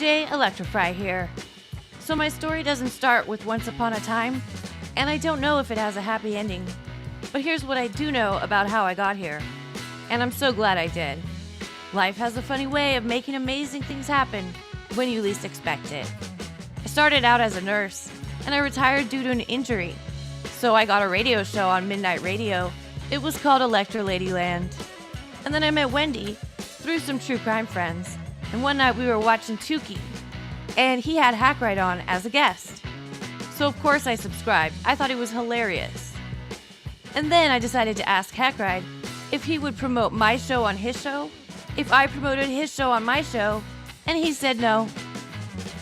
DJ ElectraFry here. So my story doesn't start with once upon a time, and I don't know if it has a happy ending. But here's what I do know about how I got here, and I'm so glad I did. Life has a funny way of making amazing things happen when you least expect it. I started out as a nurse, and I retired due to an injury. So I got a radio show on Midnight Radio. It was called Electra Ladyland. And then I met Wendy through some true crime friends. And one night we were watching Tukey, and he had Hackride on as a guest. So of course I subscribed. I thought he was hilarious. And then I decided to ask Hackride if he would promote my show on his show, if I promoted his show on my show, and he said no.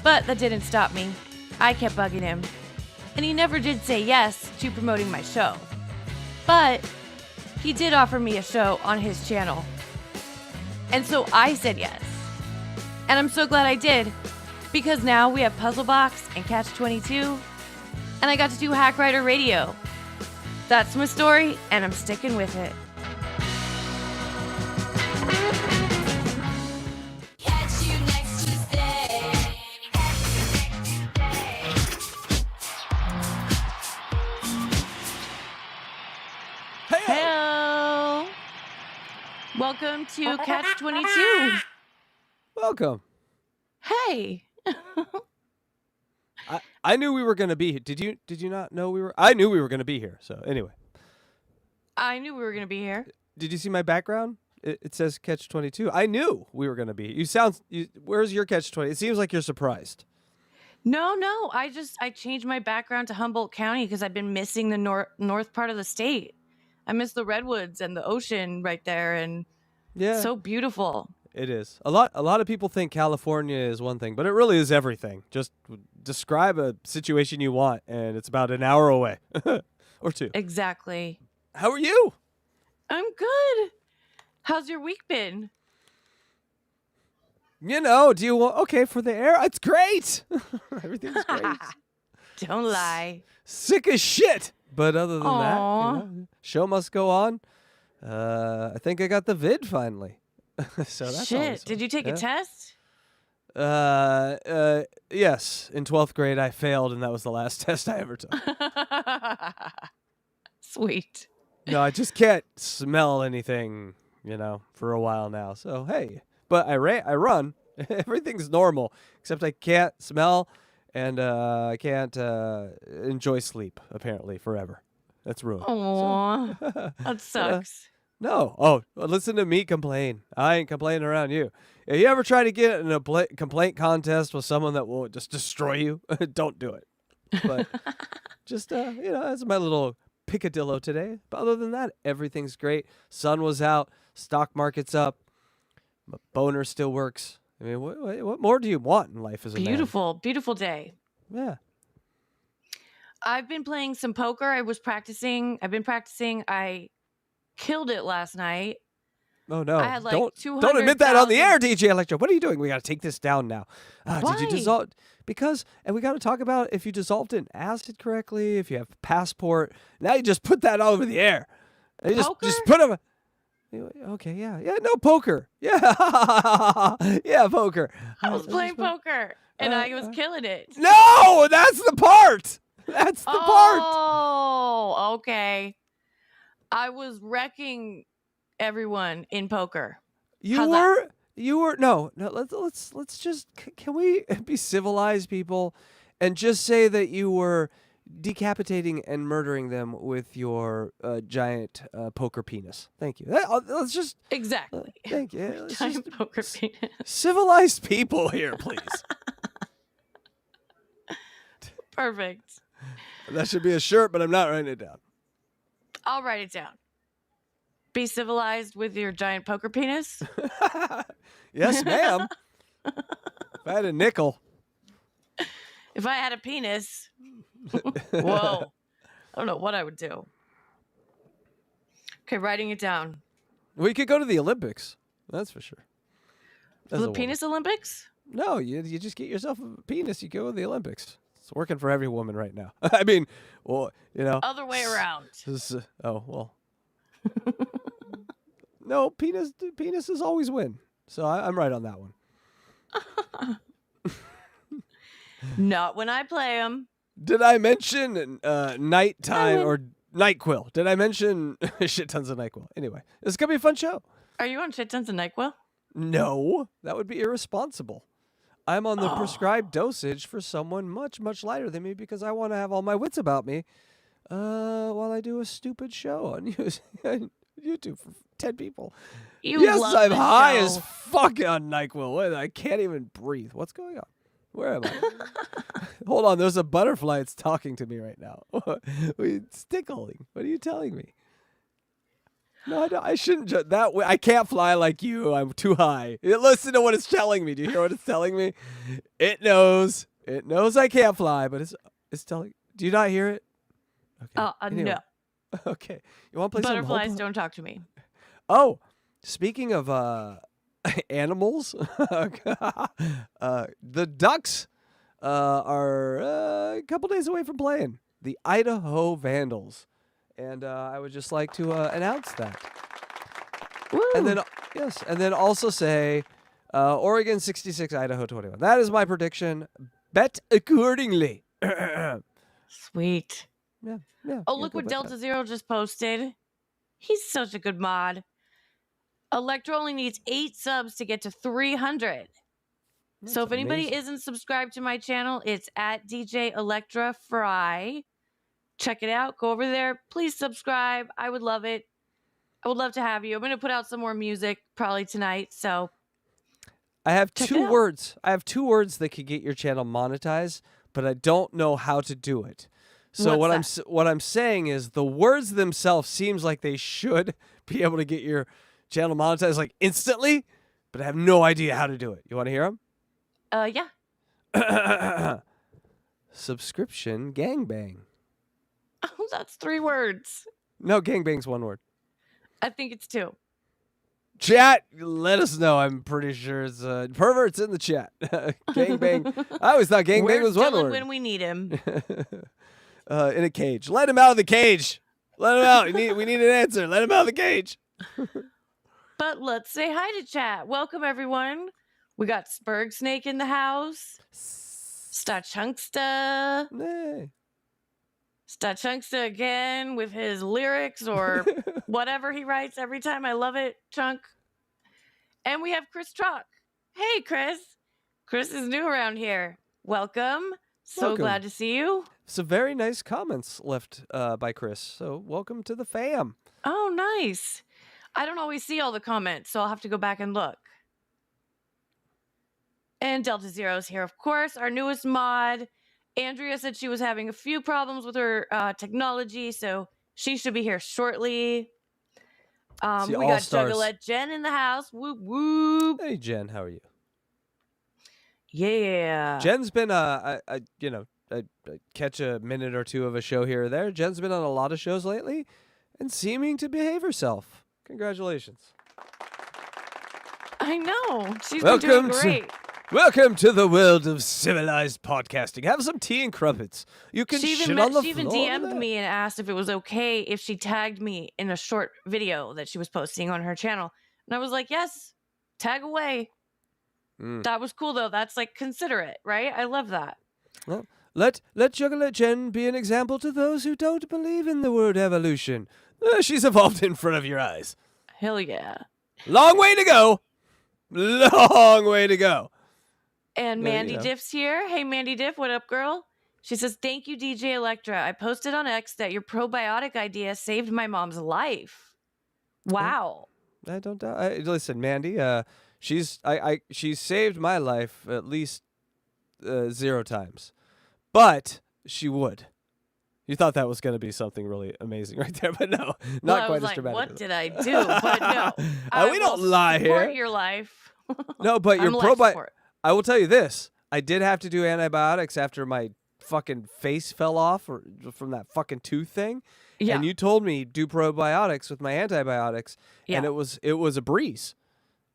But that didn't stop me. I kept bugging him. And he never did say yes to promoting my show. But he did offer me a show on his channel. And so I said yes. And I'm so glad I did, because now we have Puzzle Box and CATCH22, and I got to do Hackride Radio. That's my story, and I'm sticking with it. Catch you next Tuesday. Hello. Welcome to CATCH22. Welcome. Hey. I knew we were going to be here. Did you not know we were? I knew we were going to be here. So anyway. I knew we were going to be here. Did you see my background? It says CATCH22. I knew we were going to be. Where's your CATCH20? It seems like you're surprised. No. I changed my background to Humboldt County because I've been missing the north part of the state. I miss the redwoods and the ocean right there, and Yeah. so beautiful. It is. A lot of people think California is one thing, but it really is everything. Just describe a situation you want, and it's about an hour away. Or two. Exactly. How are you? I'm good. How's your week been? You know, do you want... Okay, for the air, it's great. Everything's great. Don't lie. Sick as shit. But other than that, Aw. show must go on. I think I got the vid finally. So that's Shit. always Did fun. you take Yeah. a test? Yes. In 12th grade, I failed, and that was the last test I ever took. Sweet. No, I just can't smell anything, for a while now. So, hey. But I run. Everything's normal, except I can't smell, and I can't enjoy sleep, apparently, forever. That's ruined. Aw. That sucks. No. Oh, well, listen to me complain. I ain't complaining around you. If you ever try to get in a complaint contest with someone that will just destroy you, don't do it. But just, that's my little picadillo today. But other than that, everything's great. Sun was out. Stock market's up. My boner still works. I mean, what more do you want in life as a man? Beautiful day. Yeah. I've been playing some poker. I've been practicing. I killed it last night. Oh, no. I had like don't admit that on the 200,000 air, DJ Electra. What are you doing? We got to take this down now. Did you Why? dissolve? And we got to talk about if you dissolved it in acid correctly, if you have a passport. Now you just put that all over the air. You just Poker? put them. Okay, yeah. No, poker. Yeah. Yeah, poker. I was playing poker, and I was killing it. No, that's the part. That's the part. Oh, okay. I was wrecking everyone in poker. You were no. Let's just can we be civilized people and just say that you were decapitating and murdering them with your giant poker penis. Thank you. Let's just Exactly. thank you. Let's Giant just poker penis. civilized people here, please. Perfect. That should be a shirt, but I'm not writing it down. I'll write it down. Be civilized with your giant poker penis. Yes, ma'am. If I had a nickel. If I had a penis, whoa, I don't know what I would do. Okay, writing it down. We could go to the Olympics. That's for sure. As a The woman. penis Olympics? No, you just get yourself a penis. You go to the Olympics. It's working for every woman right now. I mean, well, Other way around. Oh, well. No, penises always win. So I'm right on that one. Not when I play them. Did I mention nighttime I or NyQuil? Did I mention shit tons of NyQuil? Anyway, this is gonna be a fun show. Are you on shit tons of NyQuil? No, that would be irresponsible. I'm on the prescribed dosage for someone much, much lighter than me because I want to have all my wits about me while I do a stupid show on YouTube for 10 people. Yes, love I'm the high show. as fuck on NyQuil. Wait, I can't even breathe. What's going on? Where am I? Hold on, there's a butterfly that's talking to me right now. It's tickling. What are you telling me? No, I shouldn't. That way, I can't fly like you. I'm too high. Listen to what it's telling me. Do you hear what it's telling me? It knows. It knows I can't fly, but it's telling. Do you not hear it? Okay. Anyway. No. Okay. You want to play some Butterflies don't talk to me. Oh, speaking of animals, the Ducks are a couple days away from playing the Idaho Vandals. And I would just like to announce that. Woo. And then also say Oregon 66, Idaho 21. That is my prediction. Bet accordingly. Sweet. Yeah. Oh, look what Delta Zero just posted. He's such a good mod. Electra only needs 8 subs to get to 300. So if anybody isn't subscribed to my channel, it's at DJElectraFry. Check it out. Go over there. Please subscribe. I would love it. I would love to have you. I'm going to put out some more music probably tonight. So I have check it two out. words. I have 2 words that could get your channel monetized, but I don't know how to do it. So what I'm saying is the words themselves seems like they should be able to get your channel monetized like instantly, but I have no idea how to do it. You want to hear them? Yeah. Subscription gangbang. Oh, that's 3 words. No, gangbang's 1 word. I think it's 2. Chat, let us know. I'm pretty sure it's perverts in the chat. Gangbang. I always thought gangbang Where's was 1 Dylan word. when we need him? In a cage. Let him out of the cage. Let him out. We need an answer. Let him out of the cage. But let's say hi to chat. Welcome, everyone. We got Spurg Snake in the house. Stachunksta. Hey. Stachunksta again with his lyrics or whatever he writes every time. I love it, Chunk. And we have Chris Truck. Hey, Chris. Chris is new around here. Welcome. So glad to see you. Some very nice comments left by Chris. So welcome to the fam. Oh, nice. I don't always see all the comments, so I'll have to go back and look. And Delta Zero's here, of course, our newest mod. Andrea said she was having a few problems with her technology, so she should be here shortly. We got Juggalette Jen in the house. Whoop, whoop. Hey, Jen, how are you? Yeah. Jen's been, I catch a minute or 2 of a show here or there. Jen's been on a lot of shows lately and seeming to behave herself. Congratulations. I know. She's been doing great. Welcome to the world of civilized podcasting. Have some tea and crumpets. You can shit on the floor. She even DM'd me and asked if it was okay if she tagged me in a short video that she was posting on her channel. And I was like, yes, tag away. That was cool, though. That's like considerate, right? I love that. Well, let Juggalette Jen be an example to those who don't believe in the word evolution. She's evolved in front of your eyes. Hell yeah. Long way to go. Long way to go. And Mandy Diff's here. Hey, Mandy Diff, what up, girl? She says, thank you, DJ Electra. I posted on X that your probiotic idea saved my mom's life. Wow. I don't doubt. Listen, Mandy, she's saved my life at least 0 times. But she would. You thought that was going to be something really amazing right there, but no, not quite as dramatic. What did I do? But no. We don't lie here. Support your life. No, but your probiotic. I will tell you this. I did have to do antibiotics after my fucking face fell off from that fucking tooth thing. Yeah. And you told me do probiotics with my antibiotics. Yeah. And it was a breeze.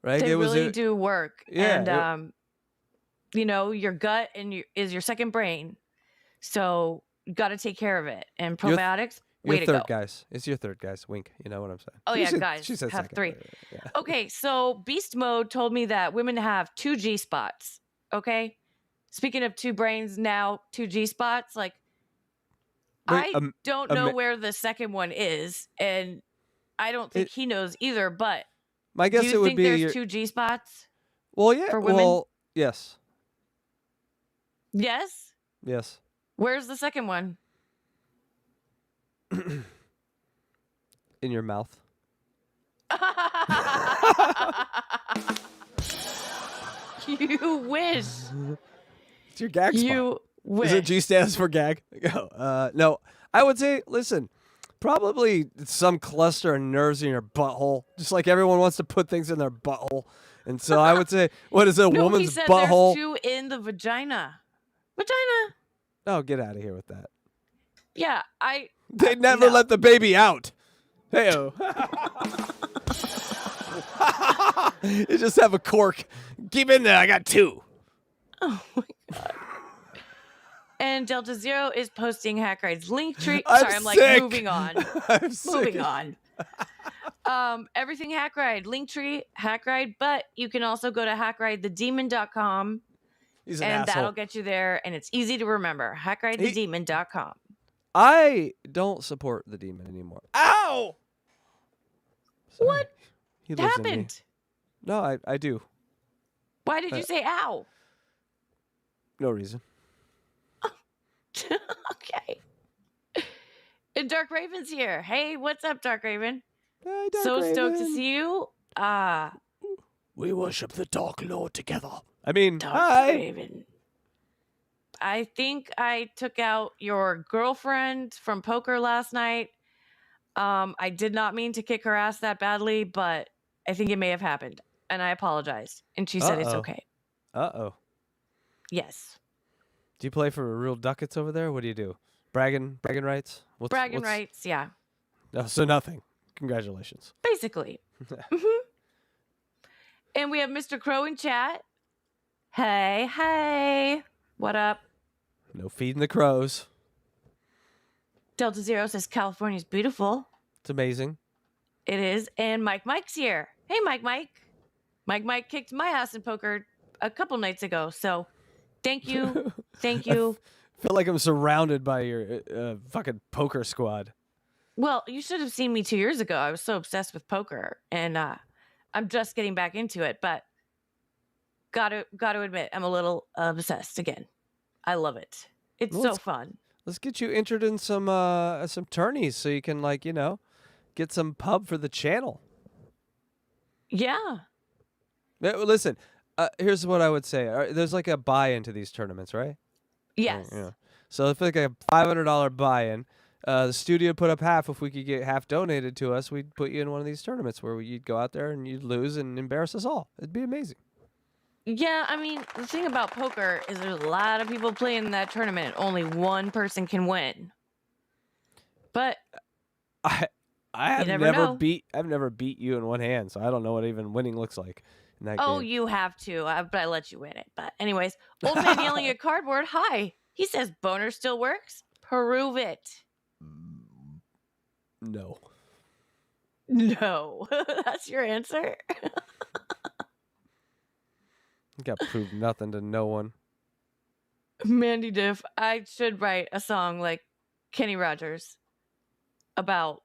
Right? They really do work. Yeah. And your gut is your second brain. So you got to take care of it. And probiotics, way to go. Guys. It's your third, guys. Wink. You know what I'm saying? Oh, yeah, guys. She said have second. 3. Yeah. Okay, so Beastmode told me that women have 2 G-spots. Okay? speaking of two brains, now two G spots. Like, Wait, I don't know where the second one is, and I don't think he knows either. But my do guess it you would think be there's your, two G spots well, yeah, for women? well, yes, Yes. yes. Where's the second one? In your mouth. You wish. It's your gag spot. You wish. Is it G stands for gag? No, I would say, listen, probably some cluster of nerves in your butthole. Just like everyone wants to put things in their butthole. And so I would say, what is a No, woman's he said butthole? there's two in the vagina. Vagina. Oh, get out of here with that. Yeah, They never no. let the baby out. Hey-o. You just have a cork. Keep in there. I got two. Oh my god. And Delta Zero is posting Hackride's link tree. I'm Sorry, I'm like sick. moving on. I'm sick. Moving on. Everything Hackride, Linktree, Hackride, but you can also go to hackridethedemon.com He's an and asshole. that'll get you there, and it's easy to remember. Hackridethedemon.com. I don't support the demon anymore. Ow! Sorry. What He lives in me. happened? No, I do. Why did you say ow? No reason. Okay. And Dark Raven's here. Hey, what's up, Dark Raven? Hi, Dark So stoked to Raven. see you. We worship the Dark Lord together. I mean, Dark hi. Raven. I think I took out your girlfriend from poker last night. I did not mean to kick her ass that badly, but I think it may have happened. And I apologized. And she said it's Uh-oh. okay. Uh-oh. Yes. Do you play for real ducats over there? What do you do? Bragging rights? Bragging rights, yeah. No, so nothing. Congratulations. Basically. Mhm. And we have Mr. Crow in chat. Hey. What up? No feeding the crows. Delta Zero says California's beautiful. It's amazing. It is. And Mike's here. Hey, Mike. Mike kicked my ass in poker a couple nights ago. So thank you. Thank you. I feel like I'm surrounded by your fucking poker squad. Well, you should have seen me 2 years ago. I was so obsessed with poker. And I'm just getting back into it. But got to admit, I'm a little obsessed again. I love it. It's Well, so fun. Let's get you entered in some tourneys so you can, like, get some pub for the channel. Yeah. Listen, here's what I would say. There's like a buy-in to these tournaments, right? Yes. Yeah. So if like a $500 buy-in, the studio put up half. If we could get half donated to us, we'd put you in one of these tournaments where you'd go out there and you'd lose and embarrass us all. It'd be amazing. Yeah, I mean, the thing about poker is there's a lot of people playing in that tournament. Only one person can win. But I have never never know. beat you in one hand, so I don't know what even winning looks like in that oh, game. you have to. But I let you win it. But anyways, old man yelling at cardboard. Hi. He says boner still works. Prove it. No. No. That's your answer. You got proved nothing to no one. Mandy Diff, I should write a song like Kenny Rogers about,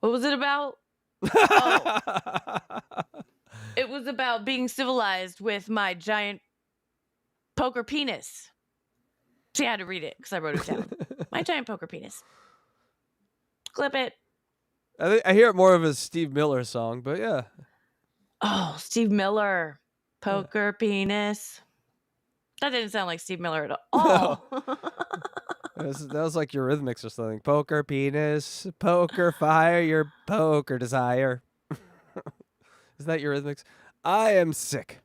what was it about? Oh, it was about being civilized with my giant poker penis. See, I had to read it because I wrote it down. My giant poker penis. Clip it. I hear it more of a Steve Miller song, but yeah. Oh, Steve Miller. Poker penis. That didn't sound like Steve Miller at all. That was like Eurythmics or something. Poker penis, poker fire, your poker desire. Is that Eurythmics? I am sick.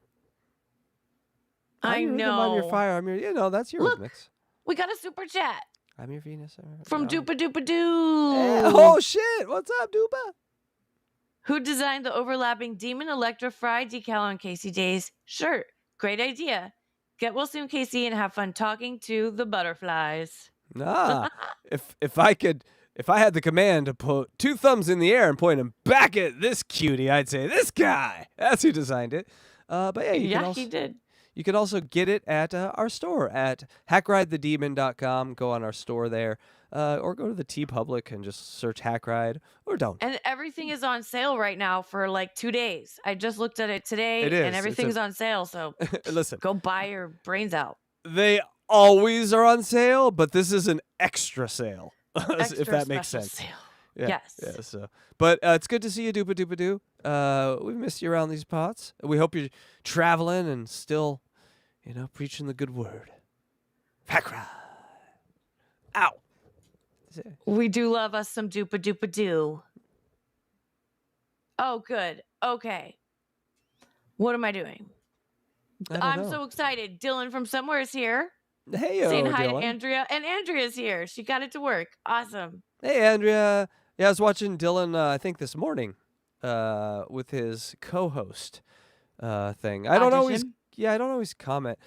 I I'm your rhythm, I'm your know. fire. That's Look. Eurythmics. We got a super chat I'm your Venus. from yeah. Doopa Doopa Doo. Oh shit! What's up, Dupa? Who designed the overlapping Demon Electra Fry decal on Casey Day's shirt? Great idea. Get well soon, Casey, and have fun talking to the butterflies. Nah. if I had the command to put two thumbs in the air and point them back at this cutie, I'd say this guy. That's who designed it. But yeah, you Yeah, he did. You can also get it at our store at hackridethedemon.com. Go on our store there. Or go to the TeePublic and just search Hackride, or don't. And everything is on sale right now for like 2 days. I just looked at it today, It is. and everything's on sale. So Listen, go buy your brains out. they always are on sale, but this is an extra sale, Extra if that makes special sense. Sale. Yeah, Yes. Yeah. So, but it's good to see you, Doopa Doopa Doo. We missed you around these parts. We hope you're traveling and still, preaching the good word. Hackride. Ow. We do love us some Doopa Doopa Doo. Oh, good. Okay. What am I doing? I'm so excited. Dylan from Somewhere is here. Hey, Saying hi Dylan. to Andrea. And Andrea's here. She got it to work. Awesome. Hey, Andrea. Yeah, I was watching Dylan, I think this morning, with his co-host thing. I don't always comment.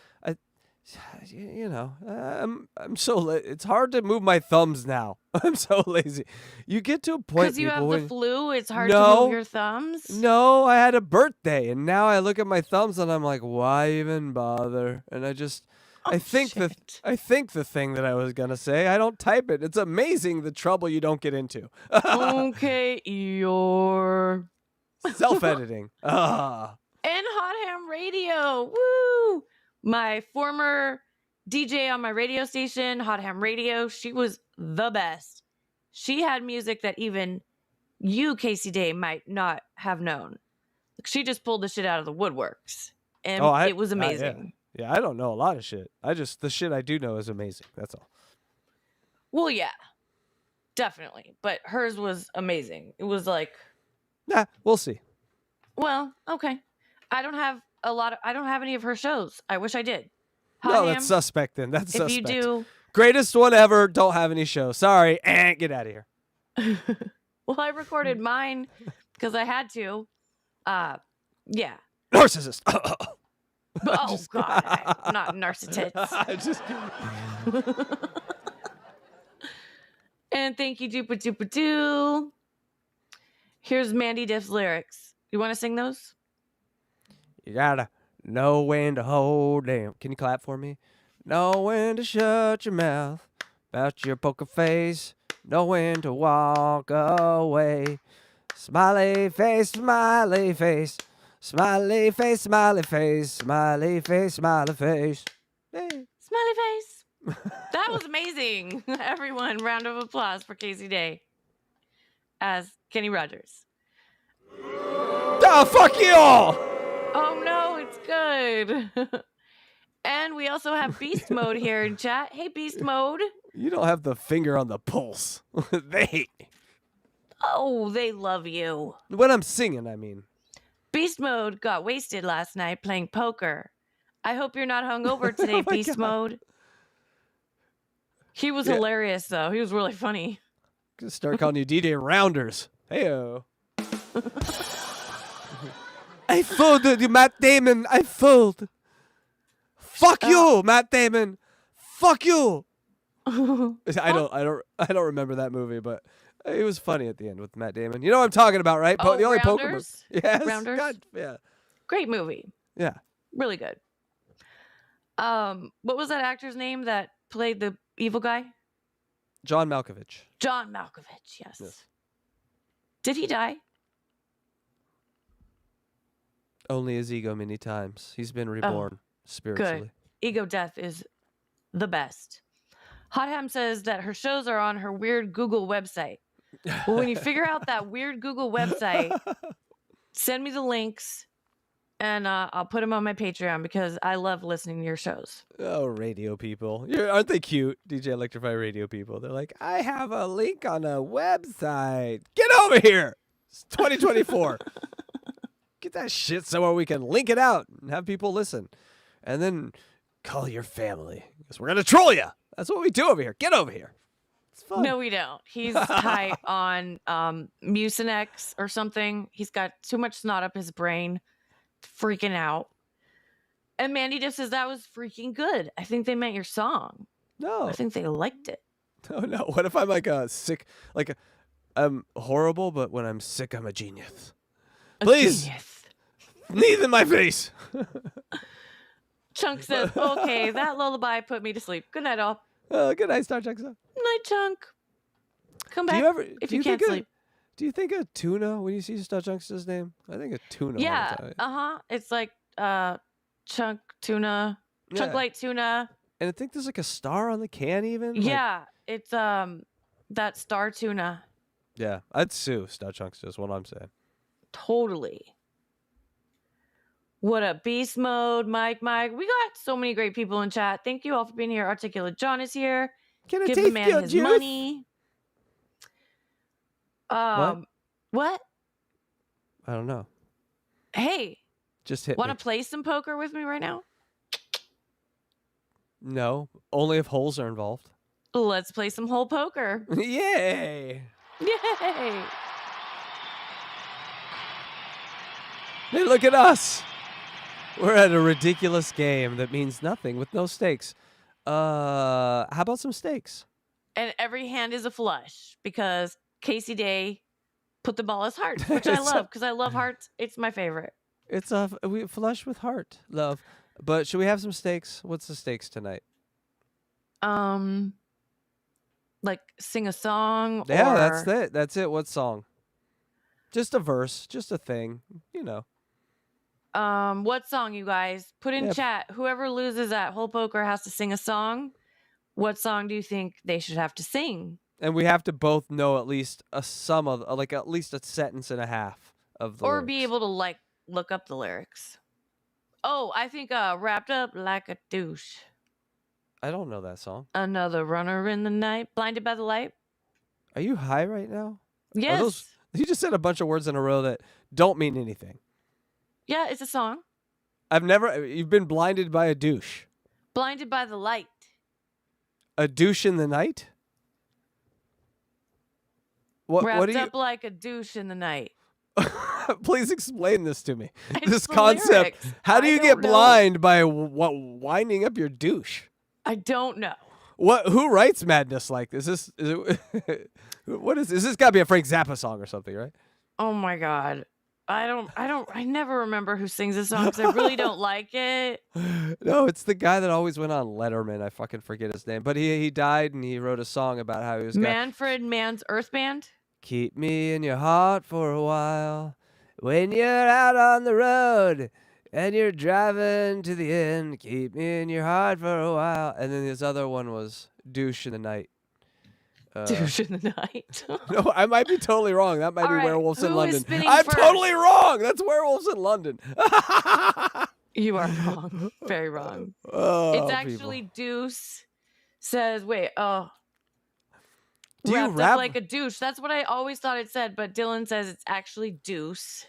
I'm so it's hard to move my thumbs now. I'm so lazy. You get to a point Because you have the flu, it's hard to No. move your thumbs. No, I had a birthday, and now I look at my thumbs and I'm like, why even bother? And I think the thing that I was gonna say, I don't type it. It's amazing the trouble you don't get into. Okay, you're Self-editing. Ah. and Hot Ham Radio. Woo! My former DJ on my radio station, Hot Ham Radio, she was the best. She had music that even you, Casey Day, might not have known. She just pulled the shit out of the woodworks. And it was amazing. Yeah, I don't know a lot of shit. The shit I do know is amazing. That's all. Well, yeah. Definitely. But hers was amazing. It was like, Nah, we'll see. well, okay. I don't have any of her shows. I wish I did. No, that's suspect then. That's if suspect. you do, Greatest one ever, don't have any show. Sorry. Get out of here. well, I recorded mine because I had to. Yeah. Narcissist. Oh, God. I'm not narcissist. Just kidding. And thank you, Doopa Doopa Doo. Here's Mandy Diff's lyrics. You want to sing those? You gotta know when to hold them. Can you clap for me? Know when to shut your mouth about your poker face. Know when to walk away. Smiley face, smiley face. Smiley face, smiley face. Smiley face, smiley face. Hey. Smiley face. That was amazing. Everyone, round of applause for Casey Day as Kenny Rogers. Oh, fuck you all! Oh, no, it's good. And we also have Beastmode here in chat. Hey, Beastmode. You don't have the finger on the pulse. They hate me. Oh, they love you. When I'm singing, I mean. Beastmode got wasted last night playing poker. I hope you're not hungover today, Oh my Beastmode. He was hilarious, though. He was really funny. Gonna start calling you DJ Rounders. Heyo. I fooled you, Matt Damon. I fooled. Fuck you, Matt Damon. Fuck you. I don't remember that movie, but it was funny at the end with Matt Damon. You know what I'm talking about, right? Oh, the only poker movie. Rounders? Yes. Rounders? God, yeah. Great movie. Yeah. Really good. What was that actor's name that played the evil guy? John Malkovich. John Malkovich, yes. Did he die? Only his ego many times. He's been reborn spiritually. Good. Ego death is the best. Hot Ham says that her shows are on her weird Google website. Well, when you figure out that weird Google website, send me the links and I'll put them on my Patreon because I love listening to your shows. Oh, radio people. Aren't they cute? DJ ElectraFry radio people. They're like, I have a link on a website. Get over here. It's 2024. Get that shit somewhere we can link it out and have people listen. And then call your family because we're going to troll you. That's what we do over here. Get over here. It's fun. No, we don't. He's high on Mucinex or something. He's got too much snot up his brain. Freaking out. And Mandy just says that was freaking good. I think they meant your song. No. I think they liked it. Oh, no. What if I'm like a sick, I'm horrible, but when I'm sick, I'm a genius. Please. Genius. Sneeze in my face. Chunk says, okay, that lullaby put me to sleep. Good night, all. Good night, Star Trek. Night, Chunk. Come back if you think can't sleep. Do you think of tuna when you see Star Chunk's name? I think of tuna Yeah, all the time. It's like chunk tuna, chunk light tuna. And I think there's like a star on the can even. Yeah, it's that star tuna. Yeah, I'd sue Star Chunks is what I'm saying. Totally. What up, Beastmode, Mike? We got so many great people in chat. Thank you all for being here. Articulate John is here. Can I Give take the man your his juice? money. What? I don't know. Hey, Just hit want me. to play some poker with me right now? No, only if holes are involved. Let's play some whole poker. Yay! Yay! Hey, look at us. We're at a ridiculous game that means nothing with no stakes. How about some stakes? And every hand is a flush because Casey Day put the ball as hearts, which I love because I love hearts. It's my favorite. It's we flush with heart, love. But should we have some stakes? What's the stakes tonight? Like sing a song. Yeah, or... that's it. That's it. What song? Just a verse, just a thing, you know. What song, you guys? Put in chat. Whoever loses at whole poker has to sing a song. What song do you think they should have to sing? And we have to both know at least a sum of, like at least a sentence and a half of the Or be lyrics. able to like look up the lyrics. Oh, I think wrapped up like a douche. I don't know that song. Another runner in the night, blinded by the light. Are you high right now? Yes. You just said a bunch of words in a row that don't mean anything. Yeah, it's a song. You've been blinded by a douche. Blinded by the light. A douche in the night? Wrapped up like a douche in the night. Please explain this to me. It's This the concept. lyrics. How do I you don't get know. blind by winding up your douche? I don't know. Who writes madness like this? Is it is this gotta be a Frank Zappa song or something, right? Oh my God. I never remember who sings this song because I really don't like it. No, it's the guy that always went on Letterman. I fucking forget his name. But he died and he wrote a song about how he was Manfred Mann's Earth Band. Keep me in your heart for a while when you're out on the road and you're driving to the end. Keep me in your heart for a while. And then his other one was Douche in the Night. Douche in the night. No, I might be totally wrong. That might All be right, Werewolves in who is London. spinning I'm first? totally wrong. That's Werewolves in London. You are wrong. Very wrong. Oh, It's actually Deuce says, wait, Do you wrapped rap? up like a douche. That's what I always thought it said, but Dylan says it's actually Deuce.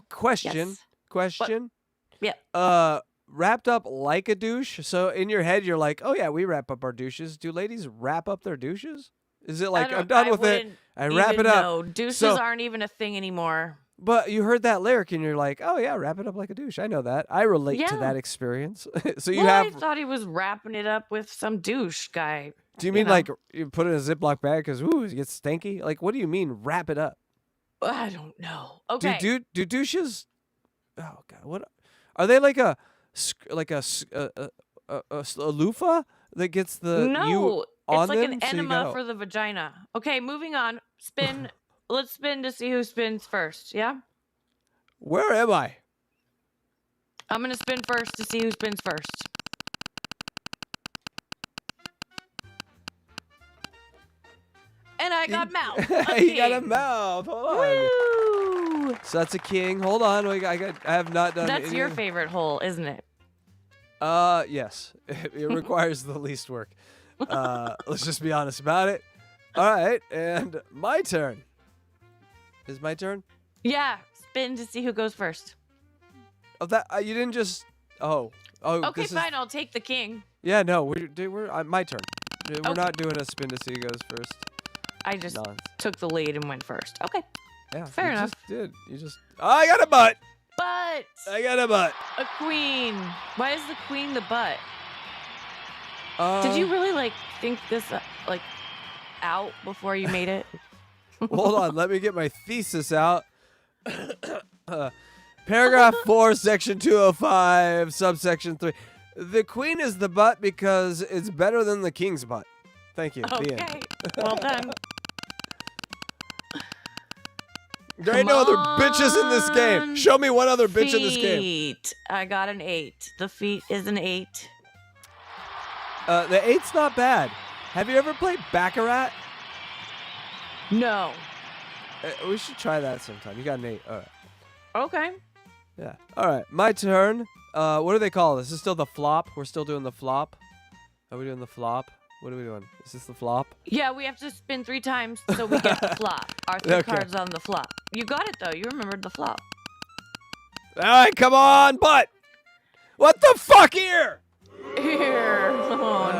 Question. Yes. Yeah. Wrapped up like a douche. So in your head, you're like, oh yeah, we wrap up our douches. Do ladies wrap up their douches? Is it like I'm done with it? I wrap it up. No, deuces So- aren't even a thing anymore. But you heard that lyric and you're like, oh yeah, wrap it up like a douche. I know that. I relate to Yeah. that experience. So you Well, have. I thought he was wrapping it up with some douche guy. Do you mean know. like you put it in a Ziploc bag because it gets stinky? Like, what do you mean wrap it up? I don't know. Okay. Do douches? Oh god, what are they like a loofah that gets the no, you on it's like them? an So you enema gotta- for the vagina. Okay, moving on. Spin. Let's spin to see who spins first. Yeah? Where am I? I'm going to spin first to see who spins first. And I got mouth. You got a mouth. Hold on. Woo! So that's a king. Hold on. I have not done. That's any- your favorite hole, isn't it? Yes. It requires the least work. Let's just be honest about it. All right, and my turn. Is my turn? Yeah, spin to see who goes first. Oh, that you didn't just. Oh. Okay, this is- fine. I'll take the king. Yeah, no, we're my turn. We're Okay. not doing a spin to see who goes first. I just Nonsense. took the lead and went first. Okay. Yeah, Fair you enough. Just did. You just. Oh, I got a butt. But I got a butt. a queen. Why is the queen the butt? Did you really like think this like out before you made it? Hold on, let me get my thesis out. Paragraph 4, section 205, subsection 3. The queen is the butt because it's better than the king's butt. Thank you. The end. Okay. Well done. There ain't no other bitches in this game. on, Show me one other bitch in this game. Feet. I got an 8. The feet is an 8. The 8's not bad. Have you ever played Baccarat? No. We should try that sometime. You got an 8. All right. Okay. Yeah. All right. My turn. What do they call this? Is this still the flop? We're still doing the flop? Are we doing the flop? What are we doing? Is this the flop? Yeah, we have to spin 3 times so we get the flop. Our 3 Okay. cards on the flop. You got it, though. You remembered the flop. All right. Come on, butt. What the fuck here? Here. Oh,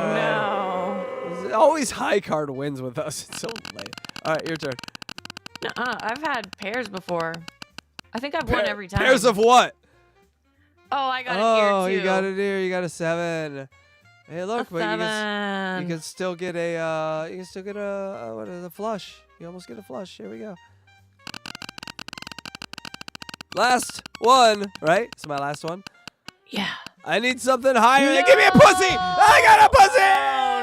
no. It's always high card wins with us. It's so late. All right. Your turn. Nuh-uh. I've had pairs before. I think I've won every time. Pairs of what? Oh, I got it Oh, here, too. you got it here. You got a 7. Hey, look, but you 7. can still get a what is a flush? You almost get a flush. Here we go. Last one, right? It's my last one. Yeah. I need something higher. Give me a pussy. I got a pussy. Oh,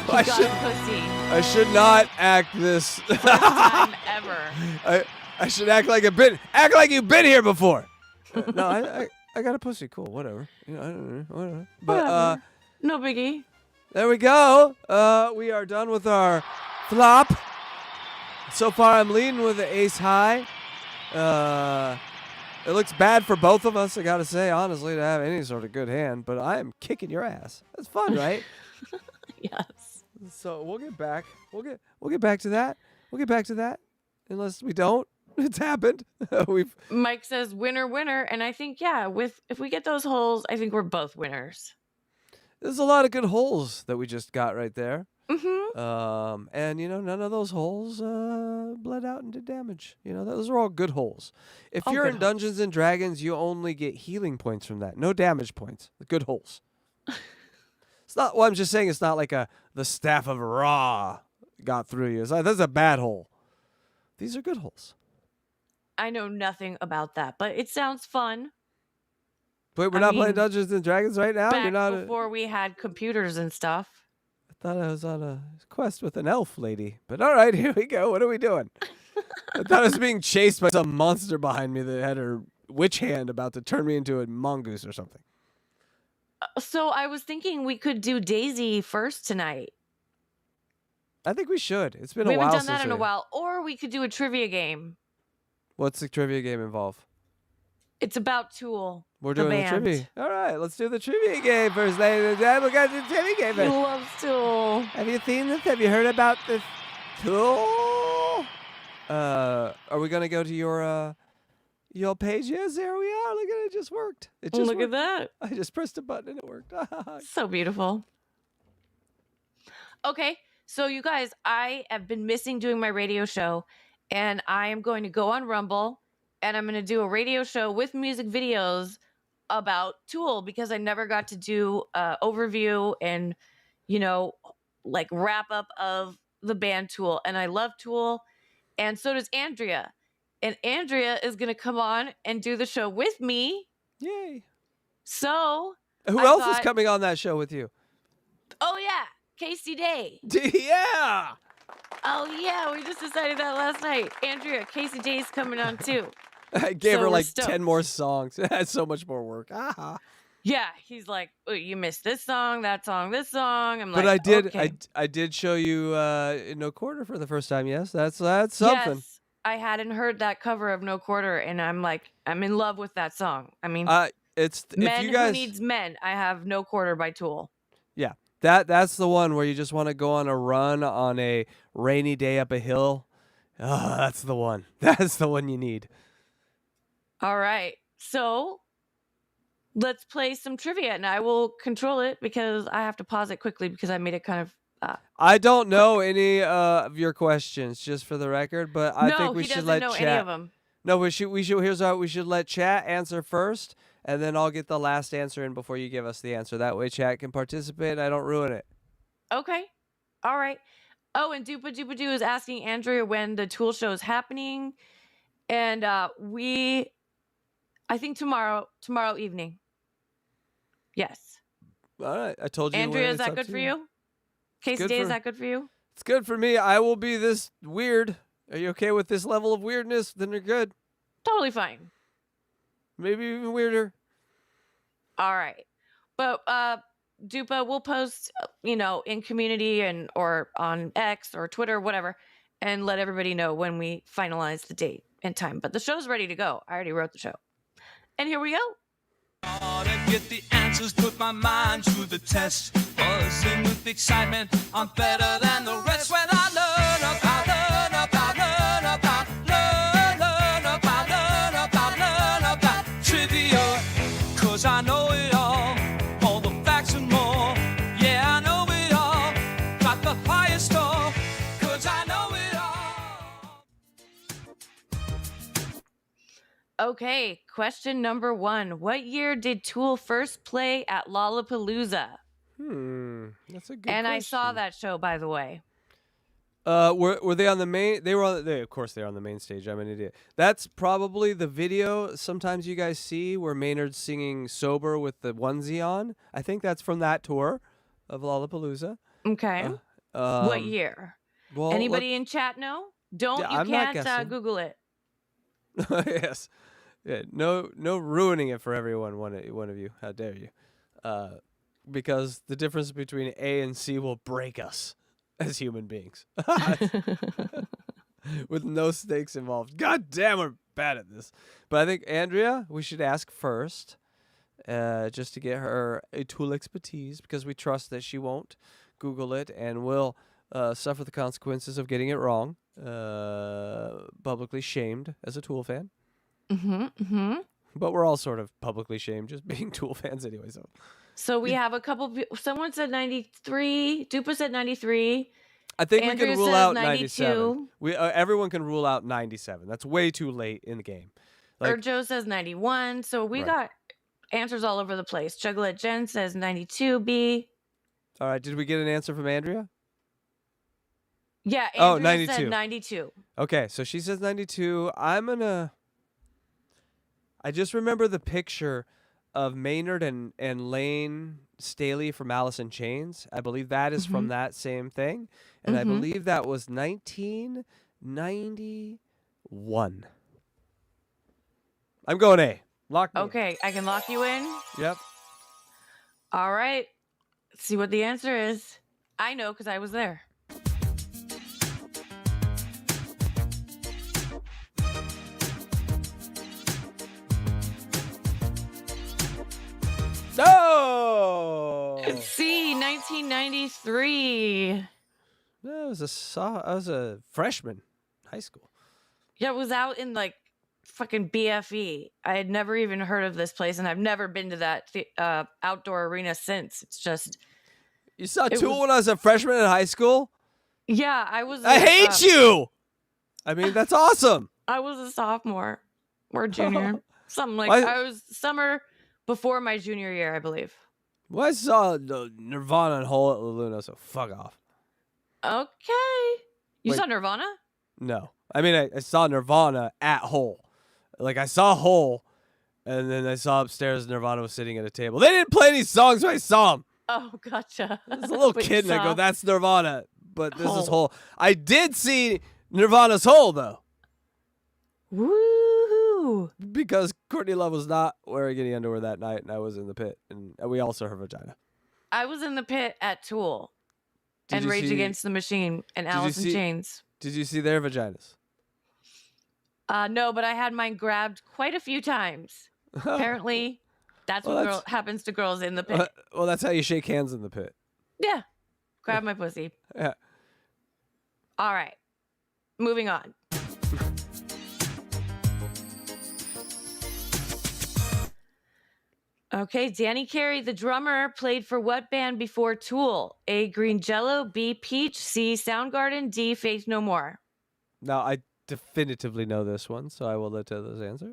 no. I Got should a pussy. I should not act this. First time ever. I should act like you've been here before. No, I got a pussy. Cool, whatever. You know, I don't know, whatever. But Whatever. No biggie. there we go. We are done with our flop. So far, I'm leading with the ace high. It looks bad for both of us, I gotta say, honestly, to have any sort of good hand. But I am kicking your ass. That's fun, right? Yes. So we'll get back. We'll get back to that. We'll get back to that. Unless we don't, it's happened. Mike says winner, winner, and I think if we get those holes, I think we're both winners. There's a lot of good holes that we just got right there. Mm-hmm. And none of those holes bled out into damage. Those are all good holes. If All you're good in Dungeons and Dragons, you only get healing points from that. No damage points. The good holes. It's not. Well, I'm just saying it's not like the staff of Ra got through you. It's like, that's a bad hole. These are good holes. I know nothing about that, but it sounds fun. Wait, we're I not mean, playing Dungeons and Dragons right now. Back You're not. before we had computers and stuff. I thought I was on a quest with an elf lady. But all right, here we go. What are we doing? I thought I was being chased by some monster behind me that had her witch hand about to turn me into a mongoose or something. So I was thinking we could do Daisy first tonight. I think we should. It's been We a while haven't done since that in a while. Or we could do a trivia game. What's the trivia game involve? It's about Tool. We're the doing the band. trivia. All right, let's do the trivia game first, ladies and gentlemen. We got the trivia game. He loves Tool. Have you seen this? Have you heard about this tool? Are we gonna go to your page? Yes, there we are. Look at it. It just worked. It just Look worked. at that. I just pressed a button and it worked. So beautiful. Okay, so you guys, I have been missing doing my radio show, and I am going to go on Rumble, and I'm going to do a radio show with music videos about Tool because I never got to do overview and, like wrap up of the band Tool. And I love Tool, and so does Andrea. And Andrea is going to come on and do the show with me. Yay! So, Who I else is thought- coming on that show with you? oh yeah, Casey Day. Yeah. Oh yeah, we just decided that last night. Andrea, Casey Day's coming on too. I gave So her we're like stoked. 10 more songs. That's so much more work. Yeah, he's like, oh, you missed this song, that song, this song. I'm But like, I did, okay. I did show you No Quarter for the first time. Yes, that's something. Yes, I hadn't heard that cover of No Quarter, and I'm like, I'm in love with that song. I mean, It's Men if you guys, Who Needs Men. I have No Quarter by Tool. yeah, that's the one where you just want to go on a run on a rainy day up a hill. Oh, that's the one. That's the one you need. All right, so let's play some trivia, and I will control it because I have to pause it quickly because I made it kind of. I don't know any of your questions, just for the record, but I no, think we he should doesn't let know chat. any of them. No, we should. Here's how we should let chat answer first, and then I'll get the last answer in before you give us the answer. That way, chat can participate, and I don't ruin it. Okay. All right. Oh, and Dupa Dupa Doo is asking Andrea when the Tool show is happening. And I think tomorrow evening. Yes. All right, I told you. Andrea, when is it's that up good to for you? Casey good Day, is for- that good for you? It's good for me. I will be this weird. Are you okay with this level of weirdness? Then you're good. Totally fine. Maybe even weirder. All right. But Dupa, we'll post, in community or on X or Twitter, whatever, and let everybody know when we finalize the date and time. But the show's ready to go. I already wrote the show. And here we go. To get the answers, put my mind to the test. Buzzing with excitement, I'm better than the rest. When I learn about trivia, 'cause I know it all the facts and more. Yeah, I know it all, got the highest score, 'cause I know it all. Okay, question number 1. What year did Tool first play at Lollapalooza? That's a good And question. I saw that show, by the way. Were they on the main? They were on. Of course, they're on the main stage. I'm an idiot. That's probably the video. Sometimes you guys see where Maynard's singing sober with the onesie on. I think that's from that tour of Lollapalooza. Okay. What year? Well, Anybody in chat know? Don't Yeah, you I'm not can't guessing. Google it. Yes. Yeah. No ruining it for everyone. One of you. How dare you? Because the difference between A and C will break us as human beings. With no stakes involved. God damn, we're bad at this. But I think Andrea, we should ask first, just to get her a tool expertise, because we trust that she won't Google it and will suffer the consequences of getting it wrong. Publicly shamed as a Tool fan. But we're all sort of publicly shamed just being Tool fans anyway. So we have a couple. Someone said 93. Dupa said 93. I think Andrea we can rule says out 92. 97. Everyone can rule out 97. That's way too late in the game. Or Joe says 91. So we Right. got answers all over the place. Jugglet Jen says 92B. All right. Did we get an answer from Andrea? Yeah, Oh, Andrea 92. said 92. Okay, so she says 92. I just remember the picture of Maynard and Lane Staley from Alice in Chains. I believe that is from that same thing. And I believe that was 1991. I'm going A. Lock me in. Okay, I can lock you in. Yep. All right. Let's see what the answer is. I know because I was there. No! It's C, 1993. I was a freshman, high school. Yeah, it was out in like fucking BFE. I had never even heard of this place, and I've never been to that outdoor arena since. It's just, You saw It Tool was- when I was a freshman in high school? yeah, I was. I hate you! I mean, that's awesome. I was a sophomore or junior, something like. Why- I was summer before my junior year, I believe. Well, I saw Nirvana and Hole at La Luna, so fuck off. Okay, you Wait. saw Nirvana? No. I mean, I saw Nirvana at Hole. Like, I saw Hole, and then I saw upstairs Nirvana was sitting at a table. They didn't play any songs, but I saw them. Oh, gotcha. I was a little But you kid, and I go, saw that's Nirvana, but this is Hole. Hole. I did see Nirvana's Hole, though, Woohoo! because Courtney Love was not wearing any underwear that night, and I was in the pit, and we all saw her vagina. I was in the pit at Tool Did and you Rage see- Against the Machine and you Alice in see- Chains. Did you see their vaginas? No, but I had mine grabbed quite a few times. Apparently, that's Well, what that's- happens to girls in the pit. Well, that's how you shake hands in the pit. Yeah. Grab my pussy. Yeah. All right. Moving on. Okay, Danny Carey, the drummer, played for what band before Tool? A, Green Jello, B, Peach, C, Soundgarden, D, Faith No More. Now, I definitively know this one, so I will let others answer.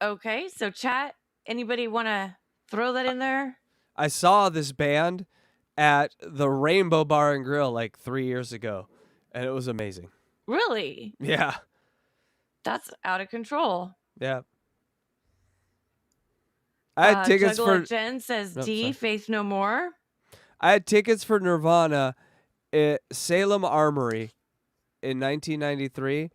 Okay, so chat, anybody want to throw that in there? I saw this band at the Rainbow Bar and Grill like 3 years ago, and it was amazing. Really? Yeah. That's out of control. Yeah. I had tickets Juggalo for Jen says Nope, D, sorry. Faith No More. I had tickets for Nirvana at Salem Armory in 1993.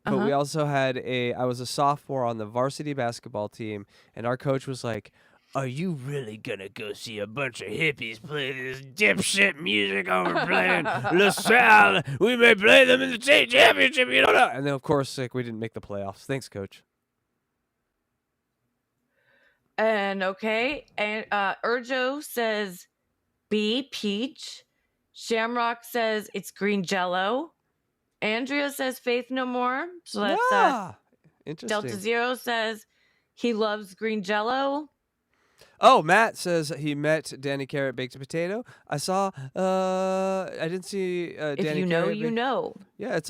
But we also had I was a sophomore on the varsity basketball team, and our coach was like, "Are you really gonna go see a bunch of hippies play this dipshit music over playing LaSalle? We may play them in the state championship, you don't know." And then, of course, like, we didn't make the playoffs. Thanks, coach. And okay. And Urjo says B, Peach. Shamrock says it's green jello. Andrea says Faith No More. So that's Interesting. Delta Zero says he loves green jello. Oh, Matt says he met Danny Carrot Baked Potato. I saw. I didn't see If Danny you know, Carrot. you know. Yeah, it's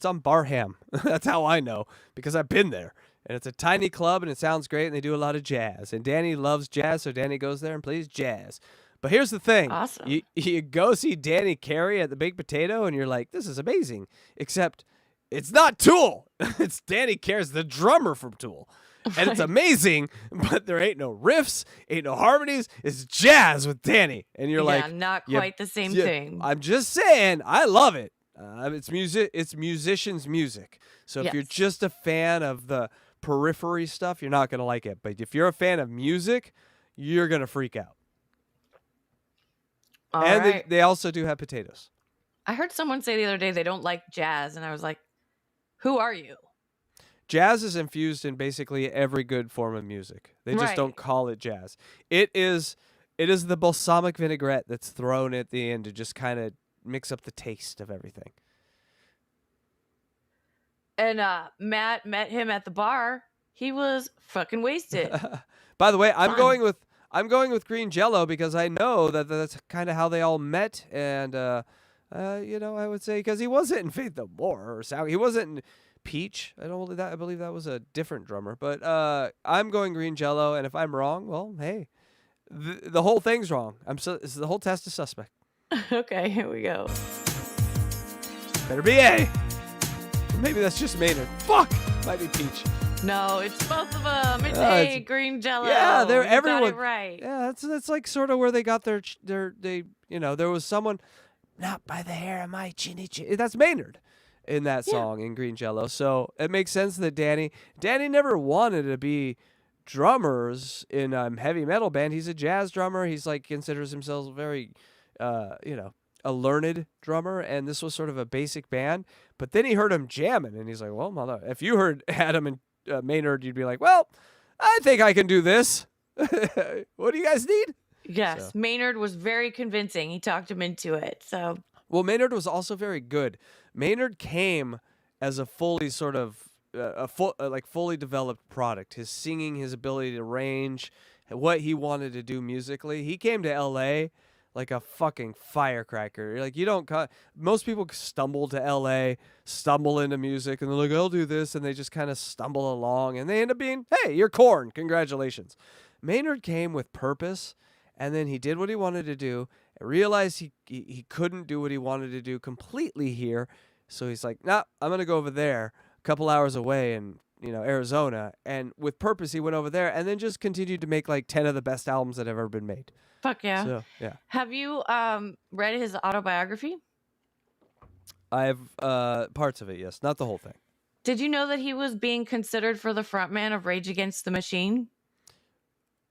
on Barham. That's how I know, because I've been there. And it's a tiny club, and it sounds great, and they do a lot of jazz. And Danny loves jazz, so Danny goes there and plays jazz. But here's the thing. Awesome. You go see Danny Carey at the Baked Potato, and you're like, this is amazing. Except it's not Tool. It's Danny Carey's the drummer from Tool. And it's amazing, but there ain't no riffs, ain't no harmonies. It's jazz with Danny. And you're like, not quite the same yeah, thing. I'm just saying, I love it. It's music. It's musicians' music. So if you're Yes. just a fan of the periphery stuff, you're not going to like it. But if you're a fan of music, you're going to freak out. All And right. they also do have potatoes. I heard someone say the other day they don't like jazz, and I was like, who are you? Jazz is infused in basically every good form of music. They just don't Right. call it jazz. It is the balsamic vinaigrette that's thrown at the end to just kind of mix up the taste of everything. And Matt met him at the bar. He was fucking wasted. By the way, I'm Fun. going with green jello because I know that that's kind of how they all met, and I would say because he wasn't in Faith No More or Sal. He wasn't in Peach. I believe that was a different drummer. But I'm going green jello, and if I'm wrong, well, hey, the whole thing's wrong. The whole test is suspect. Okay, here we go. Better be A. Or maybe that's just Maynard. Fuck, might be Peach. No, it's both of them. It's it's- green jello. Yeah, they're You everyone. got it right. Yeah, that's like sort of where they got their there was someone, not by the hair of my chinny chin. That's Maynard in that song in Green Jello. So it makes sense that Danny never wanted to be drummers in a heavy metal band. He's a jazz drummer. He's like considers himself very, a learned drummer, and this was sort of a basic band. But then he heard him jamming, and he's like, well, mother, if you heard Adam and Maynard, you'd be like, well, I think I can do this. What do you guys need? Yes, So. Maynard was very convincing. He talked him into it. So Well, Maynard was also very good. Maynard came as a fully sort of fully developed product. His singing, his ability to range, what he wanted to do musically. He came to L.A. like a fucking firecracker. Like, you don't most people stumble to LA, stumble into music, and they're like, I'll do this, and they just kind of stumble along, and they end up being, hey, you're Korn, congratulations. Maynard came with purpose, and then he did what he wanted to do, and realized he couldn't do what he wanted to do completely here, so he's like, nah, I'm gonna go over there, a couple hours away in Arizona, and with purpose he went over there, and then just continued to make like 10 of the best albums that have ever been made. fuck yeah. So yeah. Have you read his autobiography? I've parts of it, yes, not the whole thing. Did you know that he was being considered for the frontman of Rage Against the Machine?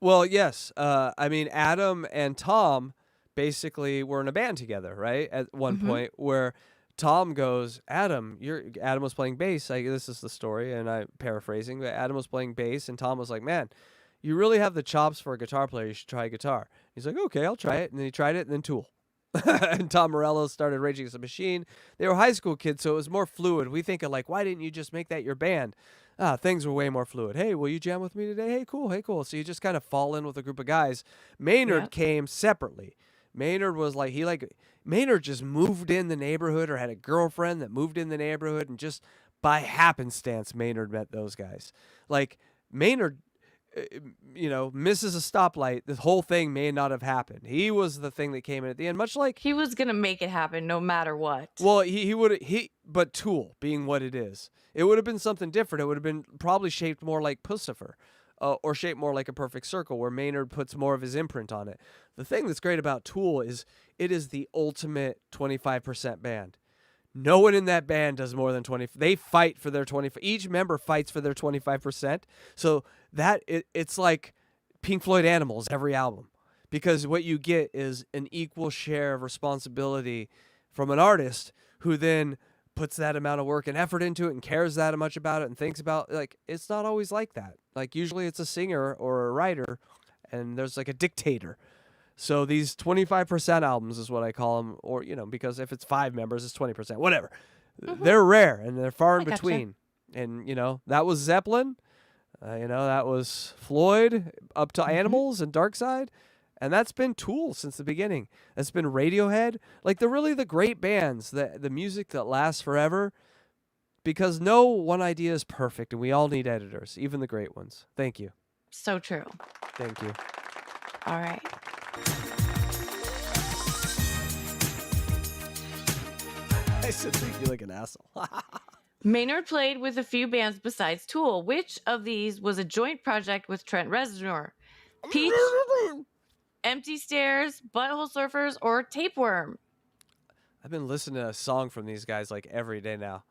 Well, yes. I mean, Adam and Tom basically were in a band together, right? At one point, where Tom goes, Adam was playing bass. This is the story, and I'm paraphrasing, but Adam was playing bass, and Tom was like, man, you really have the chops for a guitar player. You should try guitar. He's like, okay, I'll try it. And then he tried it, and then Tool. And Tom Morello started Rage Against the Machine. They were high school kids, so it was more fluid. We think of like, why didn't you just make that your band? Things were way more fluid. Hey, will you jam with me today? Hey, cool. So you just kind of fall in with a group of guys. Maynard came separately. Maynard was like, Maynard just moved in the neighborhood or had a girlfriend that moved in the neighborhood, and just by happenstance, Maynard met those guys. Like, Maynard, misses a stoplight, this whole thing may not have happened. He was the thing that came in at the end, much like He was going to make it happen no matter what. well, but Tool being what it is, it would have been something different. It would have been probably shaped more like Pussifer. or shaped more like a perfect circle, where Maynard puts more of his imprint on it. The thing that's great about Tool is it is the ultimate 25% band. No one in that band does more than 20. They fight for their 20. Each member fights for their 25%. So that it's like Pink Floyd Animals every album, because what you get is an equal share of responsibility from an artist who then puts that amount of work and effort into it and cares that much about it and thinks about, like, it's not always like that. Like, usually it's a singer or a writer and there's like a dictator. So these 25% albums is what I call them, or, because if it's 5 members, it's 20%, whatever. They're rare and they're far in between. And, that was Zeppelin. That was Floyd, up to Animals and Dark Side. And that's been Tool since the beginning. That's been Radiohead. Like, the great bands, the music that lasts forever, because no one idea is perfect, and we all need editors, even the great ones. Thank you. So true. Thank you. All right. I still think you like an asshole. Maynard played with a few bands besides Tool. Which of these was a joint project with Trent Reznor? Peach, Empty Stairs, Butthole Surfers, or Tapeworm? I've been listening to a song from these guys like every day now.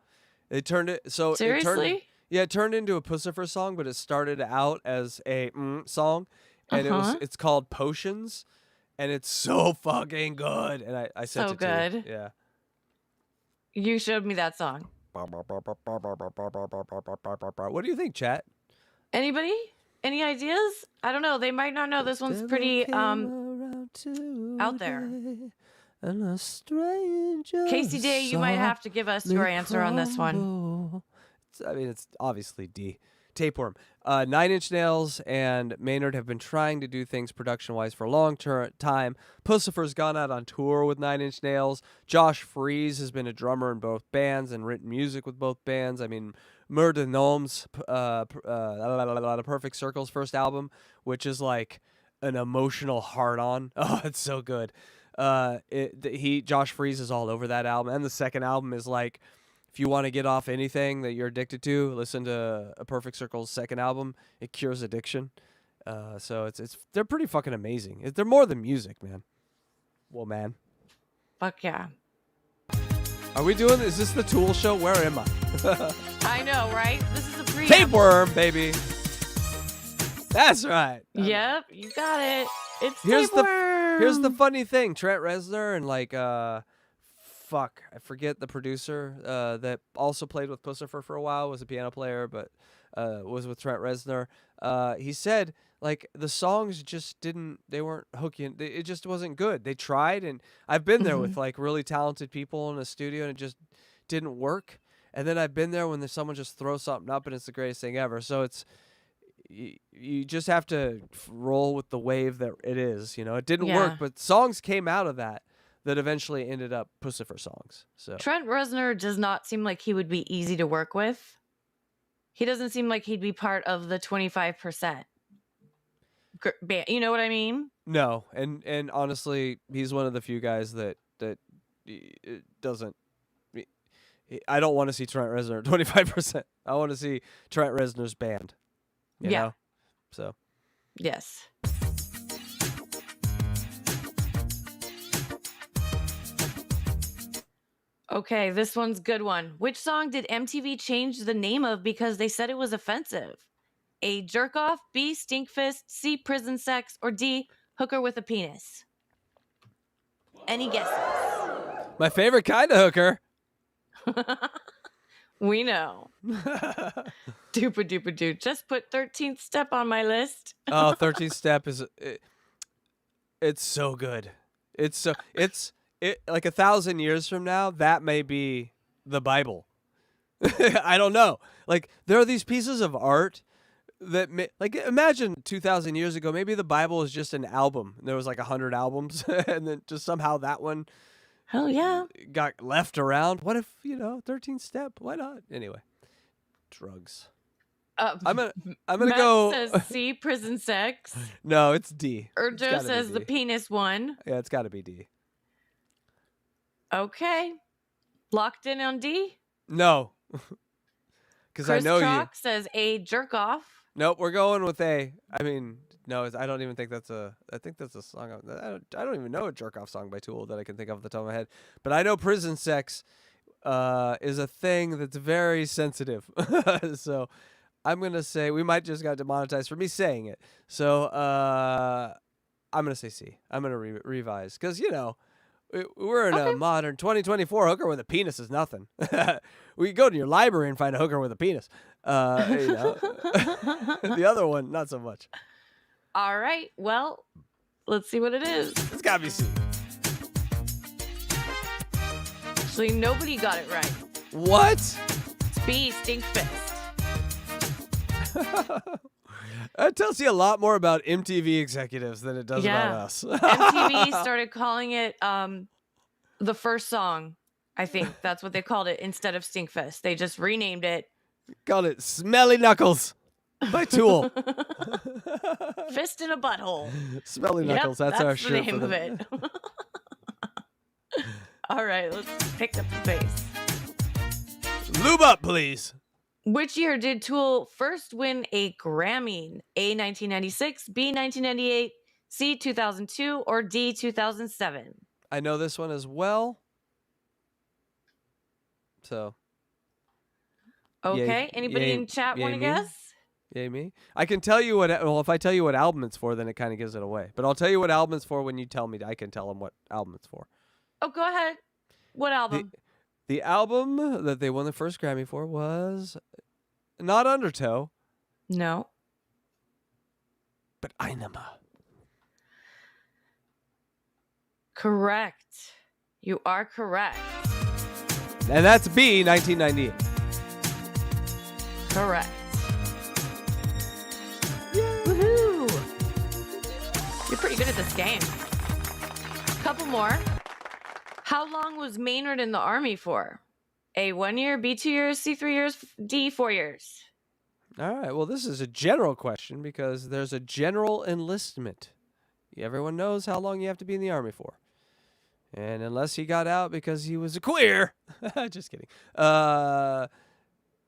They turned it so Seriously? It turned into a Pussifer song, but it started out as a song, and it's called Potions, and it's so fucking good. And I sent it to you. Yeah. You showed me that song. What do you think, chat? Anybody? Any ideas? I don't know. They might not know. This one's pretty out there. Casey Day, you might have to give us your answer on this one. It's obviously D. Tapeworm. 9 Inch Nails and Maynard have been trying to do things production-wise for a long time. Pussifer's gone out on tour with 9 Inch Nails. Josh Freese has been a drummer in both bands and written music with both bands. I mean, Murder Gnomes, Perfect Circle's first album, which is like an emotional hard-on. Oh, it's so good. Josh Freese is all over that album, and the second album is like, if you want to get off anything that you're addicted to, listen to A Perfect Circle's second album. It cures addiction. So they're pretty fucking amazing. They're more than music, man. Well, man. Fuck yeah. Are we doing? Is this the Tool show? Where am I? I know, right? This is a pre. Tapeworm, baby. That's right. Yep, you got it. It's Here's Tapeworm. the funny thing. Trent Reznor and I forget the producer that also played with Pussifer for a while, was a piano player, but was with Trent Reznor. He said, like, the songs just they weren't hooking. It just wasn't good. They tried, and I've been there with like really talented people in a studio, and it just didn't work. And then I've been there when someone just throws something up, and it's the greatest thing ever. So you just have to roll with the wave that it is. It didn't work, but songs came out of that eventually ended up Pussifer songs. So Trent Reznor does not seem like he would be easy to work with. He doesn't seem like he'd be part of the 25%. You know what I mean? No, and honestly, he's one of the few guys that doesn't. I don't want to see Trent Reznor 25%. I want to see Trent Reznor's band. You know? So. Yes. Okay, this one's a good one. Which song did MTV change the name of because they said it was offensive? A, jerk off, B, stink fist, C, prison sex, or D, hooker with a penis? Any guesses? My favorite kind of hooker. We know. Duper duper dude. Just put 13th Step on my list. Oh, 13th Step it's so good. It's like 1,000 years from now, that may be the Bible. I don't know. Like, there are these pieces of art that imagine 2,000 years ago, maybe the Bible is just an album. There was like 100 albums, and then just somehow that one Hell yeah. got left around. What if, 13th Step? Why not? Anyway, drugs. I'm gonna Matt go. Says C, prison sex. No, it's D. Urjo says the penis one. Yeah, it's got to be D. Okay. Locked in on D? No. Because I know Chris Chalk says A, jerk off. Nope, we're going with A. I mean, no, I don't even think that's a. I think that's a song. I don't even know a jerk off song by Tool that I can think of off the top of my head. But I know prison sex is a thing that's very sensitive. So I'm gonna say we might just got demonetized for me saying it. So I'm gonna say C. I'm gonna revise because we're in a modern 2024 hooker with a penis is nothing. We go to your library and find a hooker with a penis. The other one, not so much. All right. Well, let's see what it is. It's gotta be C. Actually, nobody got it right. What? It's B, Stinkfist. That tells you a lot more about MTV executives than it does about us. MTV started calling it the first song. I think that's what they called it instead of Stinkfest. They just renamed it. Called it Smelly Knuckles by Tool. Fist in a butthole. Smelly Knuckles. That's our shirt. That's the name of it. All right, let's pick up the pace. Lube up, please. Which year did Tool first win a Grammy? A, 1996, B, 1998, C, 2002, or D, 2007? I know this one as well. So. Okay. Yay, Anybody yay, in chat yay want to me? guess? Yay me. I can tell you if I tell you what album it's for, then it kind of gives it away. But I'll tell you what album it's for when you tell me. I can tell them what album it's for. Oh, go ahead. What album? The album that they won the first Grammy for was not Undertow, No. but Einema. Correct. You are correct. And that's B, 1998. Correct. Woohoo! You're pretty good at this game. Couple more. How long was Maynard in the Army for? A, 1 year, B, 2 years, C, 3 years, D, 4 years. All right. Well, this is a general question because there's a general enlistment. Everyone knows how long you have to be in the Army for. And unless he got out because he was a queer, just kidding,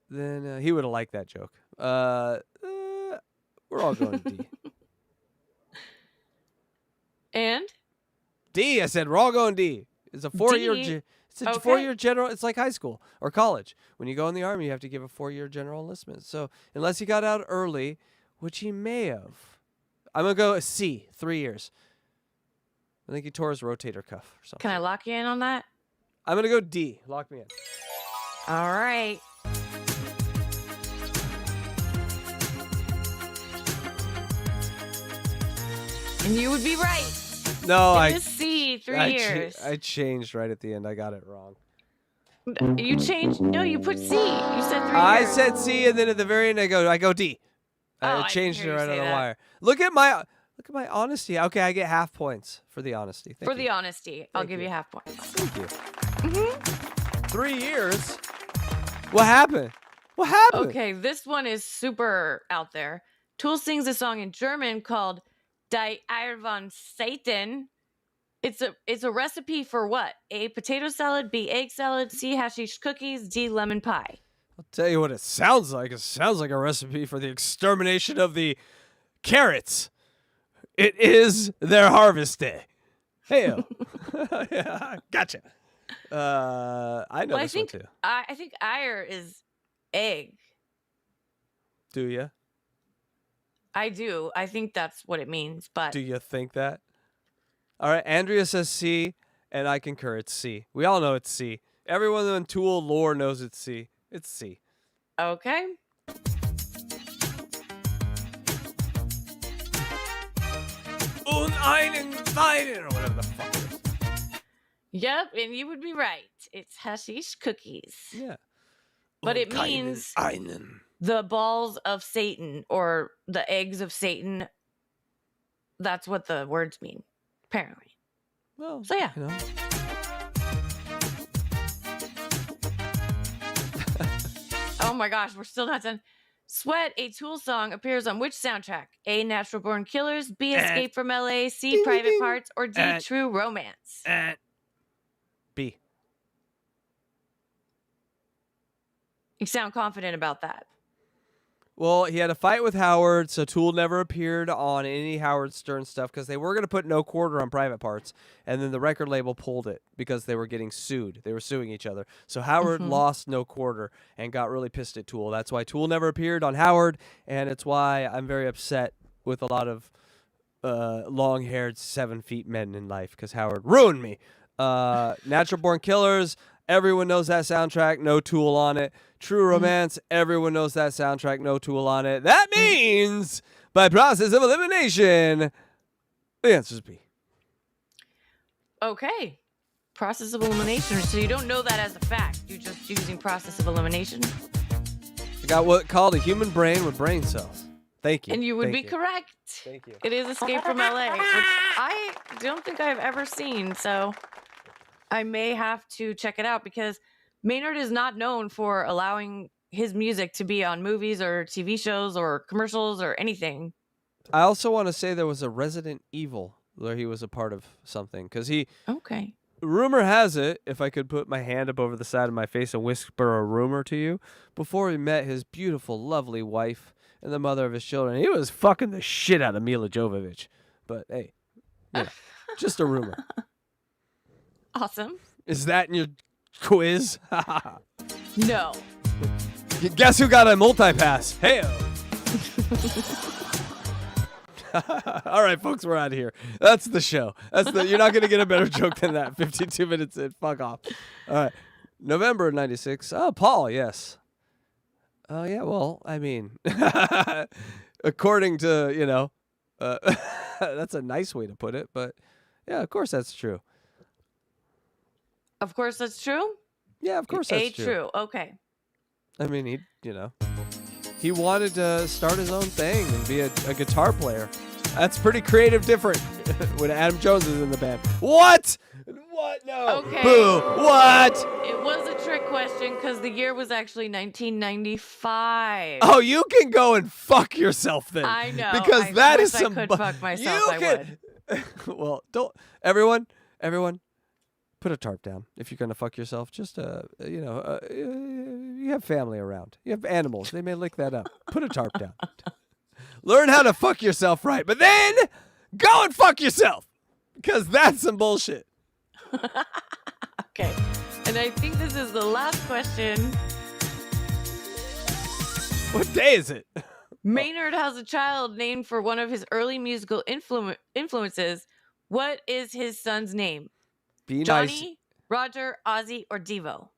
then he would have liked that joke. We're all going D. And? D, I said we're all going D. It's a 4-year. D. It's a Okay. 4-year general. It's like high school or college. When you go in the Army, you have to give a 4-year general enlistment. So unless he got out early, which he may have, I'm gonna go C, 3 years. I think he tore his rotator cuff or something. Can I lock you in on that? I'm gonna go D. Lock me in. All right. And you would be right. No, It is C, 3 years. I changed right at the end. I got it wrong. You changed? No, you put C. You said 3 years. I said C, and then at the very end, I go D. Oh, I I didn't changed hear it you right say on the that. wire. Look at my honesty. Okay, I get half points for the honesty. Thank For you. the honesty, I'll Thank give you. you half points. Thank you. 3 years. What happened? What happened? Okay, this one is super out there. Tool sings a song in German called Die Eier von Satan. It's a recipe for what? A, potato salad, B, egg salad, C, hashish cookies, D, lemon pie. I'll tell you what it sounds like. It sounds like a recipe for the extermination of the carrots. It is their harvest day. Hey, yeah, gotcha. I know Well, this one too. I think Eier is egg. Do you? I do. I think that's what it means, but Do you think that? All right, Andrea says C, and I concur. It's C. We all know it's C. Everyone in Tool lore knows it's C. It's C. okay. Und einen Wein, or whatever the fuck it is. Yep, and you would be right. It's hashish cookies. Yeah. But it Und keinen means einen. the balls of Satan or the eggs of Satan. That's what the words mean, apparently. Well, So, yeah. you know. Oh my gosh, we're still not done. Sweat, a Tool song, appears on which soundtrack? A, Natural Born Killers, B, Escape from LA, C, Ding, Private ding. Parts, or D, True Romance? B. You sound confident about that. Well, he had a fight with Howard, so Tool never appeared on any Howard Stern stuff because they were going to put No Quarter on Private Parts, and then the record label pulled it because they were getting sued. They were suing each other. So Howard lost No Quarter and got really pissed at Tool. That's why Tool never appeared on Howard, and it's why I'm very upset with a lot of long-haired 7 feet men in life because Howard ruined me. Natural Born Killers, everyone knows that soundtrack, no Tool on it. True Romance, everyone knows that soundtrack, no Tool on it. That means, by process of elimination, the answer is B. Okay. Process of elimination. So you don't know that as a fact. You're just using process of elimination. I got what called a human brain with brain cells. Thank you. And you would Thank be you. correct. Thank you. It is Escape from LA, which I don't think I've ever seen. So I may have to check it out because Maynard is not known for allowing his music to be on movies or TV shows or commercials or anything. I also want to say there was a Resident Evil where he was a part of something because he. Okay. Rumor has it, if I could put my hand up over the side of my face and whisper a rumor to you, before he met his beautiful, lovely wife and the mother of his children, he was fucking the shit out of Mila Jovovich. But hey, just a rumor. Awesome. Is that in your quiz? No. Guess who got a multi-pass? Hey. All right, folks, we're out of here. That's the show. You're not going to get a better joke than that. 52 minutes in. Fuck off. All right. November of 96. Oh, Paul, yes. Oh, yeah, well, I mean, according to, that's a nice way to put it, but yeah, of course that's true. Of course that's true? Yeah, of course that's true. Okay. I mean, he wanted to start his own thing and be a guitar player. That's pretty creative different when Adam Jones is in the band. What? What? No. Okay. Boo. What? It was a trick question because the year was actually 1995. Oh, you can go and fuck yourself then. I know. Because that is some... I could fuck myself, would. Well, don't... Everyone, put a tarp down if you're going to fuck yourself. Just, you have family around. You have animals. They may lick that up. Put a tarp down. Learn how to fuck yourself right. But then, go and fuck yourself. Because that's some bullshit. Okay. And I think this is the last question. What day is it? Maynard has a child named for one of his early musical influences. What is his son's name? Be Johnny, nice. Roger, Ozzy, or Devo?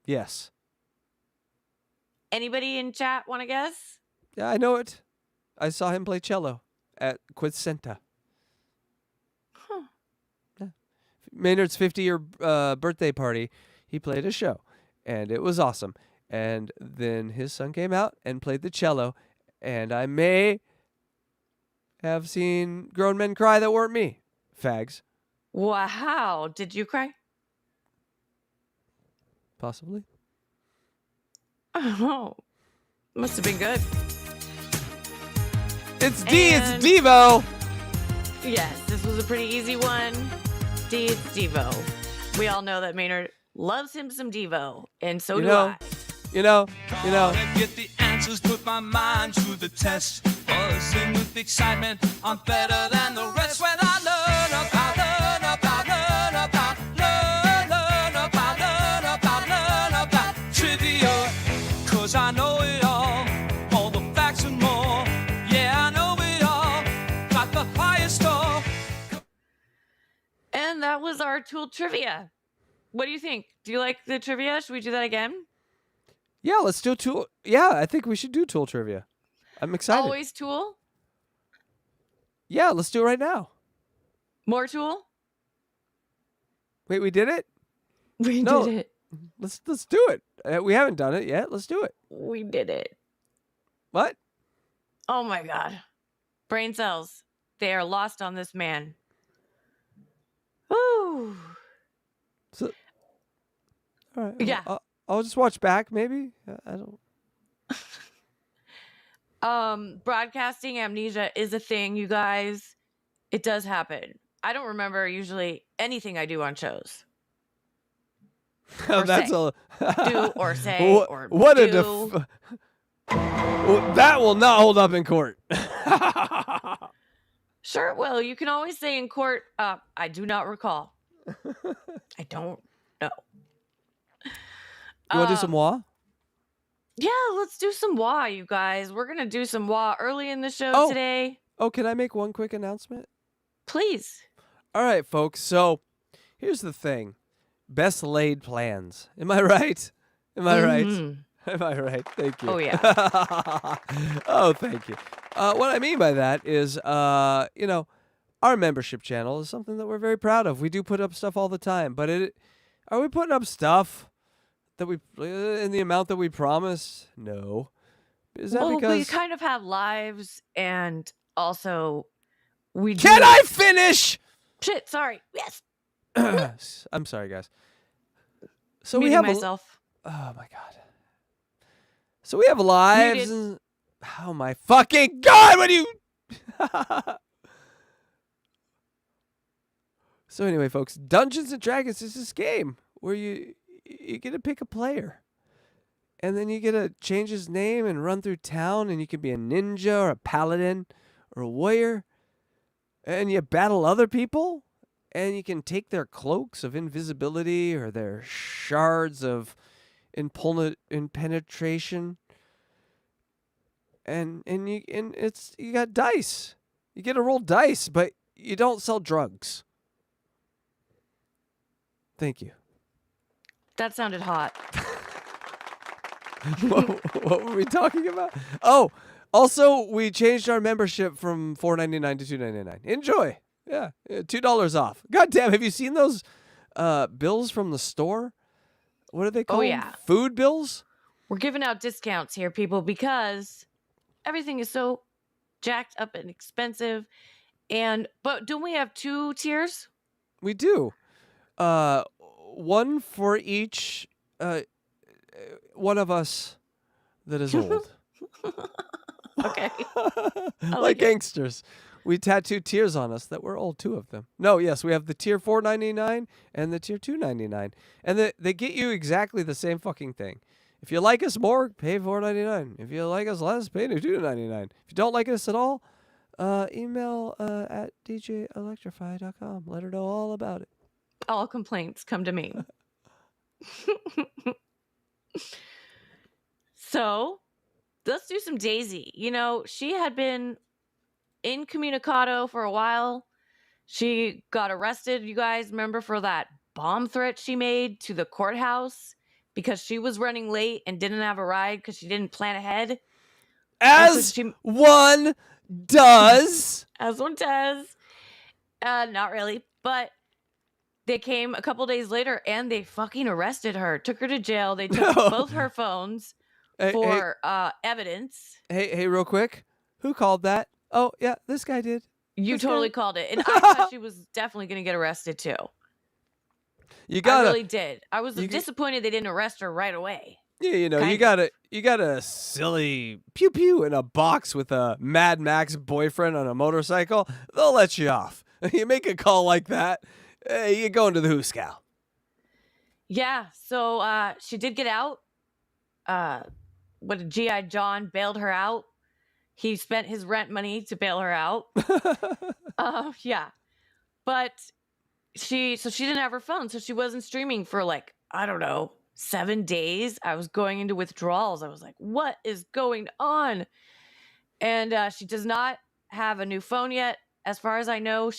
Yes. Anybody in chat want to guess? Yeah, I know it. I saw him play cello at Quidcenta. Huh. Yeah. Maynard's 50-year birthday party, he played a show, and it was awesome. And then his son came out and played the cello, and I may have seen grown men cry that weren't me. Fags. Wow. Did you cry? Possibly. Oh. Must have been good. It's D, And- it's Devo. Yes, this was a pretty easy one. D, it's Devo. We all know that Maynard loves him some Devo, and so do I. You know. Gonna get the answers, put my mind to the test. Buzzing with excitement, I'm better than the rest. When I learn about trivia, 'cause I know it all the facts and more. Yeah, I know it all, got the highest score. And that was our Tool trivia. What do you think? Do you like the trivia? Should we do that again? Yeah, let's do Tool. Yeah, I think we should do Tool trivia. I'm excited. Always Tool? Yeah, let's do it right now. More Tool? Wait, we did it? We No. did it. Let's do it. We haven't done it yet. Let's do it. We did it. What? Oh my God. Brain cells. They are lost on this man. Woo. So, all right. Yeah. I'll just watch back, maybe. I don't. Broadcasting amnesia is a thing, you guys. It does happen. I don't remember usually anything I do on shows. Or That's say. a Do or say or what do. Well, that will not hold up in court. Sure it will. You can always say in court, I do not recall. I don't know. You want to do some wah? Yeah, let's do some wah, you guys. We're going to do some wah early in the show today. Oh, can I make one quick announcement? Please. All right, folks. So here's the thing. Best laid plans. Am I right? Am I right? Am I right? Thank you. Oh, yeah. Oh, thank you. What I mean by that is, our membership channel is something that we're very proud of. We do put up stuff all the time, but are we putting up stuff that we in the amount that we promised? No. Is that because we kind of have lives, and also we Can I finish? Shit, sorry. Yes. I'm sorry, guys. So Muting we have myself. Oh my god. So we have lives. And, oh my fucking god! What do you? So anyway, folks, Dungeons and Dragons is this game where you get to pick a player, and then you get to change his name and run through town, and you can be a ninja or a paladin or a warrior, and you battle other people, and you can take their cloaks of invisibility or their shards of impenetration, and you got dice. You get to roll dice, but you don't sell drugs. Thank you. That sounded hot. What were we talking about? Oh, also we changed our membership from $4.99 to $2.99. Enjoy. Yeah, $2 off. God damn, have you seen those bills from the store? What are they called? Oh, yeah. Food bills? We're giving out discounts here, people, because everything is so jacked up and expensive. But don't we have 2 tiers? We do. One for each one of us that is old. Okay. Like gangsters. We tattoo tiers on us that we're old, 2 of them. No, yes, we have the tier $4.99 and the tier $2.99. And they get you exactly the same fucking thing. If you like us more, pay $4.99. If you like us less, pay $2.99. If you don't like us at all, email at DJElectraFry.com. Let her know all about it. All complaints come to me. So, let's do some Daisy. You know, she had been incommunicado for a while. She got arrested, you guys remember, for that bomb threat she made to the courthouse because she was running late and didn't have a ride because she didn't plan ahead. As one does. As one does. Not really, but they came a couple days later and they fucking arrested her, took her to jail. They took both her phones for evidence. Hey, real quick. Who called that? Oh, yeah, this guy did. You totally called it. And I thought she was definitely going to get arrested too. I really did. I was disappointed they didn't arrest her right away. Yeah, you got a silly pew pew in a box with a Mad Max boyfriend on a motorcycle. They'll let you off. You make a call like that, you're going to the hooskow. Yeah, so she did get out. G.I. John bailed her out. He spent his rent money to bail her out. Yeah. But she didn't have her phone, so she wasn't streaming for 7 days. I was going into withdrawals. I was like, what is going on? And she does not have a new phone yet. As far as I know,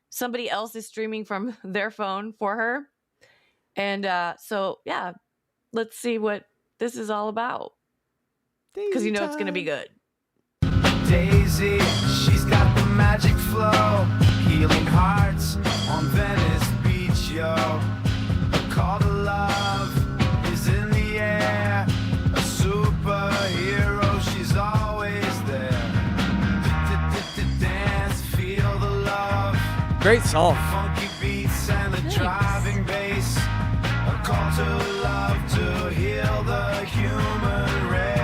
somebody else is streaming from their phone for her. And so, yeah, let's see what this is all about. Because you know it's going to be good. Daisy, she's got the magic flow, healing hearts on Venice Beach, yo. The call to love is in the air, a superhero, she's always there. Dance, feel the love. Great song. Funky beats and the driving bass, a call to love to heal the human race.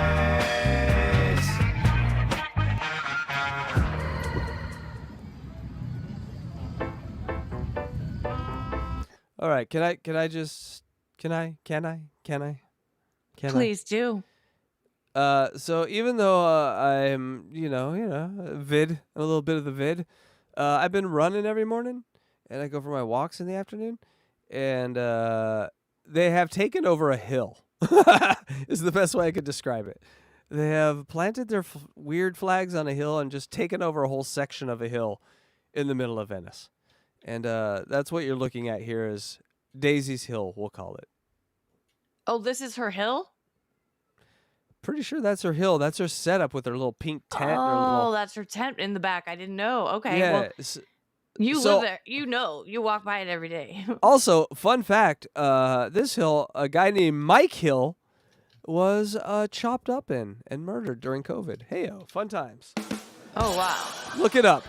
All right, can I? Please do. So even though I'm, vid, a little bit of the vid, I've been running every morning, and I go for my walks in the afternoon, and they have taken over a hill. Is the best way I could describe it. They have planted their weird flags on a hill and just taken over a whole section of a hill in the middle of Venice. And that's what you're looking at here is Daisy's Hill, we'll call it. Oh, this is her hill? Pretty sure that's her hill. That's her setup with her little pink tent. Oh, that's her tent in the back. I didn't know. Okay. Yeah. Well, you live there. You walk by it every day. Also, fun fact, this hill, a guy named Mike Hill was chopped up in and murdered during COVID. Hey-o, fun times. Oh, wow. Look it up.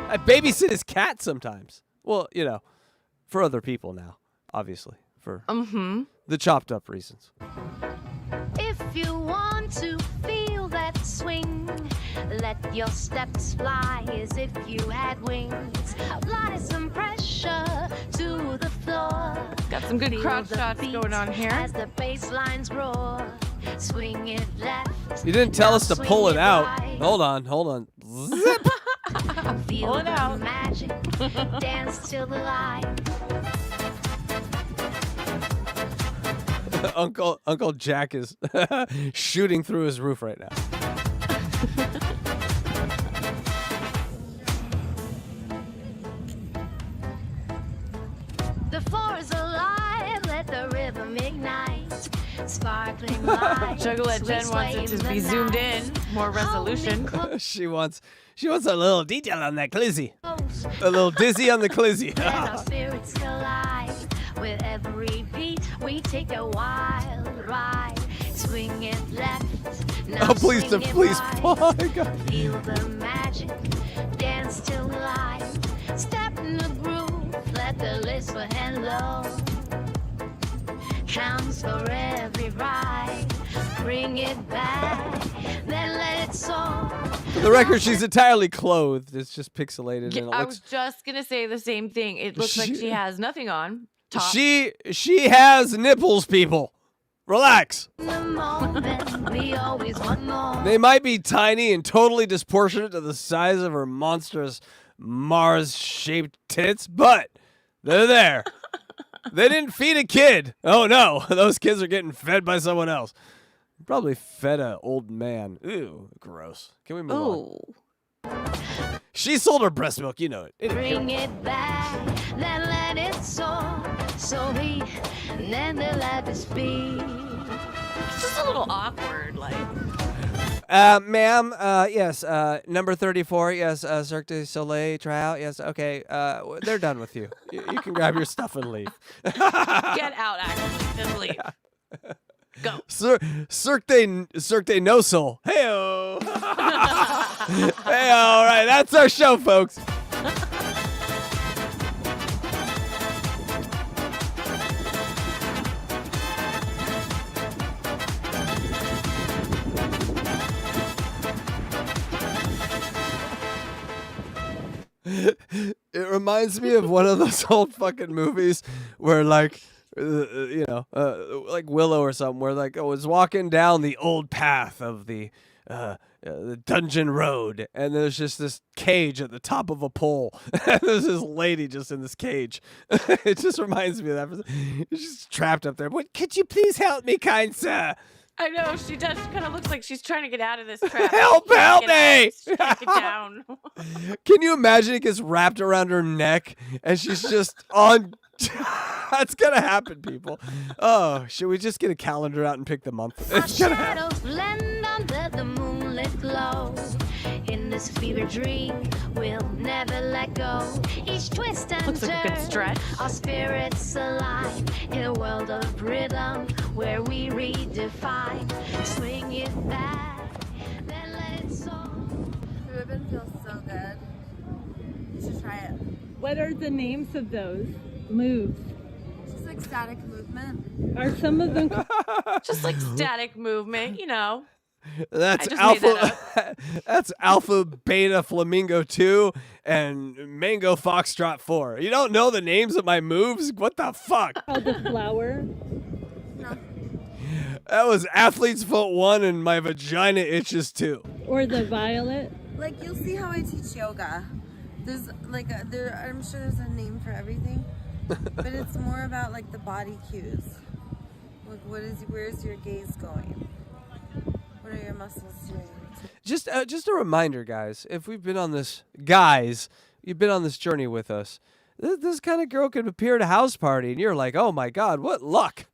I babysit his cat sometimes. Well, for other people now, obviously, for the chopped up reasons. If you want to feel that swing, let your steps fly as if you had wings. Apply some pressure to the floor. Got some good Feel crowd the shots beat going on here. As the bass lines roar. Swing it left. You didn't tell now us to swing pull it out. right. Hold on. Zip. Feel Pull it the out. magic. Dance till the light. Uncle Jack is shooting through his roof right now. The floor is alive. Let the rhythm ignite. Sparkling light. Juggalette Jen wants it to be zoomed in, more resolution. She wants a little detail on that clizzy. A little dizzy on the clizzy. Let our spirits collide. With every beat, we take a wild ride. Swing it left. Now Oh, please, swing it please. right. Oh, my God. Feel the magic. Dance till the light. Step in the groove. Let the list for hello. Counts for every ride. Bring it back. Then let it soar. For the record, she's entirely clothed. It's just pixelated. Yeah, and it I looks... was just going to say the same thing. It looks like she has nothing on. Top. She has nipples, people. Relax. In the moment, we always want more. They might be tiny and totally disproportionate to the size of her monstrous Mars-shaped tits, but they're there. They didn't feed a kid. Oh, no. Those kids are getting fed by someone else. Probably fed an old man. Ooh, gross. Can we move on? Ooh. She sold her breast milk. You know it. Bring it back, then let it soar. So we, then the let us be. It's just a little awkward, like. Ma'am, yes, number 34, yes, Cirque du Soleil tryout, yes, okay, they're done with you. You can grab your stuff and leave. Get out, actually. Just leave. Go. Cirque de No Soul. Hey-o. Hey-o, all right, that's our show, folks. It reminds me of one of those old fucking movies where, like, like Willow or something, where like I was walking down the old path of the dungeon road, and there's just this cage at the top of a pole. And there's this lady just in this cage. It just reminds me of that. She's just trapped up there. What? Could you please help me, kind sir? I know, she does. She kind of looks like she's trying to get out of this trap. Help me! She's trying to get down. Can you imagine it gets wrapped around her neck and she's just on... That's gonna happen, people. Oh, should we just get a calendar out and pick the month? It's Our gonna happen. shadows blend under the moonlit glow. In this fever dream, we'll never let go. Each twist and Looks turn, like a good stretch. our spirits align in a world of rhythm where we redefine. Swing it back, then let it soar. The ribbon feels so good. You should try it. What are the names of those moves? Just like static movement. Are some of them Just like static movement, you know. That's I just made alpha. That's alpha, beta, flamingo 2, and mango foxtrot 4. You don't know the names of my moves? What the fuck? called the flower? That was athlete's foot 1 and my vagina itches 2. Or the violet. Like, you'll see how I teach yoga. There's like I'm sure there's a name for everything, but it's more about like the body cues. Like, where's your gaze going? What are your muscles doing? Just a reminder, guys. If we've been on this, guys, you've been on this journey with us. This kind of girl could appear at a house party, and you're like, oh my God, what luck!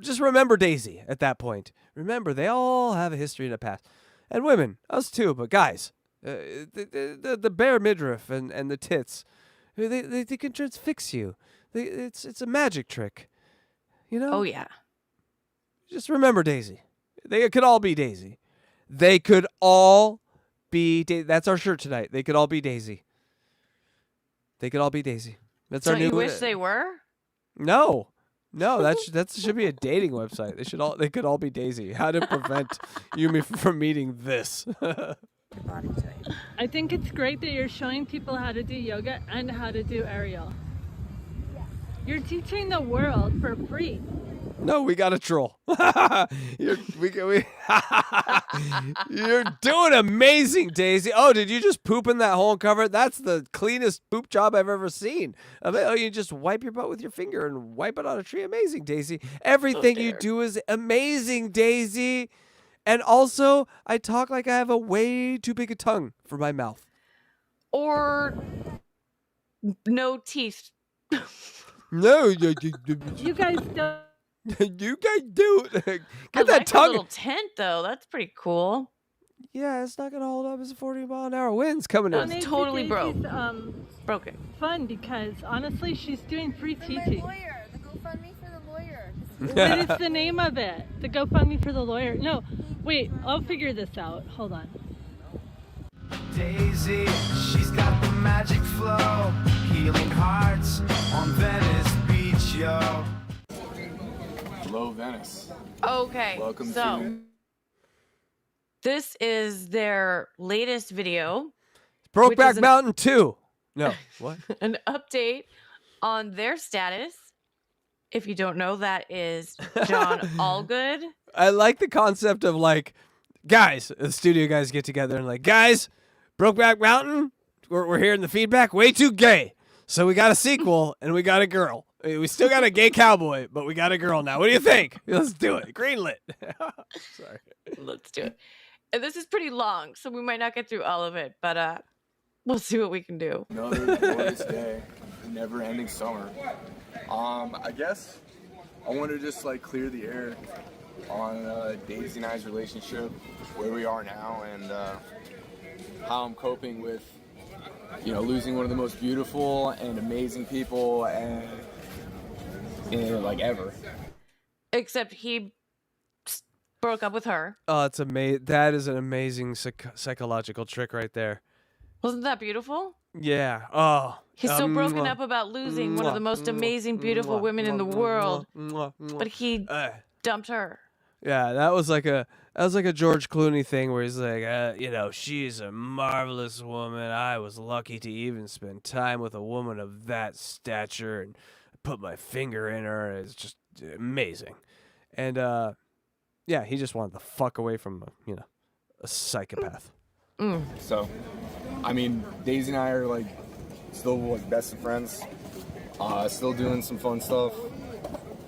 Just remember Daisy at that point. Remember, they all have a history and a past, and women, us too. But guys, the bare midriff and the tits, they can transfix you. It's a magic trick, you know. Oh yeah. Just remember Daisy. They could all be Daisy. They could all be. That's our shirt tonight. They could all be Daisy. They could all be Daisy. That's our new. Don't you wish they were? No. That should be a dating website. They could all be Daisy. How to prevent you from meeting this? Body type. I think it's great that you're showing people how to do yoga and how to do aerial. You're teaching the world for free. No, we got a troll. You're doing amazing, Daisy. Oh, did you just poop in that hole and cover it? That's the cleanest poop job I've ever seen. Oh, you just wipe your butt with your finger and wipe it on a tree. Amazing, Daisy. Everything you do is amazing, Daisy. And also, I talk like I have a way too big a tongue for my mouth. Or no teeth. No, You guys don't. you guys do. Get I that like tongue. the little tent though. That's pretty cool. Yeah, it's not gonna hold up. It's a 40-mile-an-hour wind's coming in. Donate to totally broke. Daisy's, Broken. Fun because honestly, she's doing free For my teaching. lawyer, the GoFundMe for the lawyer. What is the name of it? The GoFundMe for the lawyer. No, wait, I'll figure this out. Hold on. Daisy, she's got the magic flow, healing hearts on Venice Beach, yo. Hello, Venice. Okay. Welcome so to. this is their latest video, Brokeback Mountain 2. No, what? an update on their status. If you don't know, that is John Allgood. I like the concept of like, guys, the studio guys get together and like, guys, Brokeback Mountain, we're hearing the feedback, way too gay. So we got a sequel and we got a girl. We still got a gay cowboy, but we got a girl now. What do you think? Let's do it. Greenlit. Sorry. Let's do it. And this is pretty long, so we might not get through all of it, but we'll see what we can do. Another glorious day, never-ending summer. I guess I want to just like clear the air on Daisy and I's relationship, where we are now, and how I'm coping with, losing one of the most beautiful and amazing people and like ever. Except he broke up with her. Oh, it's amazing. That is an amazing psychological trick right there. Wasn't that beautiful? Yeah. Oh. He's so broken up about losing one of the most amazing, beautiful women in the world, but he dumped her. Yeah, that was like a George Clooney thing where he's like, she's a marvelous woman. I was lucky to even spend time with a woman of that stature and put my finger in her. It's just amazing. And yeah, he just wanted the fuck away from a psychopath. So, I mean, Daisy and I are like still like best of friends. Still doing some fun stuff,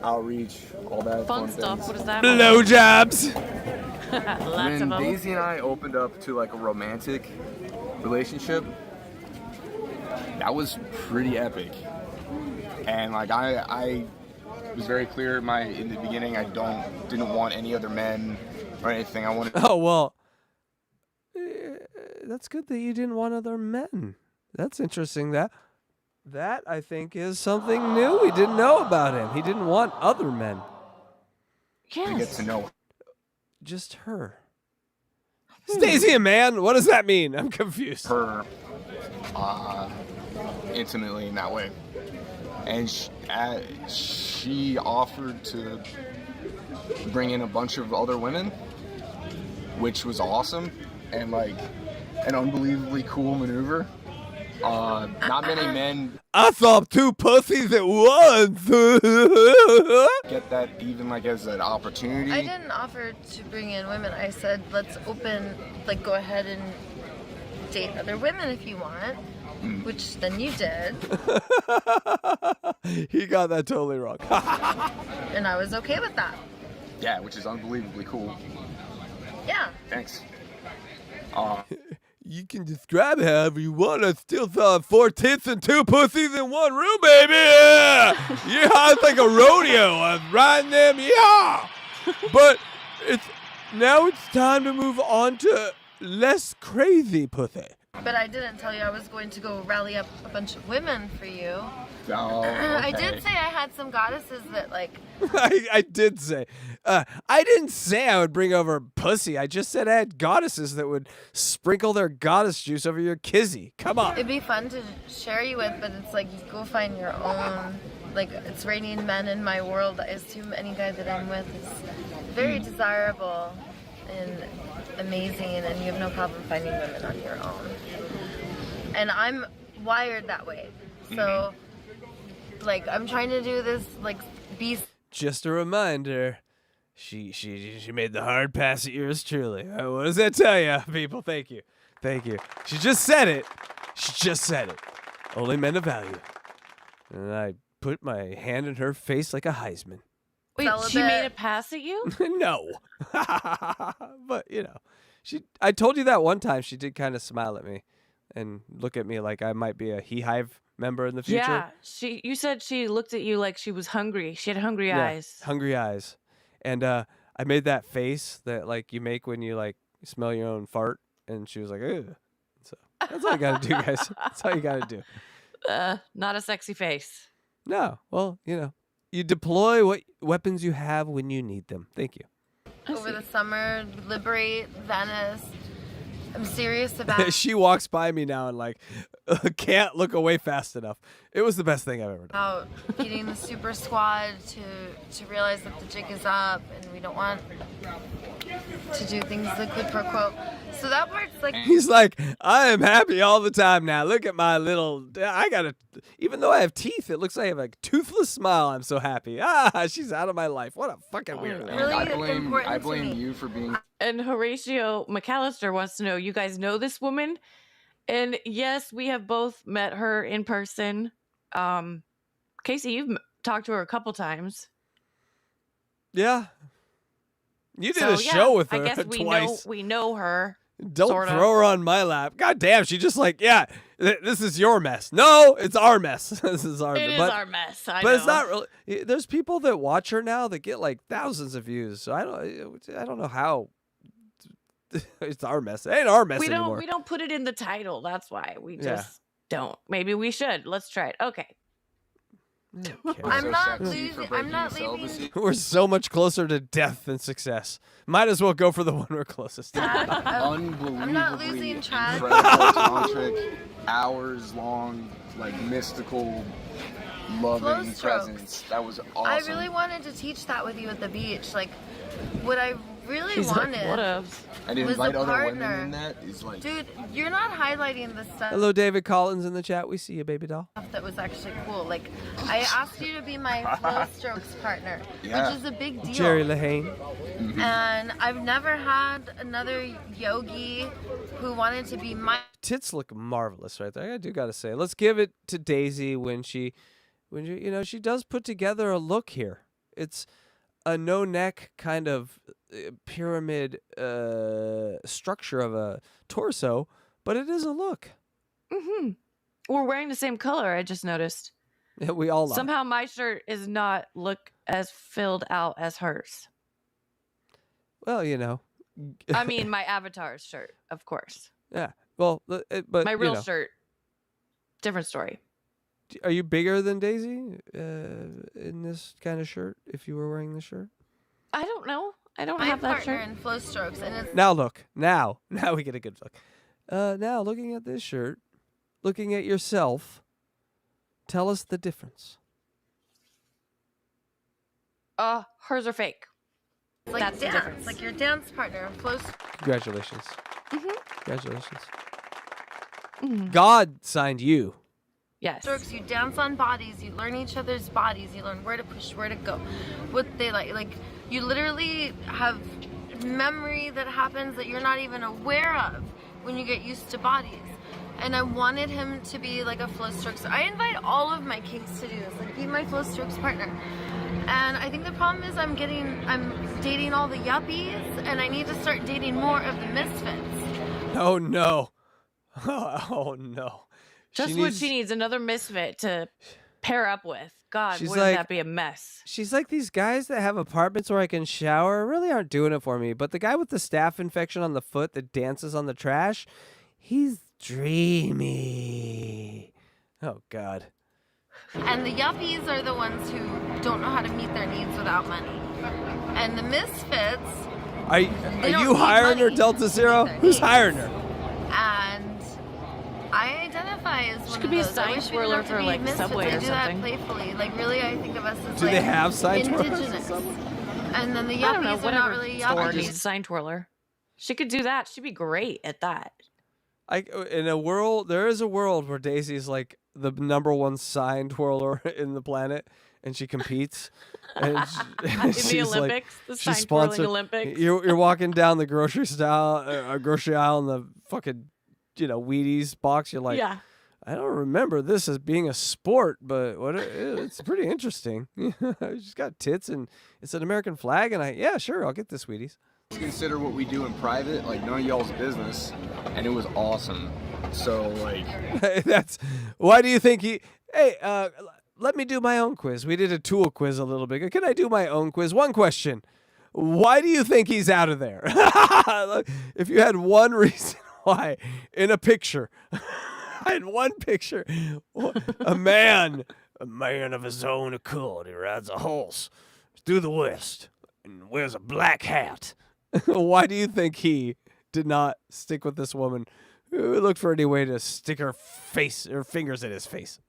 outreach, all that Fun fun stuff. things. What does that mean? Blowjobs. Lots When of them. Daisy and I opened up to like a romantic relationship, that was pretty epic. And like I was very clear in the beginning. I didn't want any other men or anything. I wanted. Oh well. That's good that you didn't want other men. That's interesting. That I think is something new we didn't know about him. He didn't want other men. to get Yes. to know Just her. Stacey a man? What does that mean? I'm confused. her intimately in that way. And she offered to bring in a bunch of other women, which was awesome and like an unbelievably cool maneuver. Not many men I saw 2 pussies at once. get that even like as an opportunity. I didn't offer to bring in women. I said, let's open, like, go ahead and date other women if you want, which then you did, He got that totally wrong. and I was okay with that. Yeah, which is unbelievably cool. Yeah. Thanks. You can describe it however you want. I still saw 4 tits and 2 pussies in one room, baby. Yeah, it's like a rodeo. I was riding them, yeah. But now it's time to move on to less crazy pussy. But I didn't tell you I was going to go rally up a bunch of women for you. Oh, I okay. did say I had some goddesses that, like, I did say. I didn't say I would bring over pussy. I just said I had goddesses that would sprinkle their goddess juice over your kizzy. Come on. it'd be fun to share you with, but it's like, you go find your own. Like, it's raining men in my world. I assume any guy that I'm with is very desirable and amazing, and you have no problem finding women on your own. And I'm wired that way. So, like, I'm trying to do this, like, beast. Just a reminder, she made the hard pass at yours truly. What does that tell you, people? Thank you. She just said it. Only men of value. And I put my hand in her face like a Heisman. Wait, she made a pass at you? No. But, you know, I told you that one time she did kind of smile at me and look at me like I might be a He-Hive member in the future. Yeah, you said she looked at you like she was hungry. She had hungry eyes. Hungry eyes. And I made that face that like you make when you like smell your own fart, and she was like, "Ugh." So that's all you gotta do, guys. That's all you gotta do. Not a sexy face. No, well, you know, you deploy what weapons you have when you need them. Thank you. Over the summer, liberate Venice. I'm serious about She walks by me now and like can't look away fast enough. It was the best thing I've ever done. getting the super squad to realize that the jig is up and we don't want to do things the quid pro quo. So that part's like, He's like, I am happy all the time now. Look at my little, even though I have teeth, it looks like I have a toothless smile. I'm so happy. She's out of my life. What a fucking weirdo. really I important to blame me. you for being. And Horatio McAllister wants to know, you guys know this woman? And yes, we have both met her in person. Casey, you've talked to her a couple times. Yeah. You did So, a show with her I guess twice. we know her. Don't sorta. throw her on my lap. God damn, she just like, yeah, this is your mess. No, it's our mess. This is our It is but, our mess. I But know. it's not really. There's people that watch her now that get like thousands of views. So I don't know how. It's our mess. It ain't our mess anymore. We don't put it in the title. That's why we Yeah. just don't. Maybe we should. Let's try it. Okay. Okay. I'm not sexy for losing. I'm breaking not the leaving. celibacy. We're so much closer to death than success. Might as well go for the one we're closest to. Unbelievably I'm not losing track. incredible tantric, hours long, like mystical, Flow loving strokes. presence. That was awesome. I really wanted to teach that with you at the beach. Like, what I really She's like, wanted, what else? And was invite a other women partner. in that is like. dude, you're not highlighting the stuff Hello, David Collins in the chat. We see you, baby doll. that was actually cool. Like, I asked you to be my flow strokes partner, Yeah. which is a big deal. Jerry Lahane. And I've never had another yogi who wanted to be my. Tits look marvelous right there. I do gotta say. Let's give it to Daisy when she does put together a look here. It's a no neck kind of pyramid structure of a torso, but it is a look. Mm-hmm. We're wearing the same color. I just noticed. Yeah, we all are. Somehow my shirt is not look as filled out as hers. Well, you know. I mean, my avatar's shirt, of course. Yeah. Well, but My you real know. shirt, different story. Are you bigger than Daisy in this kind of shirt? If you were wearing this shirt. I don't know. I don't My have that partner shirt. in flow strokes, and it's Now look. Now we get a good look. Now looking at this shirt, looking at yourself, tell us the difference. Hers are fake. like That's the dance, difference. like your dance partner in flow. Congratulations. Mm-hmm. Congratulations. God signed you. Yes. Strokes, you dance on bodies, you learn each other's bodies, you learn where to push, where to go, what they like. Like, you literally have memory that happens that you're not even aware of when you get used to bodies. And I wanted him to be like a flow stroke. So I invite all of my kinks to do this, like be my flow strokes partner. And I think the problem is I'm dating all the yuppies, and I need to start dating more of the misfits. Oh no. Oh no. Just what she needs, another misfit to pair up with. God, She's wouldn't like- that be a mess? She's like, these guys that have apartments where I can shower really aren't doing it for me. But the guy with the staph infection on the foot that dances on the trash, he's dreamy. Oh, God. And the yuppies are the ones who don't know how to meet their needs without money. And the misfits, Are don't you need hiring her, money Delta to Zero? meet their Who's needs. hiring her? and I identify as one could of be a those. I sign wish we twirler didn't have to for, be like, misfits. Subway I or do something. that playfully. Like, really, I think of us as Do like they have sign twirlers? indigenous. And then the I don't know, yuppies are not whatever really store needs a yuppies. sign twirler. She could do that. She'd be great at that. In a world, there is a world where Daisy's like the #1 sign twirler in the planet, and she competes. And In the Olympics, the sign twirling Olympics. You're walking down the grocery aisle in the fucking, Wheaties box. You're like, Yeah. I don't remember this as being a sport, but it's pretty interesting. She's got tits and it's an American flag, and sure, I'll get this Wheaties. Consider what we do in private like none of y'all's business, and it was awesome. So like, Why do you think he? Hey, let me do my own quiz. We did a tool quiz a little bit. Can I do my own quiz? One question. Why do you think he's out of there? If you had one reason why in a picture, I had one picture. A man of his own accord. He rides a horse through the West and wears a black hat. Why do you think he did not stick with this woman who looked for any way to stick her fingers in his face?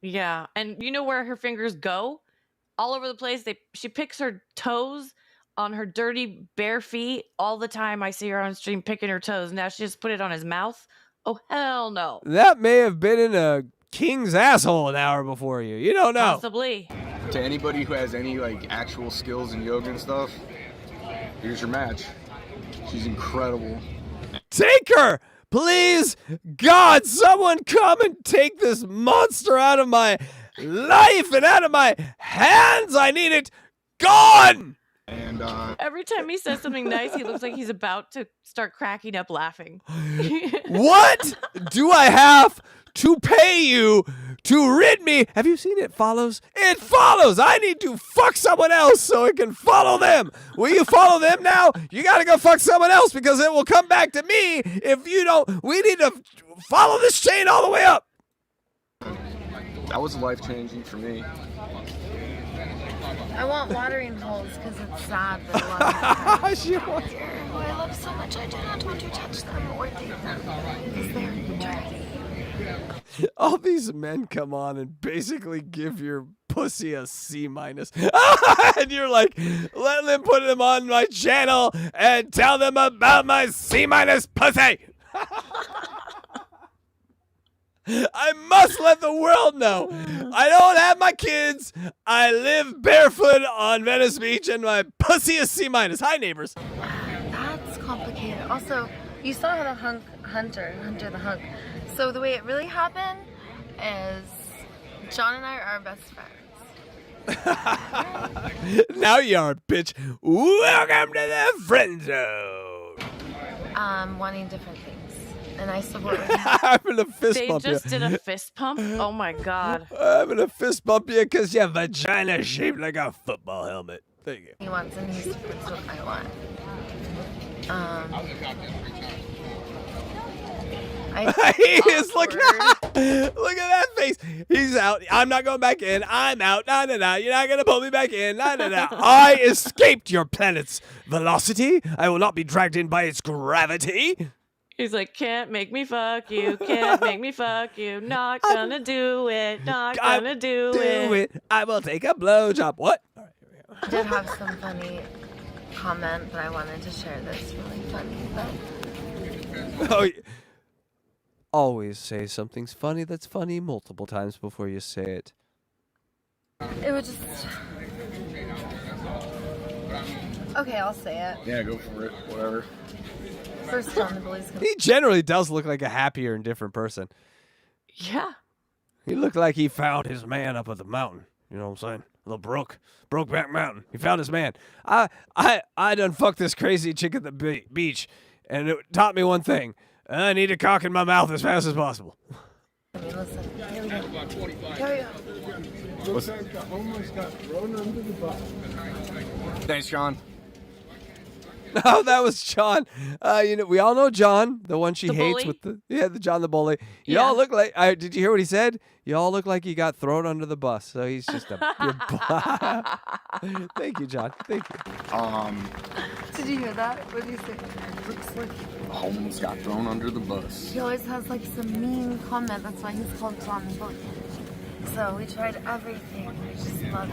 Yeah. And you know where her fingers go? All over the place. She picks her toes on her dirty bare feet all the time. I see her on stream picking her toes. Now she just put it on his mouth. Oh, hell no. That may have been in a king's asshole an hour before you. You don't know. Possibly. to anybody who has any like actual skills in yoga and stuff, here's your match. She's incredible. Take her! Please, God, someone come and take this monster out of my life and out of my hands. I need it gone! And Every time he says something nice, he looks like he's about to start cracking up laughing. What do I have to pay you to rid me? Have you seen It Follows? It follows! I need to fuck someone else so it can follow them. Will you follow them now? You gotta go fuck someone else because it will come back to me if you don't. We need to follow this chain all the way up. that was life-changing for me. I want watering holes because it's sad that a lot of She wants- people who I love so much, I do not want to touch them or date them because they're dirty. All these men come on and basically give your pussy a C-. And you're like, let them put them on my channel and tell them about my C- pussy. I must let the world know. I don't have my kids. I live barefoot on Venice Beach and my pussy is C-. Hi, neighbors. That's complicated. Also, you saw how the Hunter the hunk. So the way it really happened is John and I are best friends. Now you are, bitch. Welcome to the friend zone. Wanting different things. And I support him. I'm gonna fist They bump just you. did a fist pump? Oh my god. I'm gonna fist bump you because your vagina is shaped like a football helmet. Thank you. He wants, and he supports what I want. He is looking. Awkward. Look at that face. He's out. I'm not going back in. I'm out. Nah, nah, nah. You're not gonna pull me back in. Nah, nah, nah. I escaped your planet's velocity. I will not be dragged in by its gravity. He's like, can't make me fuck you, can't make me fuck you, not gonna do it, not gonna do it. I will take a blowjob. What? All right, here we go. I did have some funny comment, but I wanted to share this really funny. But Oh, Always say something's funny that's funny multiple times before you say it. It would just... Okay, I'll say it. Yeah, go for it. Whatever. First John the Bully's He generally does look like a happier and different person. Yeah. He looked like he found his man up at the mountain. You know what I'm saying? A little broke back mountain. He found his man. I done fucked this crazy chick at the beach, and it taught me one thing. I need a cock in my mouth as fast as possible. I mean, listen. Here we go. Carry on. Thanks, John. Oh, that was John. We all know John, the one she The hates bully? with the John the bully. Yeah. Y'all look like. Did you hear what he said? Y'all look like he got thrown under the bus. So he's just a. Thank you, John. Thank you. Did you hear that? What did you say? Looks like Almost got thrown under the bus. he always has like some mean comment. That's why he's called John the Bully. So we tried everything. We just love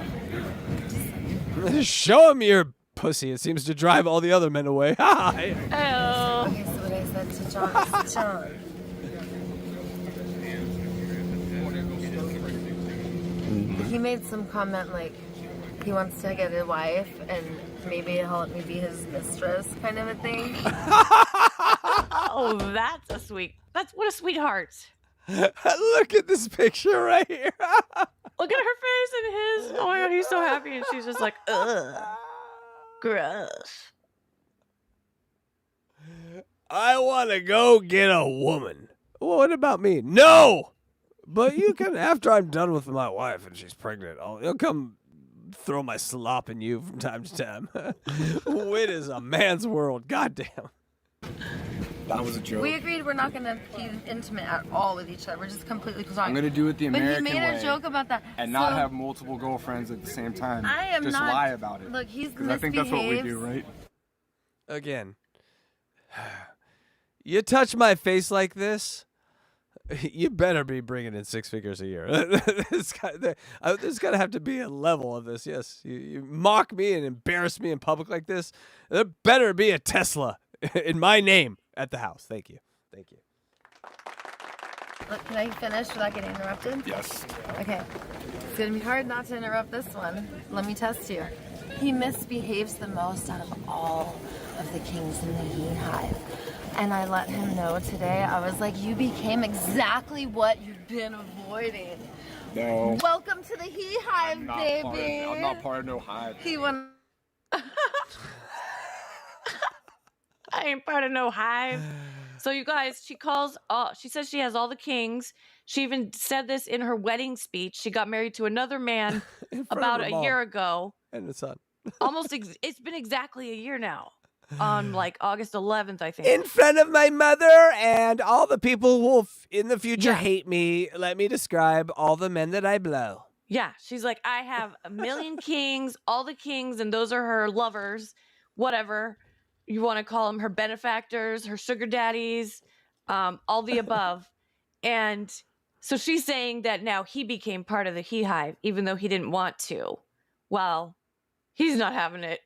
it. Show him your pussy. It seems to drive all the other men away. Oh. Okay, so what I said to John is to John. He made some comment like he wants to get a wife and maybe he'll let me be his mistress, kind of a thing. Oh, that's what a sweetheart. Look at this picture right here. Look at her face and his. Oh my god, he's so happy, and she's just like, ugh, gross. I want to go get a woman. What about me? No! But you can, after I'm done with my wife and she's pregnant, I'll come throw my slop in you from time to time. It is a man's world. Goddamn. That was a joke. We agreed we're not going to be intimate at all with each other. We're just completely platonic. I'm gonna do it the American way. But he made a joke about that. And not have multiple girlfriends at the same time. I am just not. lie about it. Look, he's Because I think that's what we do, right? Again. You touch my face like this, you better be bringing in 6 figures a year. There's got to have to be a level of this. Yes, you mock me and embarrass me in public like this. There better be a Tesla in my name at the house. Thank you. Thank you. Look, can I finish without getting interrupted? Yes. Okay. It's going to be hard not to interrupt this one. Let me test you. He misbehaves the most out of all of the kings in the He Hive. And I let him know today, I was like, you became exactly what you've been avoiding. No. Welcome to the He Hive, baby. I'm not part of no hive. He won. I ain't part of no hive. So you guys, she says she has all the kings. She even said this in her wedding speech. She got married to another man about a year ago. And the son. It's been exactly a year now. On like August 11th, I think. In front of my mother and all the people who will in the future hate me, let me describe all the men that I blow. Yeah, she's like, I have a million kings, all the kings, and those are her lovers, whatever you want to call them, her benefactors, her sugar daddies, all the above. And so she's saying that now he became part of the He Hive, even though he didn't want to. Well, he's not having it.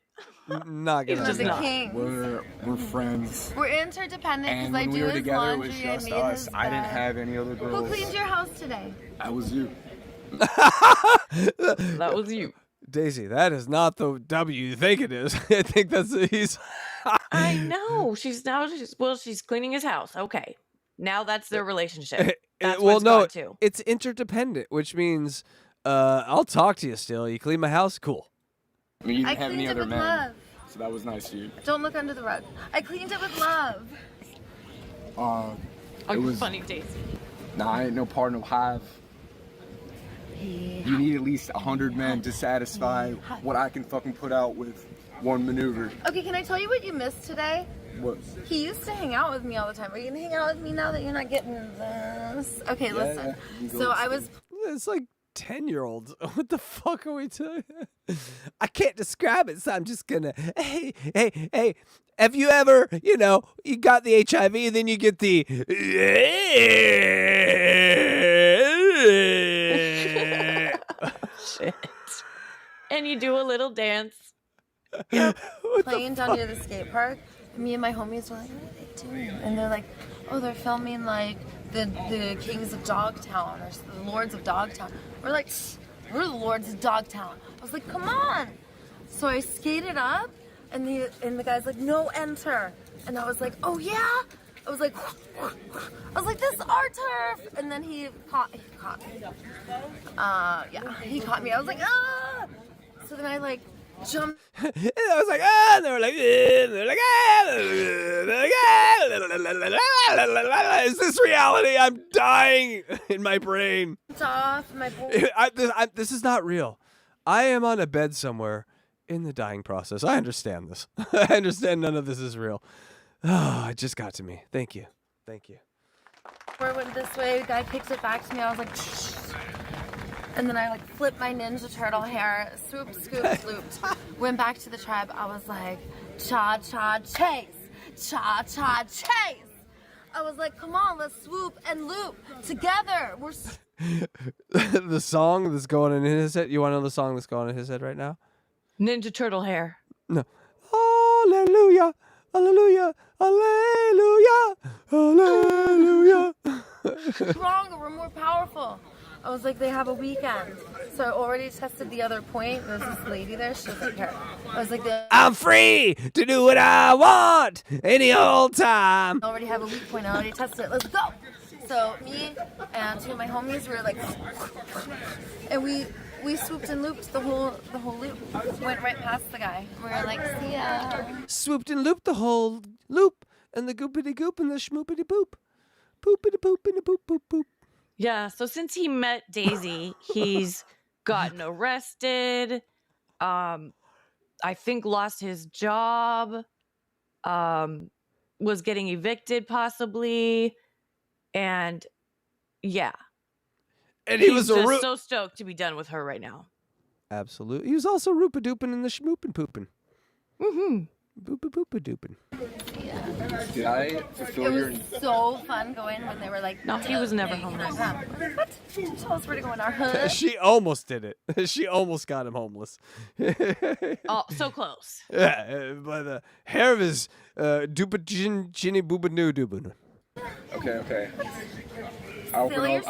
Not gonna. He's the king. We're friends. We're interdependent And because I when do we were his together, it laundry. was I just made us. his I didn't bed. have any other girls. Who cleaned your house today? I was you. That was you. Daisy, that is not the W you think it is. I think he's. I know. She's cleaning his house. Okay. Now that's their relationship. That's what it's gone to. It's interdependent, which means I'll talk to you still. You clean my house? Cool. I mean, you I didn't have any cleaned it other with men. love. So that was nice of you. Don't look under the rug. I cleaned it with love. Oh, It you was- funny, Daisy. Nah, I ain't no part of no hive. You need at least 100 men to satisfy what I can fucking put out with one maneuver. Okay, can I tell you what you missed today? What? He used to hang out with me all the time. Are you gonna hang out with me now that you're not getting this? Okay, listen. you go So to I was. It's like 10-year-olds. What the fuck are we doing? I can't describe it, so I'm just gonna. Hey. Have you ever, you got the HIV, and then you get the. Shit. And you do a little dance. Playing down near the skate park. Me and my homies were like, what are they doing? And they're like, oh, they're filming like the kings of Dogtown or the lords of Dogtown. We're like, we're the lords of Dogtown. I was like, come on. So I skated up, and the guy's like, no, enter. And I was like, oh yeah. I was like, this is our turf. And then he caught me. Yeah, he caught me. I was like, ah. So then I like jumped. And I was like, ah, and they were like, is this reality? I'm dying in my brain. Off my This is not real. I am on a bed somewhere in the dying process. I understand this. I understand none of this is real. Oh, it just got to me. Thank you. Thank you. Where it went this way, the guy picked it back to me. I was like, and then I like flipped my Ninja Turtle hair, swoop, scoop, looped, went back to the tribe. I was like, cha cha chase, cha cha chase. I was like, come on, let's swoop and loop together. We're the song that's going in his head. You want to know the song that's going in his head right now? Ninja Turtle hair. No. Hallelujah. Hallelujah, hallelujah, hallelujah. stronger, we're more powerful. I was like, they have a weekend. So I already tested the other point. There's this lady there, she doesn't care. I was like, I'm free to do what I want any old time. I already have a weak point, I already tested it, let's go. So me and two of my homies were like, and we swooped and looped the whole loop. Went right past the guy. We were like, see ya. Swooped and looped the whole loop, and the goopity goop and the schmoopity poop. Poopity poop and the poop poop poop. Yeah, so since he met Daisy, he's gotten arrested, I think lost his job, was getting evicted possibly, and yeah. And he was just so stoked to be done with her right now. Absolutely. He was also roopa-doopin' and the schmoopin' poopin'. Mm-hmm. Boopa-boopa-doopin'. Yeah. Did I fulfill your... It was so fun going when they were like... No, he was never homeless. What? Tell us where to go in our hood. She almost did it. She almost got him homeless. Oh, so close. Yeah, by the hair of his doopa-chinny-booba-noo-dooba. Okay. I'll open this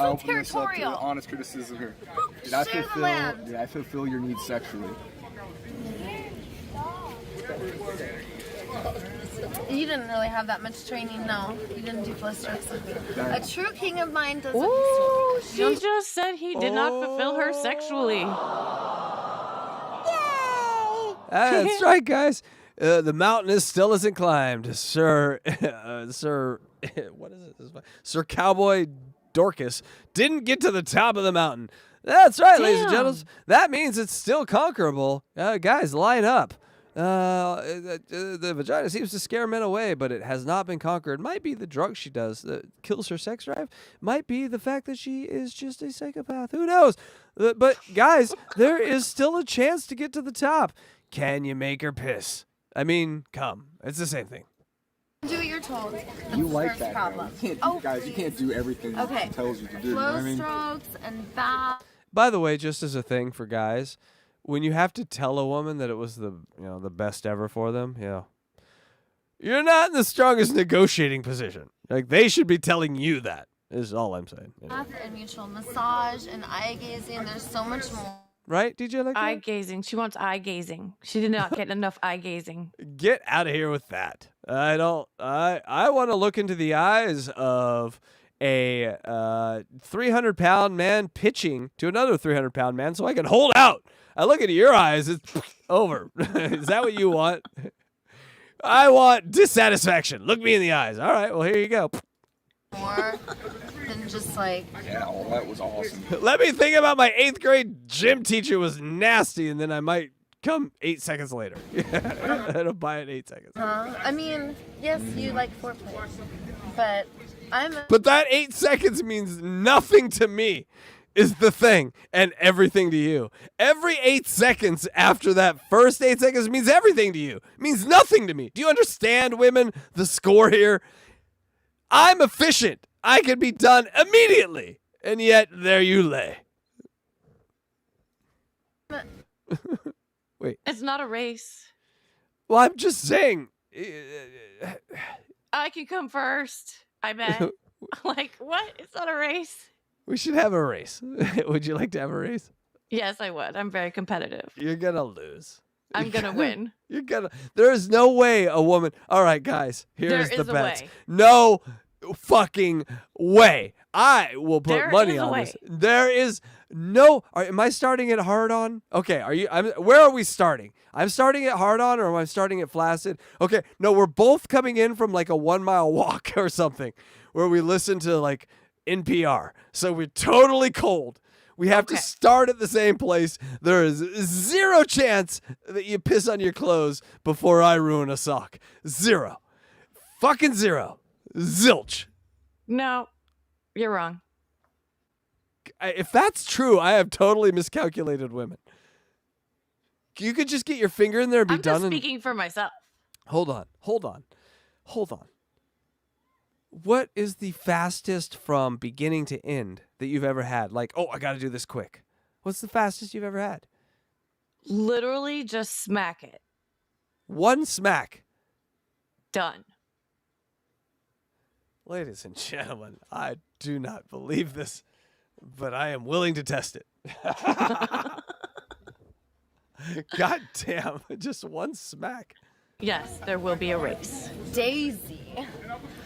up to honest criticism here. Did I fulfill your needs sexually? You didn't really have that much training, no. You didn't do flow strokes. A true king of mine doesn't. Ooh, she just said he did not fulfill her sexually. Yay! That's right, guys. The mountain still isn't climbed. Sir, what is it? Sir Cowboy Dorcas didn't get to the top of the mountain. That's right, ladies and gentlemen. That means it's still conquerable. Guys, line up. The vagina seems to scare men away, but it has not been conquered. Might be the drug she does that kills her sex drive. Might be the fact that she is just a psychopath. Who knows? But guys, there is still a chance to get to the top. Can you make her piss? I mean, come. It's the same thing. Do what you're told. That's You the like first that, problem. though. You can't do everything it tells you to do. You know what Flow I mean? strokes and bath. By the way, just as a thing for guys, when you have to tell a woman that it was the best ever for them, you're not in the strongest negotiating position. Like, they should be telling you that. Is all I'm saying. Bath and mutual massage and eye gazing. There's so much more. Right, DJ Electra? Eye gazing. She wants eye gazing. She did not get enough eye gazing. Get out of here with that. I want to look into the eyes of a 300-pound man pitching to another 300-pound man so I can hold out. I look into your eyes, it's over. Is that what you want? I want dissatisfaction. Look me in the eyes. All right, well, here you go. More than just like. Yeah, well, that was awesome. Let me think about my 8th grade gym teacher was nasty, and then I might come 8 seconds later. It'll buy it 8 seconds. I mean, yes, you like foreplay, but But that 8 seconds means nothing to me. Is the thing, and everything to you. Every 8 seconds after that first 8 seconds means everything to you. It means nothing to me. Do you understand, women, the score here? I'm efficient. I can be done immediately. And yet, there you lay. Wait. It's not a race. Well, I'm just saying. I can come first. I bet. Like, what? It's not a race. We should have a race. Would you like to have a race? Yes, I would. I'm very competitive. You're gonna lose. I'm gonna win. You're gonna. There is no way a woman. All right, guys. Here's There the is a bets. way. No fucking way. I will put There money is a on way. this. There is no. Am I starting it hard on? Okay. Are you? Where are we starting? I'm starting it hard on, or am I starting it flaccid? Okay. No, we're both coming in from like a 1 mile walk or something, where we listen to like NPR. So we're totally cold. We have to start at the same place. There is zero chance that you piss on your clothes before I ruin a sock. Zero. Fucking zero. Zilch. No, you're wrong. If that's true, I have totally miscalculated women. You could just get your finger in there and be I'm done. just speaking for myself. Hold on. What is the fastest from beginning to end that you've ever had? Like, oh, I got to do this quick. What's the fastest you've ever had? Literally just smack it. One smack. Done. Ladies and gentlemen, I do not believe this, but I am willing to test it. God damn, just one smack. Yes, there will be a race. Daisy.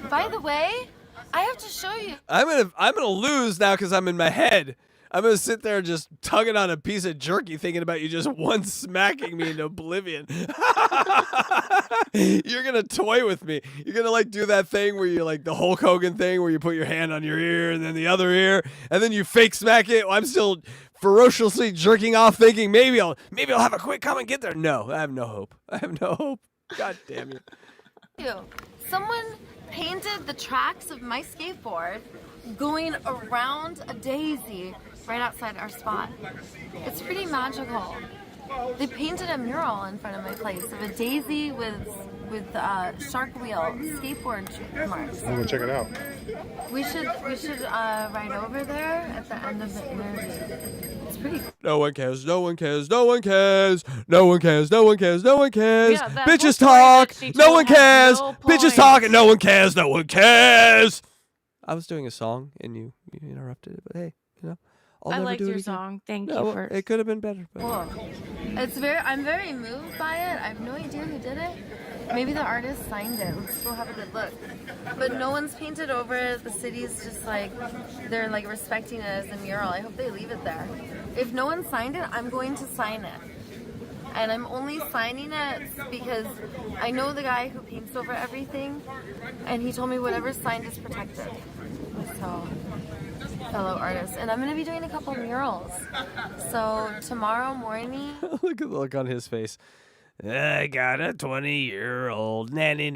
By the way, I have to show you. I'm gonna lose now because I'm in my head. I'm gonna sit there just tugging on a piece of jerky, thinking about you just one smacking me into oblivion. You're gonna toy with me. You're gonna like do that thing where you like the Hulk Hogan thing where you put your hand on your ear and then the other ear and then you fake smack it. I'm still ferociously jerking off, thinking maybe I'll have a quick come and get there. No, I have no hope. God damn you. Someone painted the tracks of my skateboard going around a daisy right outside our spot. It's pretty magical. They painted a mural in front of my place of a daisy with shark wheel skateboard marks. I'm gonna check it out. We should ride over there at the end of the interview. It's pretty cool. No one cares. No one cares. No one cares. No one cares. No one cares. No one cares. Yeah, that Bitches whole story talk. that she No told one has cares. no Bitches point. talk and no one cares. No one cares. I was doing a song and you interrupted it, but hey, I'll I never liked do it your again. song. Thank No, you well, for it could have been better. But. Cool. I'm very moved by it. I have no idea who did it. Maybe the artist signed it. Let's go have a good look. But no one's painted over it. The city's just like, they're like respecting it as a mural. I hope they leave it there. If no one signed it, I'm going to sign it. And I'm only signing it because I know the guy who paints over everything, and he told me whatever's signed is protected. So, fellow artists. And I'm going to be doing a couple murals. So tomorrow morning... Look at the look on his face. I got a 20-year-old nanny.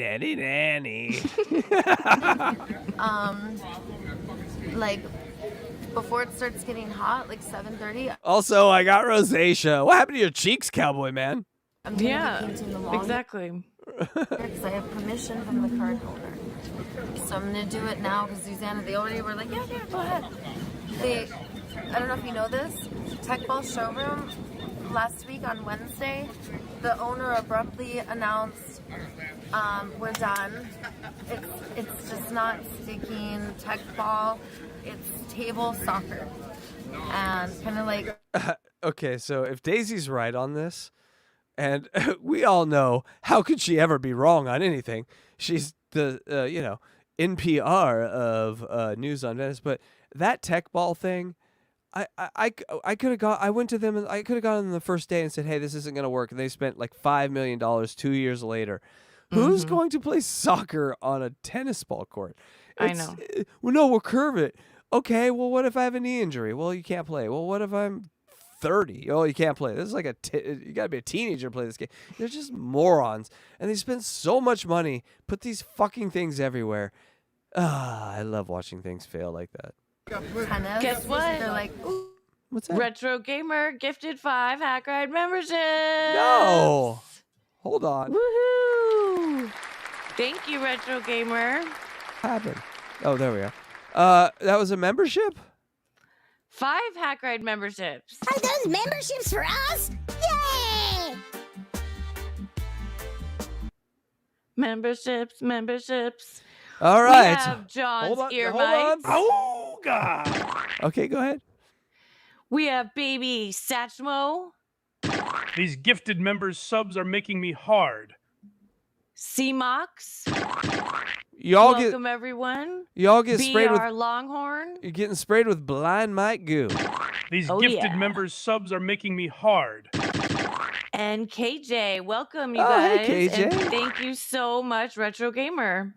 like before it starts getting hot, like 7:30. Also, I got rosacea. What happened to your cheeks, cowboy man? I'm gonna be painting the wall exactly. because I have permission from the card holder. So I'm gonna do it now because Susanna, they already were like, yeah, go ahead. I don't know if you know this, Tech Ball Showroom last week on Wednesday, the owner abruptly announced, we're done. It's just not sticking Tech Ball, it's table soccer. And kind of like... Okay, so if Daisy's right on this, and we all know, how could she ever be wrong on anything? She's the, NPR of News on Venice, but that Tech Ball thing, I could have gone. I went to them and I could have gone on the first day and said, "Hey, this isn't going to work." And they spent like $5 million 2 years later. Who's going to play soccer on a tennis ball court? I know. Well, no, we'll curve it. Okay. Well, what if I have a knee injury? Well, you can't play. Well, what if I'm 30? Oh, you can't play. This is like you got to be a teenager to play this game. They're just morons, and they spend so much money, put these fucking things everywhere. I love watching things fail like that. tennis. Guess what? They're like, ooh. What's that? Retro Gamer gifted 5 Hackride memberships. No. Hold on. Woohoo! Thank you, Retro Gamer. What happened? Oh, there we go. That was a membership? 5 Hackride memberships. Are those memberships for us? Yay! Memberships. All right. We have John's Hold on. ear Hold on. mics. Oh, God. Okay, go ahead. We have baby Satchmo. These gifted members' subs are making me hard. C-Mox. Y'all Welcome, everyone. Y'all get sprayed with. BR Longhorn. You're getting sprayed with blind Mike goo. These Oh, gifted yeah. members' subs are making me hard. And KJ. Welcome, you Oh, guys. hey, KJ. And thank you so much, Retro Gamer.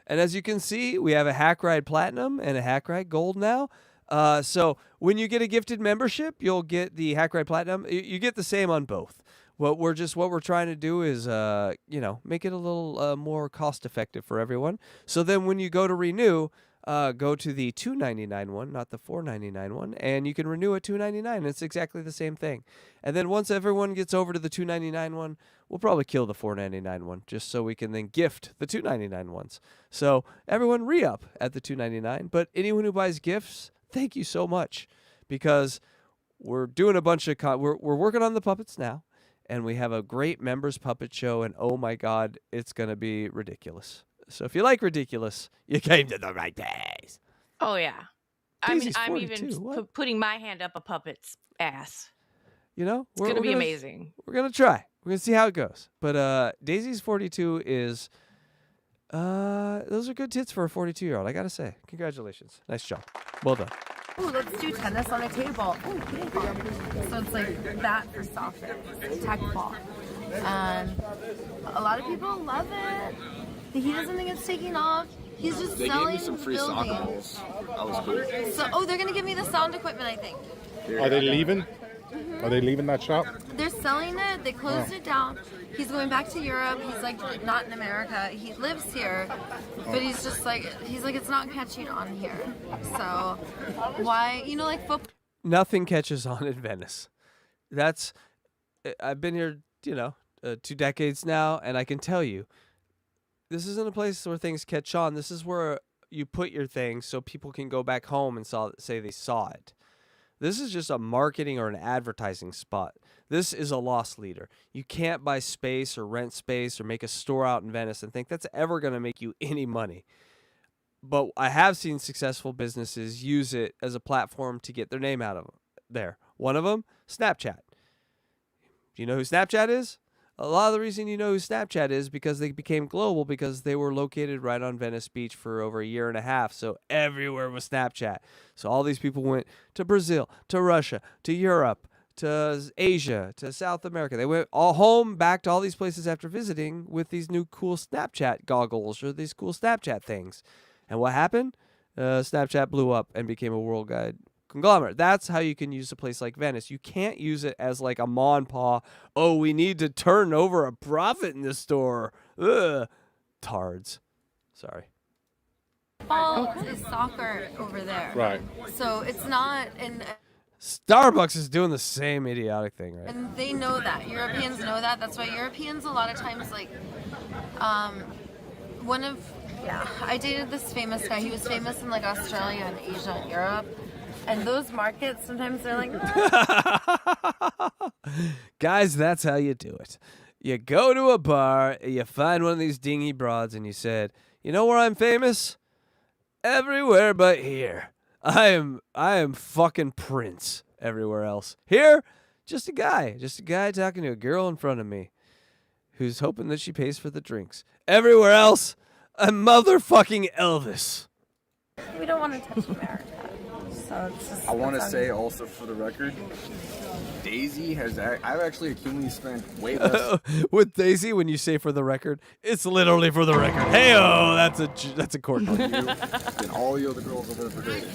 And as you can see, we have a Hackride Platinum and a Hackride Gold now. So when you get a gifted membership, you'll get the Hackride Platinum. You get the same on both. What we're trying to do is, make it a little more cost effective for everyone. So then when you go to renew, go to the $2.99 one, not the $4.99 one, and you can renew at $2.99. It's exactly the same thing. And then once everyone gets over to the $2.99 one, we'll probably kill the $4.99 one just so we can then gift the $2.99 ones. So everyone re-up at the $2.99. But anyone who buys gifts, thank you so much, because we're doing a bunch of we're working on the puppets now. And we have a great members puppet show, and oh my God, it's going to be ridiculous. So if you like ridiculous, you came to the right place. Oh, yeah. I mean, Daisy's I'm 42. even What? putting my hand up a puppet's ass. You know? It's going to be amazing. We're going to try. We're going to see how it goes. But Daisy's 42 is... those are good tits for a 42-year-old, I got to say. Congratulations. Nice job. Well done. Ooh, let's do tennis on a table. Ooh, ping pong. So it's like that for soccer, tech ball. And a lot of people love it. He doesn't think it's taking off. He's just They selling gave me some free building. soccer balls. That was cool. So, they're gonna give me the sound equipment, I think. Are they leaving? Are they leaving that shop? They're selling it. They closed it down. He's going back to Europe. He's like not in America. He lives here, but he's it's not catching on here. So why, like football? Nothing catches on in Venice. I've been here, 2 decades now, and I can tell you, this isn't a place where things catch on. This is where you put your things so people can go back home and say they saw it. This is just a marketing or an advertising spot. This is a loss leader. You can't buy space or rent space or make a store out in Venice and think that's ever going to make you any money. But I have seen successful businesses use it as a platform to get their name out of there. One of them, Snapchat. Do you know who Snapchat is? A lot of the reason you know who Snapchat is because they became global because they were located right on Venice Beach for over a year and a half. So everywhere was Snapchat. So all these people went to Brazil, to Russia, to Europe, to Asia, to South America. They went all home, back to all these places after visiting with these new cool Snapchat goggles or these cool Snapchat things. And what happened? Snapchat blew up and became a worldwide conglomerate. That's how you can use a place like Venice. You can't use it as like a ma and pa. Oh, we need to turn over a profit in this store. Ugh. Tards. Sorry. Football is soccer over there. Right. So it's not Starbucks is doing the same idiotic thing, right? and they know that. Europeans know that. That's why Europeans a lot of times I dated this famous guy. He was famous in like Australia and Asia and Europe. And those markets, sometimes they're like, Guys, that's how you do it. You go to a bar, you find one of these dingy broads, and you said, you know where I'm famous? Everywhere but here. I am fucking Prince everywhere else. Here, just a guy talking to a girl in front of me who's hoping that she pays for the drinks. Everywhere else, I'm motherfucking Elvis. we don't want to touch America. So it's just, I want to say also for the record, Daisy I've actually accumulatively spent way less. With Daisy, when you say for the record, it's literally for the record. Hey-oh, that's a court on you than all the other girls I've ever dated.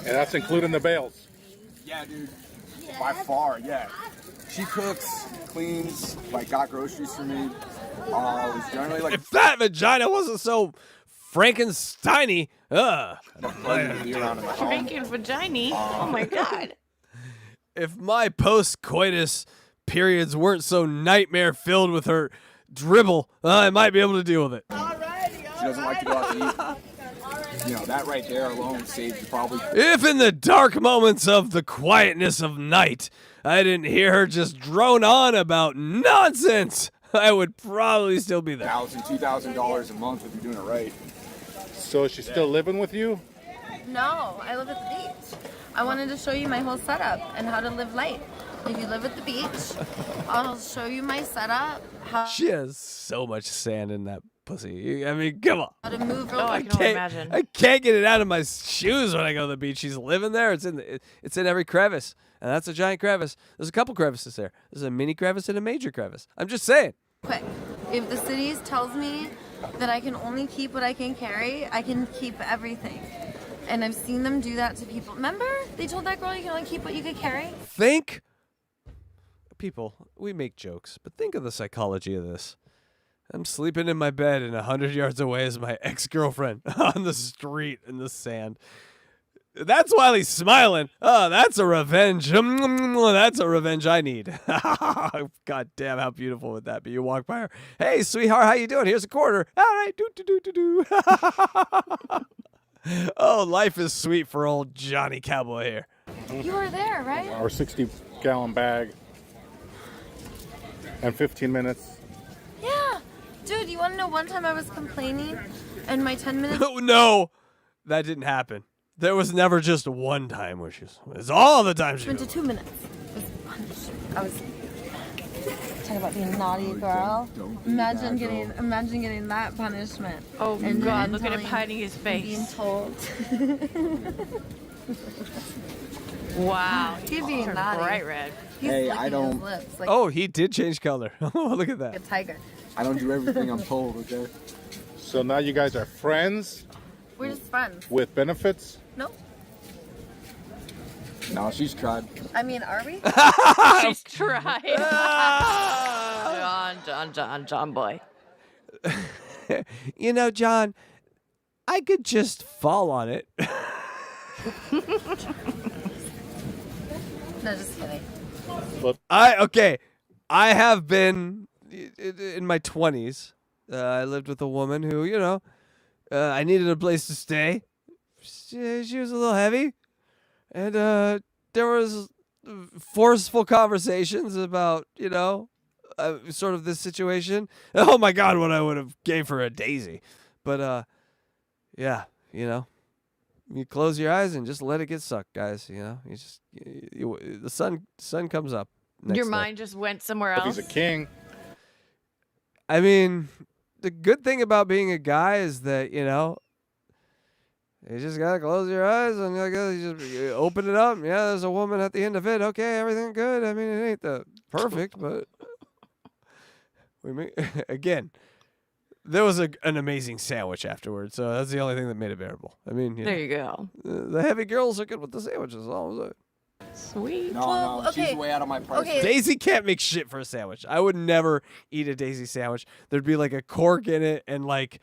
And that's including the bales. Yeah, dude. By far, yeah. She cooks, cleans, got groceries for me. It's generally if that vagina wasn't so Frankensteiny, Franken vagina. Oh my God. If my post-coitus periods weren't so nightmare-filled with her dribble, I might be able to deal with it. She doesn't like to go out to eat. That right there alone saves you probably. If in the dark moments of the quietness of night, I didn't hear her just drone on about nonsense, I would probably still be there. $1,000, $2,000 a month if you're doing it right. So is she still living with you? No, I live at the beach. I wanted to show you my whole setup and how to live light. If you live at the beach, I'll show you my setup. She has so much sand in that pussy. I mean, come on. How to move Oh, I can only imagine. I can't get it out of my shoes when I go to the beach. She's living there. It's in every crevice, and that's a giant crevice. There's a couple crevices there. There's a mini crevice and a major crevice. I'm just saying. Quick, if the city tells me that I can only keep what I can carry, I can keep everything. And I've seen them do that to people. Remember? They told that girl you can only keep what you could carry? People, we make jokes, but think of the psychology of this. I'm sleeping in my bed, and 100 yards away is my ex-girlfriend on the street in the sand. That's while he's smiling. Oh, that's a revenge. That's a revenge I need. God damn, how beautiful would that be? You walk by her. Hey, sweetheart, how you doing? Here's a quarter. All right, do. Oh, life is sweet for old Johnny Cowboy here. You were there, right? Our 60-gallon bag. And 15 minutes. Yeah. Dude, you want to know one time I was complaining and my 10 minutes... No, that didn't happen. There was never just one time where it's all the time she went to 2 minutes. I was talking about being a naughty girl. Imagine getting that punishment. Oh and God, look at him hiding his face. Being told. Wow. He's being turned naughty. bright red. He's Hey, licking I don't- his lips like Oh, he did change color. Oh, look at a that. tiger. I don't do everything I'm told, okay? So now you guys are friends We're just friends. with benefits? Nope. No, she's tried. I mean, are we? She's tried. John boy. You know, John, I could just fall on it. No, just kidding. I have been in my 20s. I lived with a woman who, I needed a place to stay. She was a little heavy, and there was forceful conversations about, sort of this situation. Oh my God, what I would have gave for a daisy. But yeah, you close your eyes and just let it get sucked, guys. The sun comes up. Your mind just went somewhere else. He's a king. I mean, the good thing about being a guy is that you just gotta close your eyes and you open it up. Yeah, there's a woman at the end of it. Okay, everything good. I mean, it ain't the perfect, but again. There was an amazing sandwich afterwards, so that's the only thing that made it bearable. I mean, there you go. The heavy girls are good with the sandwiches. All Sweet. No, okay. she's way out of my price. Okay. Daisy can't make shit for a sandwich. I would never eat a Daisy sandwich. There'd be like a cork in it and like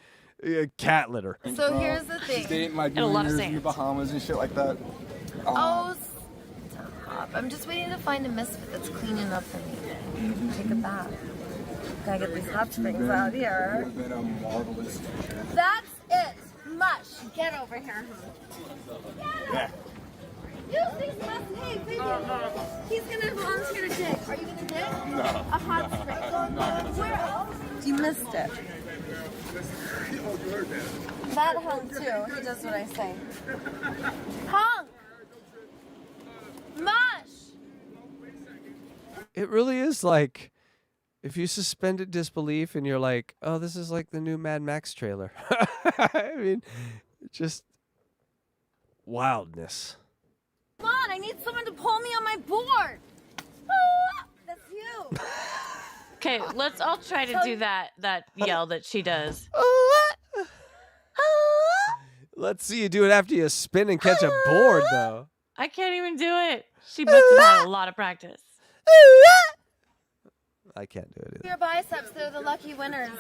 cat litter. So here's the She's thing. dating like And a lot of New Year's in the sand. Bahamas and shit like that. Oh, stop. I'm just waiting to find a misfit that's clean enough for me. Take a bath. Gotta get these hot springs out here. Been a marvelous. That's it. Mush. Get over here. Yeah. Use these musks. Hey, baby. He's gonna volunteer to dig. Are you gonna dig? No. A hot spring. Where else? You missed it. That hung too. He does what I say. Hung. Mush. It really is like if you suspended disbelief and you're like, oh, this is like the new Mad Max trailer. I mean, just wildness. Come on, I need someone to pull me on my board. Ah, that's you. Okay, let's all try to do that yell that she does. Let's see you do it after you spin and catch a board, though. I can't even do it. She must have had a lot of practice. I can't do it either. Your biceps, they're the lucky winners.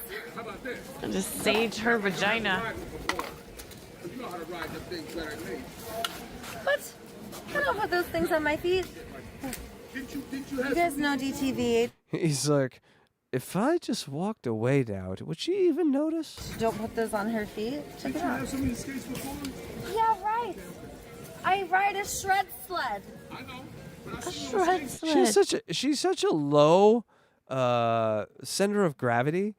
And just sage her vagina. What? I don't put those things on my feet. You guys know DTV. He's like, if I just walked away now, would she even notice? Don't put those on her feet. Check it out. Yeah, right. I ride a shred sled. A shred sled. She's such a low center of gravity.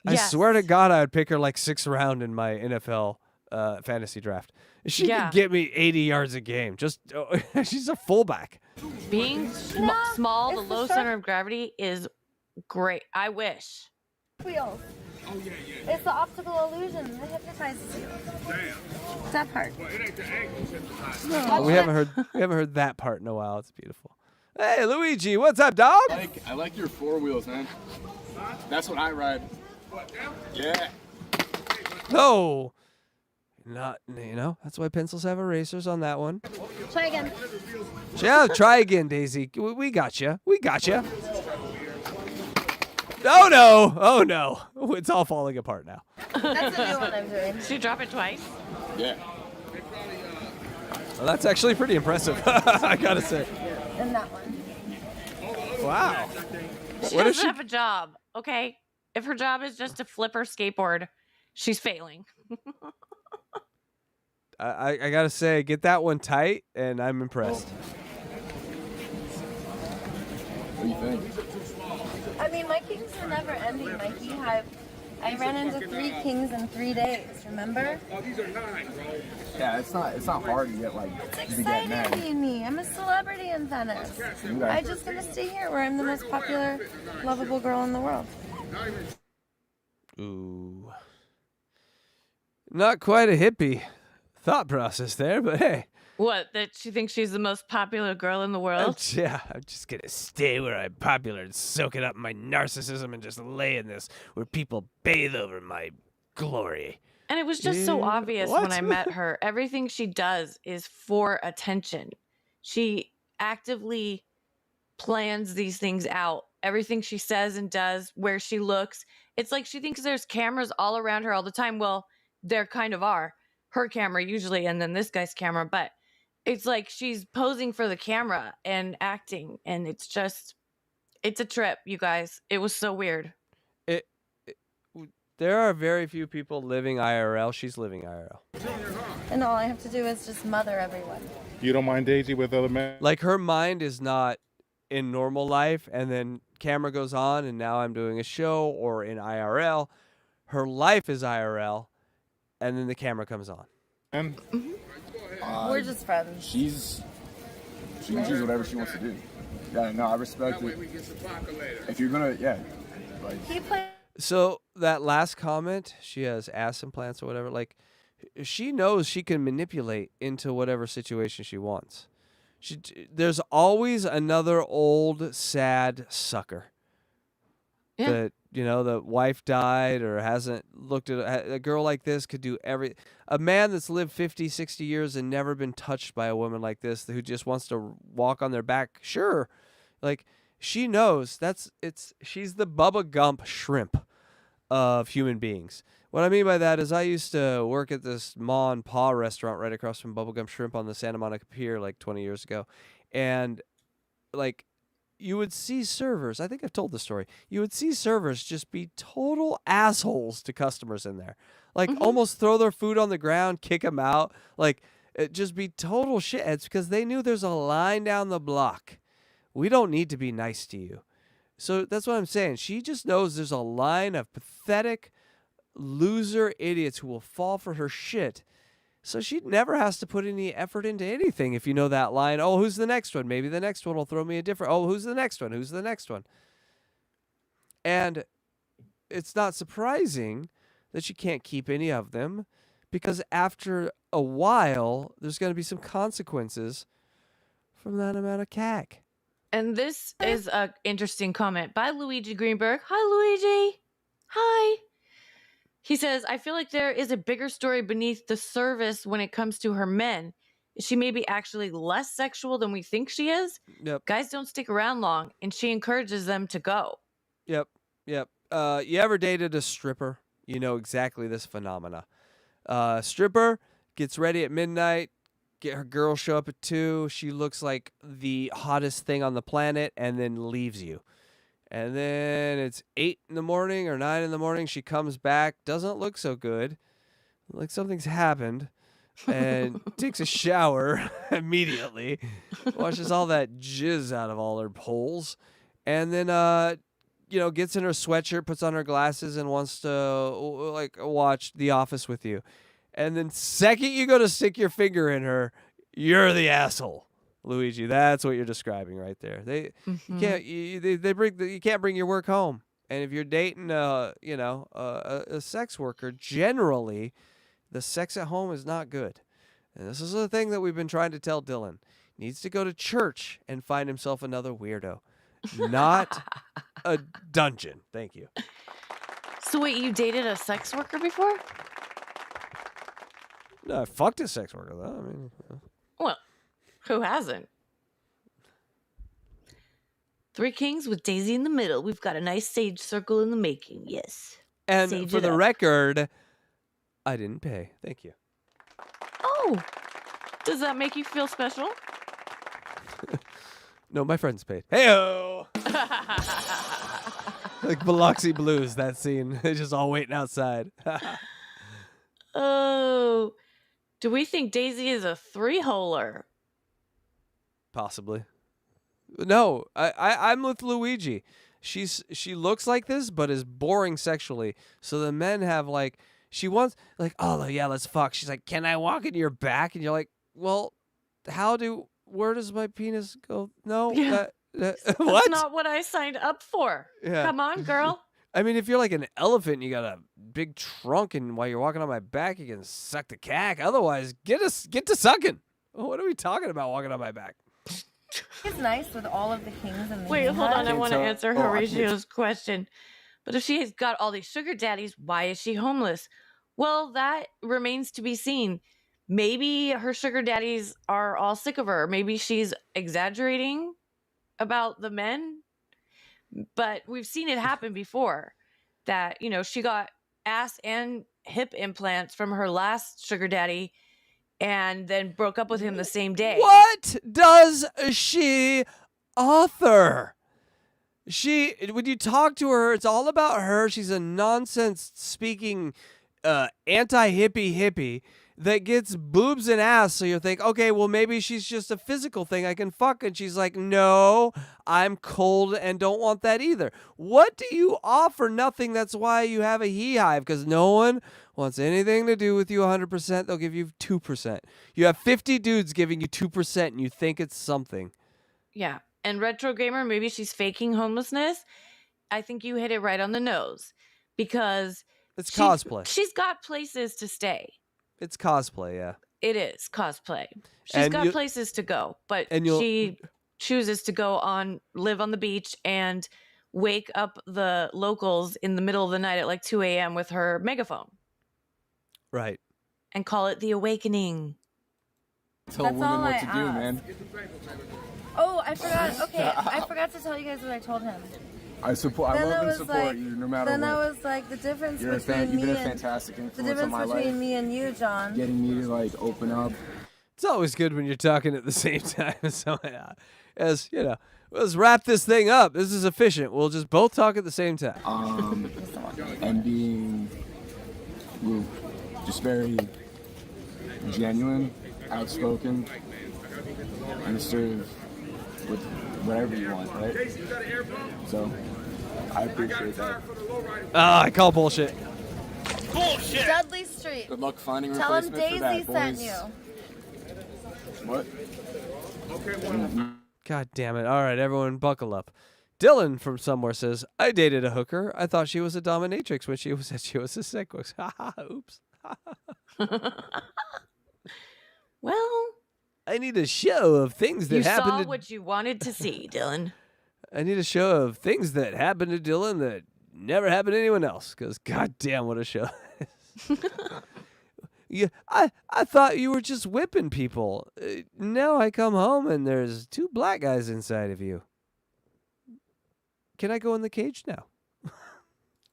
Yes. I swear to God, I would pick her like 6th round in my NFL fantasy draft. She Yeah. can get me 80 yards a game. Just she's a fullback. Being small, the low center of gravity is great. I wish. Wheels. It's the optical illusion that hypnotizes you. That part. We haven't heard that part in a while. It's beautiful. Hey, Luigi, what's up, dog? I like your 4 wheels, man. That's what I ride. Yeah. No. Not, that's why pencils have erasers on that one. Try again. Yeah, try again, Daisy. We got you. We got you. Oh, no. Oh, no. It's all falling apart now. That's a new one I'm doing. Did you drop it twice? Yeah. Well, that's actually pretty impressive, I got to say. And that one. Wow. She doesn't have a job, okay? If her job is just to flip her skateboard, she's failing. I got to say, get that one tight, and I'm impressed. What do you think? I mean, my kings are never ending. My beehive. I ran into 3 kings in 3 days. Remember? Yeah, it's not hard to get It's to get exciting mad. being me. I'm a celebrity in Venice. I just gonna stay here where I'm the most popular, lovable girl in the world. Ooh. Not quite a hippie thought process there, but hey. What, that she thinks she's the most popular girl in the world? Yeah, I'm just going to stay where I'm popular and soak it up in my narcissism and just lay in this where people bathe over my glory. And it was just so obvious What? when I met her. Everything she does is for attention. She actively plans these things out. Everything she says and does, where she looks. It's like she thinks there's cameras all around her all the time. Well, there kind of are. Her camera usually, and then this guy's camera. But it's like she's posing for the camera and acting. And it's a trip, you guys. It was so weird. There are very few people living IRL. She's living IRL. And all I have to do is just mother everyone. You don't mind Daisy with other men? Like, her mind is not in normal life, and then camera goes on, and now I'm doing a show or in IRL. Her life is IRL, and then the camera comes on. And We're just friends. She can choose whatever she wants to do. Yeah, no, I respect it. If you're gonna, He played. So that last comment, she has ass implants or whatever, like, she knows she can manipulate into whatever situation she wants. There's always another old, sad sucker. Yeah. That, the wife died or hasn't looked at a girl like this could do a man that's lived 50, 60 years and never been touched by a woman like this who just wants to walk on their back. Sure. Like, she knows she's the Bubba Gump shrimp of human beings. What I mean by that is I used to work at this Ma and Pa restaurant right across from Bubba Gump Shrimp on the Santa Monica Pier like 20 years ago. And like, you would see servers, I think I've told the story, you would see servers just be total assholes to customers in there. Like, almost throw their food on the ground, kick them out. Like, it just be total shitheads because they knew there's a line down the block. We don't need to be nice to you. So that's what I'm saying. She just knows there's a line of pathetic loser idiots who will fall for her shit. So she never has to put any effort into anything if you know that line. Oh, who's the next one? Maybe the next one will throw me a different. Oh, who's the next one? Who's the next one? And it's not surprising that she can't keep any of them because after a while, there's going to be some consequences from that amount of cack. And this is an interesting comment by Luigi Greenberg. Hi, Luigi. Hi. He says, I feel like there is a bigger story beneath the surface when it comes to her men. She may be actually less sexual than we think she is. Yep. Guys don't stick around long, and she encourages them to go. Yep. You ever dated a stripper? You know exactly this phenomena. Stripper gets ready at midnight, get her girl show up at 2. She looks like the hottest thing on the planet and then leaves you. And then it's 8 in the morning or 9 in the morning. She comes back, doesn't look so good, like something's happened, and takes a shower immediately, washes all that jizz out of all her holes, and then gets in her sweatshirt, puts on her glasses, and wants to like watch The Office with you. And then second you go to stick your finger in her, you're the asshole. Luigi, that's what you're describing right there. You can't bring your work home. And if you're dating a sex worker, generally the sex at home is not good. And this is the thing that we've been trying to tell Dylan. He needs to go to church and find himself another weirdo, not a dungeon. Thank you. So wait, you dated a sex worker before? No, I fucked a sex worker though. I mean, well, who hasn't? Three kings with Daisy in the middle. We've got a nice sage circle in the making. Yes. And Sage for it the up. record, I didn't pay. Thank you. Oh, does that make you feel special? No, my friends paid. Hey-o! Like Biloxi Blues, that scene. They're just all waiting outside. Oh, do we think Daisy is a three-holer? Possibly. No, I'm with Luigi. She looks like this, but is boring sexually. So the men have like, she wants like, oh yeah, let's fuck. She's like, can I walk in your back? And you're like, well, where does my penis go? No, Yeah. what? That's not what I signed up for. Yeah. Come on, girl. I mean, if you're like an elephant and you got a big trunk and while you're walking on my back, you can suck the cack. Otherwise, get to sucking. What are we talking about walking on my back? It's nice with all of the kings and the Wait, hold on. I want to answer Oh, Horatio's question. But if she has got all these sugar daddies, why is she homeless? Well, that remains to be seen. Maybe her sugar daddies are all sick of her. Maybe she's exaggerating about the men. But we've seen it happen before that, she got ass and hip implants from her last sugar daddy and then broke up with him the same day. What does she author? When you talk to her, it's all about her. She's a nonsense speaking anti-hippie that gets boobs and ass. So you think, okay, well, maybe she's just a physical thing I can fuck. And she's like, no, I'm cold and don't want that either. What do you offer? Nothing. That's why you have a he-hive, because no one wants anything to do with you 100%. They'll give you 2%. You have 50 dudes giving you 2% and you think it's something. Yeah. And Retro Gamer, maybe she's faking homelessness. I think you hit it right on the nose because it's cosplay. She's got places to stay. It's cosplay, yeah. It is cosplay. She's got places to go, but she chooses to live on the beach and wake up the locals in the middle of the night at like 2 a.m. with her megaphone. Right. And call it the awakening. Tell women what to do, man. Oh, I forgot. Okay, I forgot to tell you guys what I told him. I love and support you no matter what. Then I was like, the difference You've been a fantastic influence on my life. The difference between me and you, John. Getting me to like open up. It's always good when you're talking at the same time. So, as you know, let's wrap this thing up. This is efficient. We'll just both talk at the same time. And being just very genuine, outspoken, and serve with whatever you want, right? So, I appreciate that. I call bullshit. Bullshit! Dudley Street. Good luck finding a Tell him replacement for that, Daisy sent boys. you. What? God damn it. All right, everyone, buckle up. Dylan from somewhere says, I dated a hooker. I thought she was a dominatrix when she was a sick works. Oops. Well, I need a show of things that happened. You saw what you wanted to see, Dylan. I need a show of things that happened to Dylan that never happened to anyone else. Because goddamn, what a show! Yeah, I thought you were just whipping people. Now I come home and there's 2 black guys inside of you. Can I go in the cage now?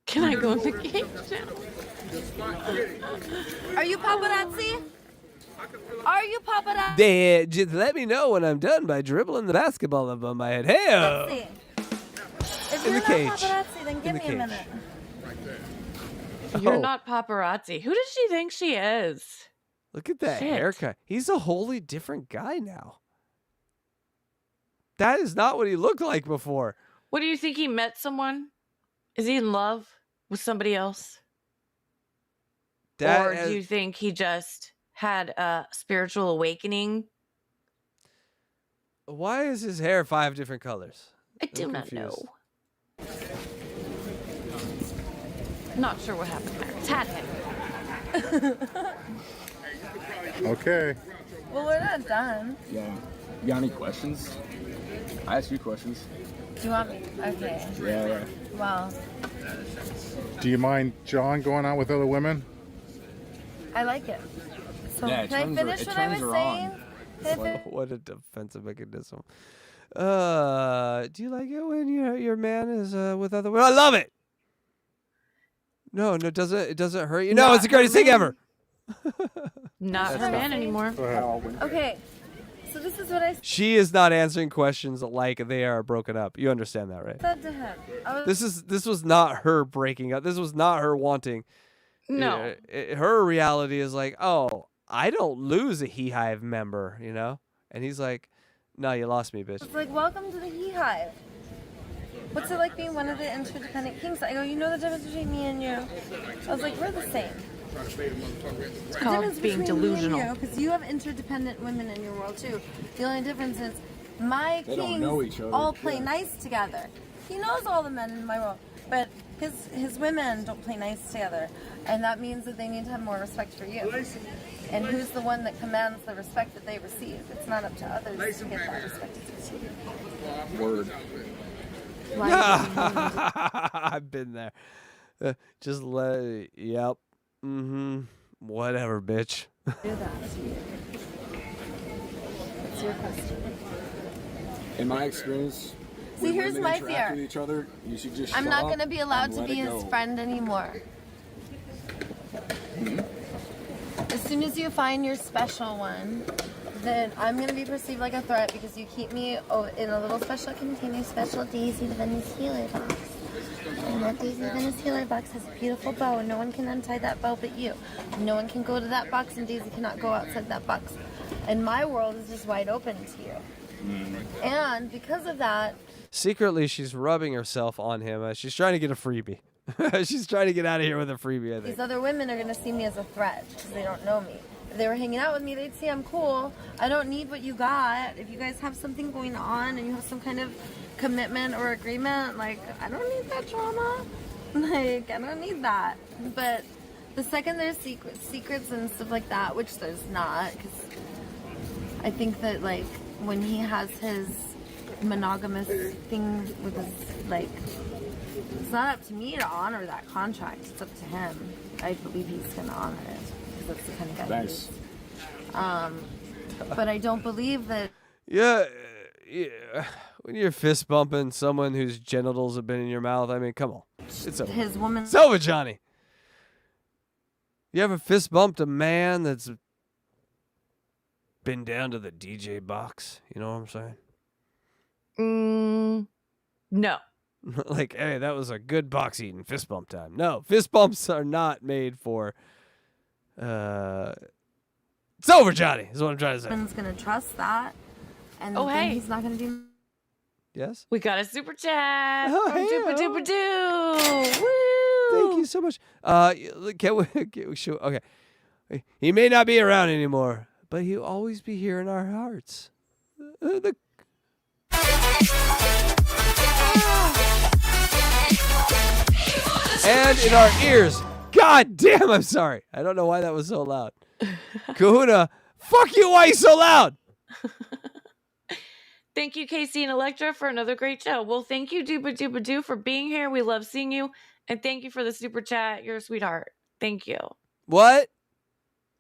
Can I go in the cage now? Are you paparazzi? Are you paparazzi? Just let me know when I'm done by dribbling the basketball above my head. Hey, Let's see. If in you're the cage. not paparazzi, then give In me the a cage. minute. You're not paparazzi. Who does she think she is? Look at that Shit. haircut. He's a wholly different guy now. That is not what he looked like before. What do you think? He met someone? Is he in love with somebody else? Or do you think he just had a spiritual awakening? Why is his hair 5 different colors? I do not know. Not sure what happened there. Tat him. Okay. Well, we're not done. Yeah. You got any questions? I asked you questions. Do you want me? Okay. Yeah. Well, Do you mind John going out with other women? I like it. So Yeah, can I finish what I was saying? What a defensive mechanism. Do you like it when your man is with other women? I love it. No, it doesn't hurt you. No, it's the greatest thing ever. Not her man anymore. Okay. So this is what I She is not answering questions like they are broken up. You understand that, right? said to him. This was not her breaking up. This was not her wanting. No. Her reality is like, oh, I don't lose a He Hive member, you know? And he's like, no, you lost me, bitch. It's like, welcome to the He Hive. What's it like being one of the interdependent kings? I go, you know the difference between me and you? I was like, we're the same. It's called being delusional. Because you have interdependent women in your world too. The only difference is my They don't know each kings other. all play nice together. He knows all the men in my world, but his women don't play nice together, and that means that they need to have more respect for you. And who's the one that commands the respect that they receive? It's not up to others to get that respect. Word. I've been there. Just let. Yep. Whatever, bitch. Do that. What's your question? In my experience, See, when here's women my interact fear. with each other, you should just I'm shut not up going to be allowed and to let be it his go. friend anymore. As soon as you find your special one, then I'm going to be perceived like a threat because you keep me in a little special container, special Daisy the Venice Healer box. And that Daisy the Venice Healer box has a beautiful bow, and no one can untie that bow but you. No one can go to that box, and Daisy cannot go outside that box. And my world is just wide open to you. And because of that, Secretly, she's rubbing herself on him. She's trying to get a freebie. She's trying to get out of here with a freebie, I think. these other women are going to see me as a threat because they don't know me. If they were hanging out with me, they'd see I'm cool. I don't need what you got. If you guys have something going on and you have some kind of commitment or agreement, like, I don't need that drama. Like, I don't need that. But the second there's secrets and stuff like that, which there's not, because I think that, like, when he has his monogamous thing with his, like, it's not up to me to honor that contract. It's up to him. I believe he's going to honor it because that's the kind of guy he is. But I don't believe that. Yeah. When you're fist bumping someone whose genitals have been in your mouth, I mean, come on. It's over. His woman. It's over, Johnny. You ever fist bumped a man that's been down to the DJ box? You know what I'm saying? No. Like, hey, that was a good box eating fist bump time. No, fist bumps are not made for. It's over, Johnny. Is what I'm trying to say. Woman's gonna trust that, and Oh, then hey. he's not gonna do. Yes. We got a super chat Oh, from hey, Doopa oh. Doopa Doo. Woo! Thank you so much. Okay. He may not be around anymore, but he'll always be here in our hearts. And in our ears. God damn, I'm sorry. I don't know why that was so loud. Kahuna, fuck you, why you so loud? Thank you, Casey and Electra, for another great show. Well, thank you, Doopa Doopa Doo, for being here. We love seeing you. And thank you for the super chat. You're a sweetheart. Thank you. What?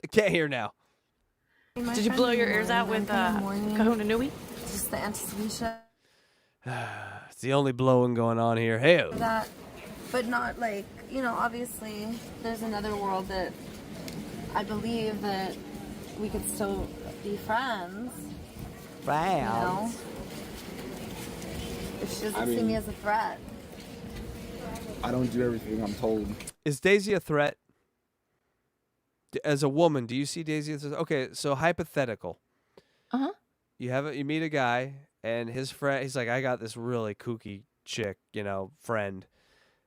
I can't hear now. Did you blow your ears out with Kahuna Nui? Just the anticipation. It's the only blowing going on here. Hey. That, but not like, you know, obviously there's another world that I believe that we could still be friends. Wow. You know? If she doesn't see me as a threat. I don't do everything I'm told. Is Daisy a threat? As a woman, do you see Daisy as a threat? Okay, so hypothetical. Uh-huh. You meet a guy and his friend, he's like, I got this really kooky chick, friend.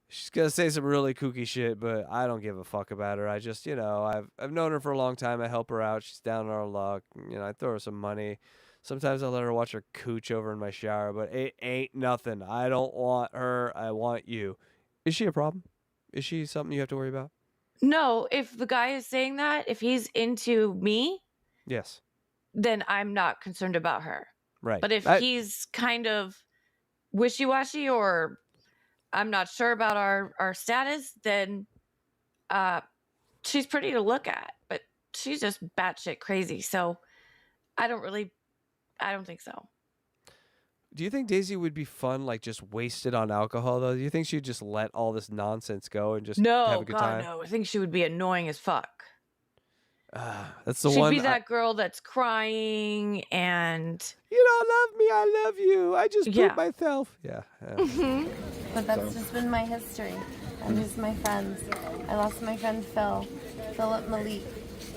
She's gonna say some really kooky shit, but I don't give a fuck about her. I just, you know, I've known her for a long time. I help her out. She's down on her luck. You know, I throw her some money. Sometimes I let her watch her cooch over in my shower, but it ain't nothing. I don't want her. I want you. Is she a problem? Is she something you have to worry about? No, if the guy is saying that, if he's into me, Yes. then I'm not concerned about her. Right. But if he's kind of wishy-washy or I'm not sure about our status, then she's pretty to look at, but she's just batshit crazy. So I don't think so. Do you think Daisy would be fun, like just wasted on alcohol, though? Do you think she'd just let all this nonsense go and just have a good time? No. I think she would be annoying as fuck. That's the She'd one. be that girl that's crying and You don't love me, I love you. I just pooped myself. Yeah. But that's just been my history. I lose my friends. I lost my friend Philip Malik.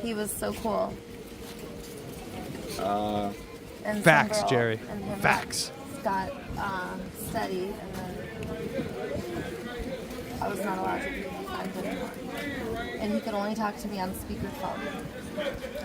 He was so cool. And Facts, some girl, Jerry. and him Facts. Got steady, and then I was not allowed to be friends anymore. And he could only talk to me on speakerphone.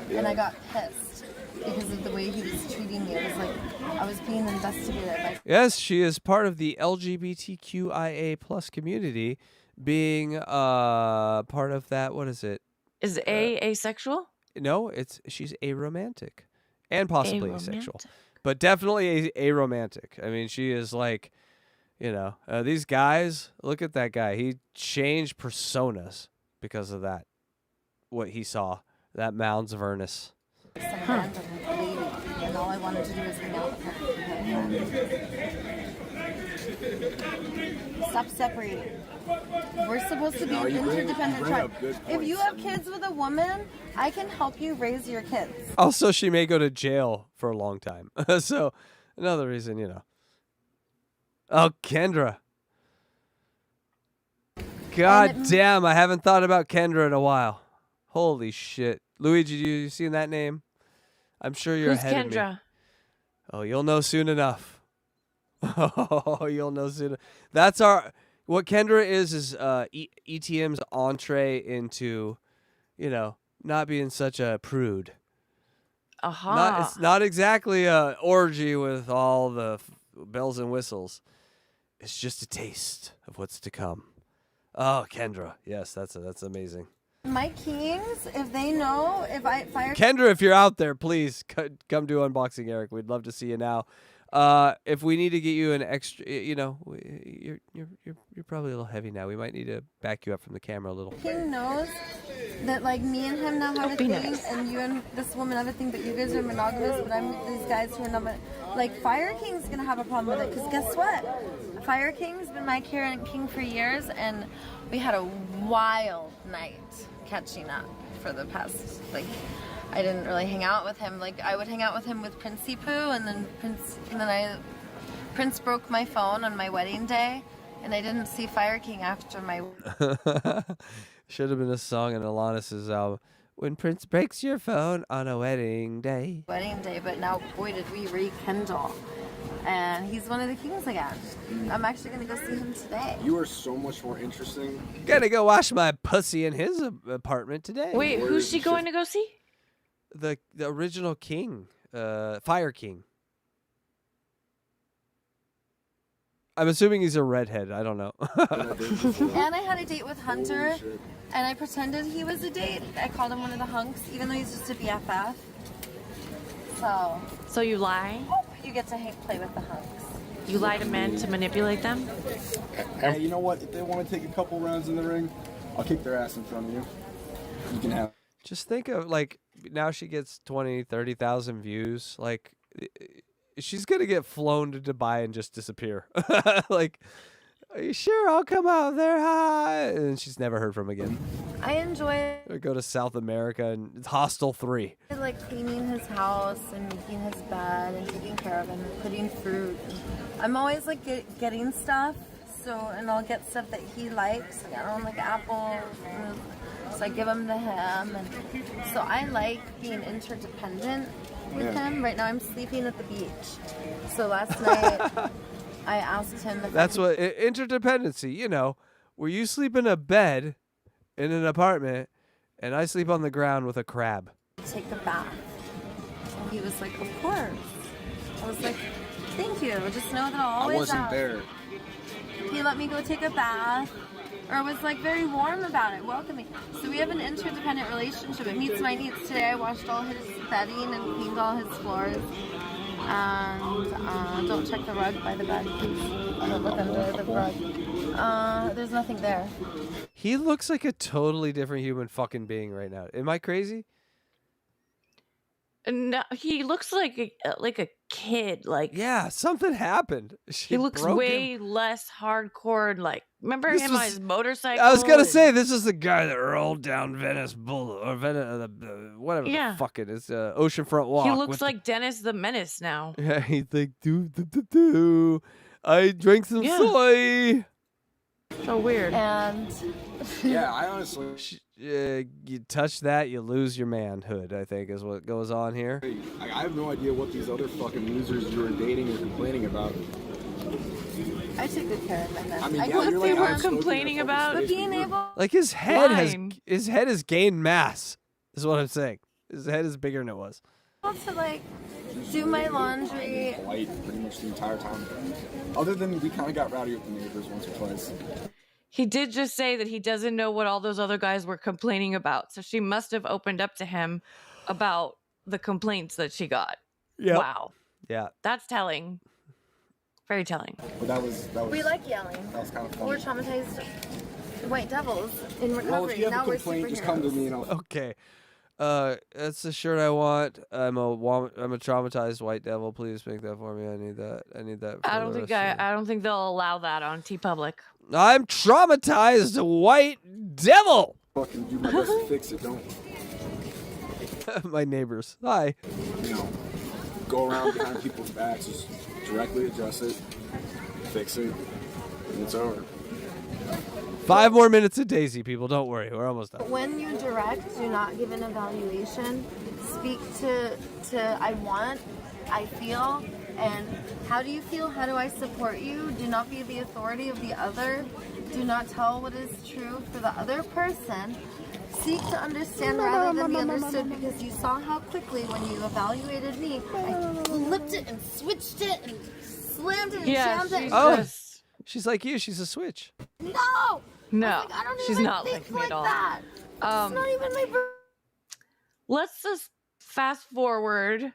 And I got pissed because of the way he was treating me. It was like I was being investigated by. Yes, she is part of the LGBTQIA plus community, being part of that. What is it? Is asexual? No, she's aromantic, and possibly Aromantic. asexual, but definitely aromantic. I mean, she is like, you know, these guys. Look at that guy. He changed personas because of that. What he saw, that Mounds of Ernest. Some random lady, and all I wanted to do was hang out with her. Stop separating. We're supposed to be an interdependent tribe. If you have kids with a woman, I can help you raise your kids. Also, she may go to jail for a long time. So, another reason, you know. Oh, Kendra. God damn, I haven't thought about Kendra in a while. Holy shit. Luigi, you seen that name? I'm sure you're Who's ahead of me. Kendra? Oh, you'll know soon enough. Oh, you'll know soon. That's what Kendra is ETM's entree into, you know, not being such a prude. It's not exactly a orgy with all the bells and whistles. It's just a taste of what's to come. Oh, Kendra. Yes, that's amazing. My kings, if they know, if I fire Kendra, if you're out there, please come do Unboxing Eric. We'd love to see you now. If we need to get you an extra, you know, you're probably a little heavy now. We might need to back you up from the camera a little. King knows that like me and him now have a thing, and you and this woman have a thing, but you guys are monogamous, but I'm with these guys who are not. Like Fire King's gonna have a problem with it, because guess what? Fire King's been my king for years, and we had a wild night catching up for the past, like, I didn't really hang out with him. Like, I would hang out with him with Princey Poo, and then Prince broke my phone on my wedding day, and I didn't see Fire King after my. Should have been a song in Alanis's album. When Prince breaks your phone on a wedding day. Wedding day, but now, boy, did we rekindle. And he's one of the kings again. I'm actually going to go see him today. You are so much more interesting. Gotta go wash my pussy in his apartment today. Wait, who's she going to go see? The original king, Fire King. I'm assuming he's a redhead. I don't know. And I had a date with Hunter, and I pretended he was a date. I called him one of the hunks, even though he's just a BFF. So you lie? You get to play with the hunks. You lie to men to manipulate them? Hey, you know what? If they want to take a couple rounds in the ring, I'll kick their ass in front of you. You can have. Just think of, like, now she gets 20, 30,000 views. Like, she's going to get flown to Dubai and just disappear. Like, are you sure I'll come out there? Hi. And she's never heard from again. I enjoy We go to South America and it's Hostel 3. like cleaning his house and making his bed and taking care of him and putting fruit. I'm always like getting stuff, and I'll get stuff that he likes. Like, I don't like apples, so I give them to him. And so I like being interdependent with him. Right now I'm sleeping at the beach. So last night I asked him if That's what interdependency, you know. where you sleep in a bed in an apartment, and I sleep on the ground with a crab. Take a bath. He was like, of course. I was like, thank you. Just know that I'll always I wasn't ask. there. He let me go take a bath, or was like very warm about it, welcoming. So we have an interdependent relationship. It meets my needs. Today I washed all his bedding and cleaned all his floors. And don't check the rug by the bed, please. Don't look under the rug. There's nothing there. He looks like a totally different human fucking being right now. Am I crazy? No, he looks like a kid. Like, yeah, something happened. He looks way less hardcore. And like, remember This him was- on his motorcycle? I was gonna and- say this is the guy that rolled down Venice Boulevard or Venice, whatever Yeah. the fuck it is, Oceanfront Walk. He with looks like Dennis the Menace now. Yeah, he's like, do. I drank some Yeah. soy. So weird. And Yeah, I honestly. You touch that, you lose your manhood, I think is what goes on here. I have no idea what these other fucking losers you were dating or complaining about. I took good care of my men. I mean, I yeah, got you're they like were outspoken complaining and about? focused, But being but able, Like his head Fine. has gained mass, is what I'm saying. His head is bigger than it was. to like do my laundry. polite pretty much the entire time. Other than we kind of got rowdy with the neighbors once or twice. He did just say that he doesn't know what all those other guys were complaining about. So she must have opened up to him about the complaints that she got. Yep. Wow. Yeah. That's telling. Very telling. But that was We like yelling. that was kind of We're funny. traumatized white devils in recovery. Well, if you have now a we're complaint, just come to superheroes. me and I'll. Okay. That's the shirt I want. I'm a traumatized white devil. Please make that for me. I need that. For I don't the think rest I don't think they'll allow that on TeePublic. I'm traumatized white devil. Fucking do my best to fix it. Don't, My neighbors. Hi. you know, go around behind people's backs. Just directly address it, fix it, and it's over. 5 more minutes of Daisy, people. Don't worry. We're almost done. When you direct, do not give an evaluation. Speak to I want, I feel, and how do you feel? How do I support you? Do not be the authority of the other. Do not tell what is true for the other person. Seek to understand rather than be understood, because you saw how quickly when you evaluated me, I flipped it and switched it and slammed it and jammed it. Oh, she's like you. She's a switch. No! No, I was like, I don't she's even not think like me at all. that. It's not even my birthday. Let's just fast forward.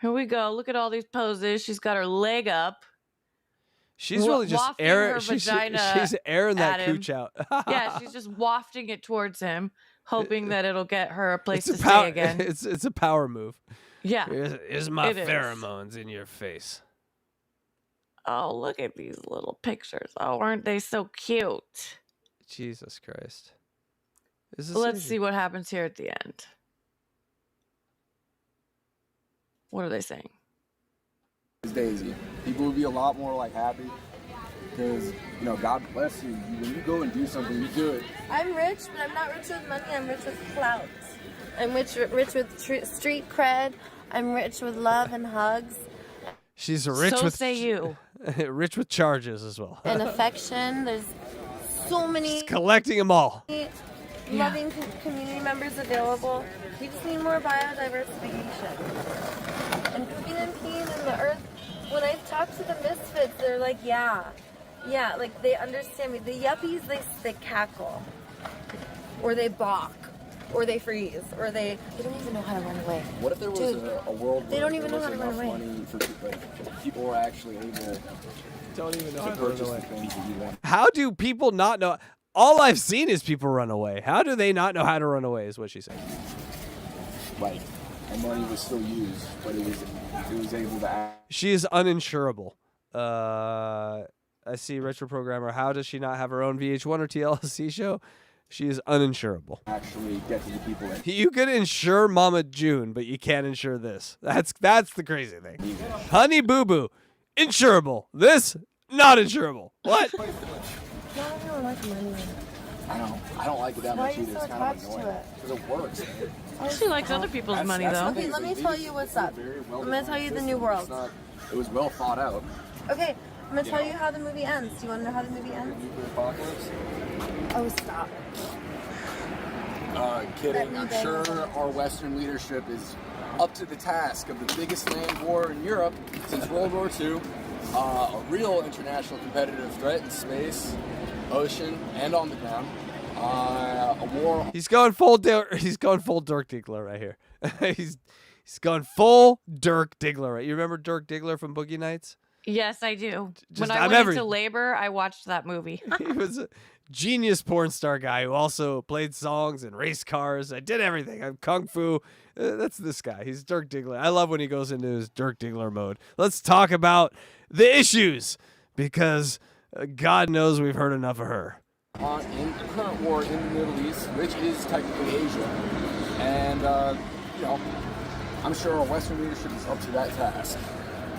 Here we go. Look at all these poses. She's got her leg up. She's really just wafting airing. her She's vagina airing that at him. cooch out. Yeah, she's just wafting it towards him, hoping that it'll get her a place It's to a power. stay again. It's a power move. Yeah, Here's my it is. pheromones in your face. Oh, look at these little pictures. Oh, aren't they so cute? Jesus Christ. Let's see what happens here at the end. What are they saying? It's Daisy. People would be a lot more like happy because, you know, God bless you. When you go and do something, you do it. I'm rich, but I'm not rich with money. I'm rich with clout. I'm rich with street cred. I'm rich with love and hugs She's rich So with say you. rich with charges as well. and affection. There's so many She's collecting them all. loving community members available. We just need more biodiversification. And cooking and peeing in the earth. When I talk to the misfits, they're like, yeah, like they understand me. The yuppies, they cackle, or they balk, or they freeze, or they don't even know how to run away. What if there was Dude, a world they where don't even there know was how to run enough away. money for people, like, people were actually able Don't even know to purchase the things that you want? How do people not know? All I've seen is people run away. How do they not know how to run away? Is what she said. Like, and money was still used, but it was able to act. She is uninsurable. I see retro programmer. How does she not have her own VH1 or TLC show? She is uninsurable. Actually get to the people that You could insure Mama June, but you can't insure this. That's the crazy thing. Honey Boo Boo, insurable. This, not insurable. What? No, I don't like money. I don't like it that Why much are you either. so It's kind of attached to annoying it? because it works. Man. She likes other people's money, That's though. the thing, Okay, let me they tell just- you what's up. it's a very well I'm gonna tell you the new world. It was well thought out. Okay, I'm gonna tell you how the movie ends. Do you want to know how the movie ends? Apocalypse? Oh, stop. Kidding. I'm sure our Western leadership is up to the task of the biggest land war in Europe since World War II. A real international competitive threat in space, ocean, and on the ground. A war. He's going full Dirk Diggler right here. he's going full Dirk Diggler. Right? You remember Dirk Diggler from Boogie Nights? Yes, I do. Just- when I I'm went every- into labor, I watched that movie. He was a genius porn star guy who also played songs and raced cars. I did everything. I'm kung fu. That's this guy. He's Dirk Diggler. I love when he goes into his Dirk Diggler mode. Let's talk about the issues because God knows we've heard enough of her. In the current war in the Middle East, which is technically Asia, and I'm sure our Western leadership is up to that task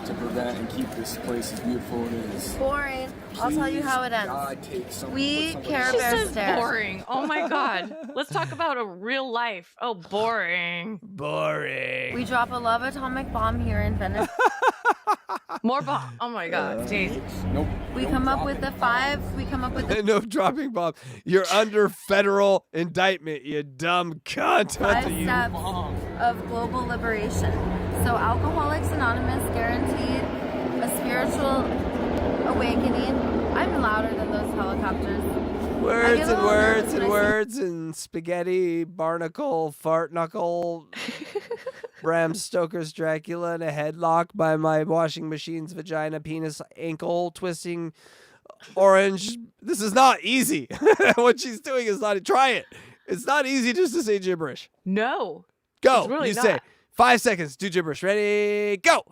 to prevent and keep this place as beautiful as it is. Boring. I'll tell you how it ends. God, take some, We put Care somebody- Bear This is stare. boring. Oh my God. Let's talk about a real life. Oh, boring. Boring. We drop a love atomic bomb here in Venice. More bomb. Oh my God. Jeez. Nope. We come up with the 5. We come up with the No dropping bomb. You're under federal indictment, you dumb cunt. What 5 do you- steps of global liberation. So Alcoholics Anonymous guaranteed a spiritual awakening. I'm louder than those helicopters. Words get a and little words nervous and when I see- words and spaghetti, barnacle, fart knuckle, Bram Stoker's Dracula in a headlock by my washing machine's vagina, penis, ankle, twisting, orange. This is not easy. What she's doing is not. Try it. It's not easy just to say gibberish. No. Go. It's really You not. say 5 seconds. Do gibberish. Ready? Go.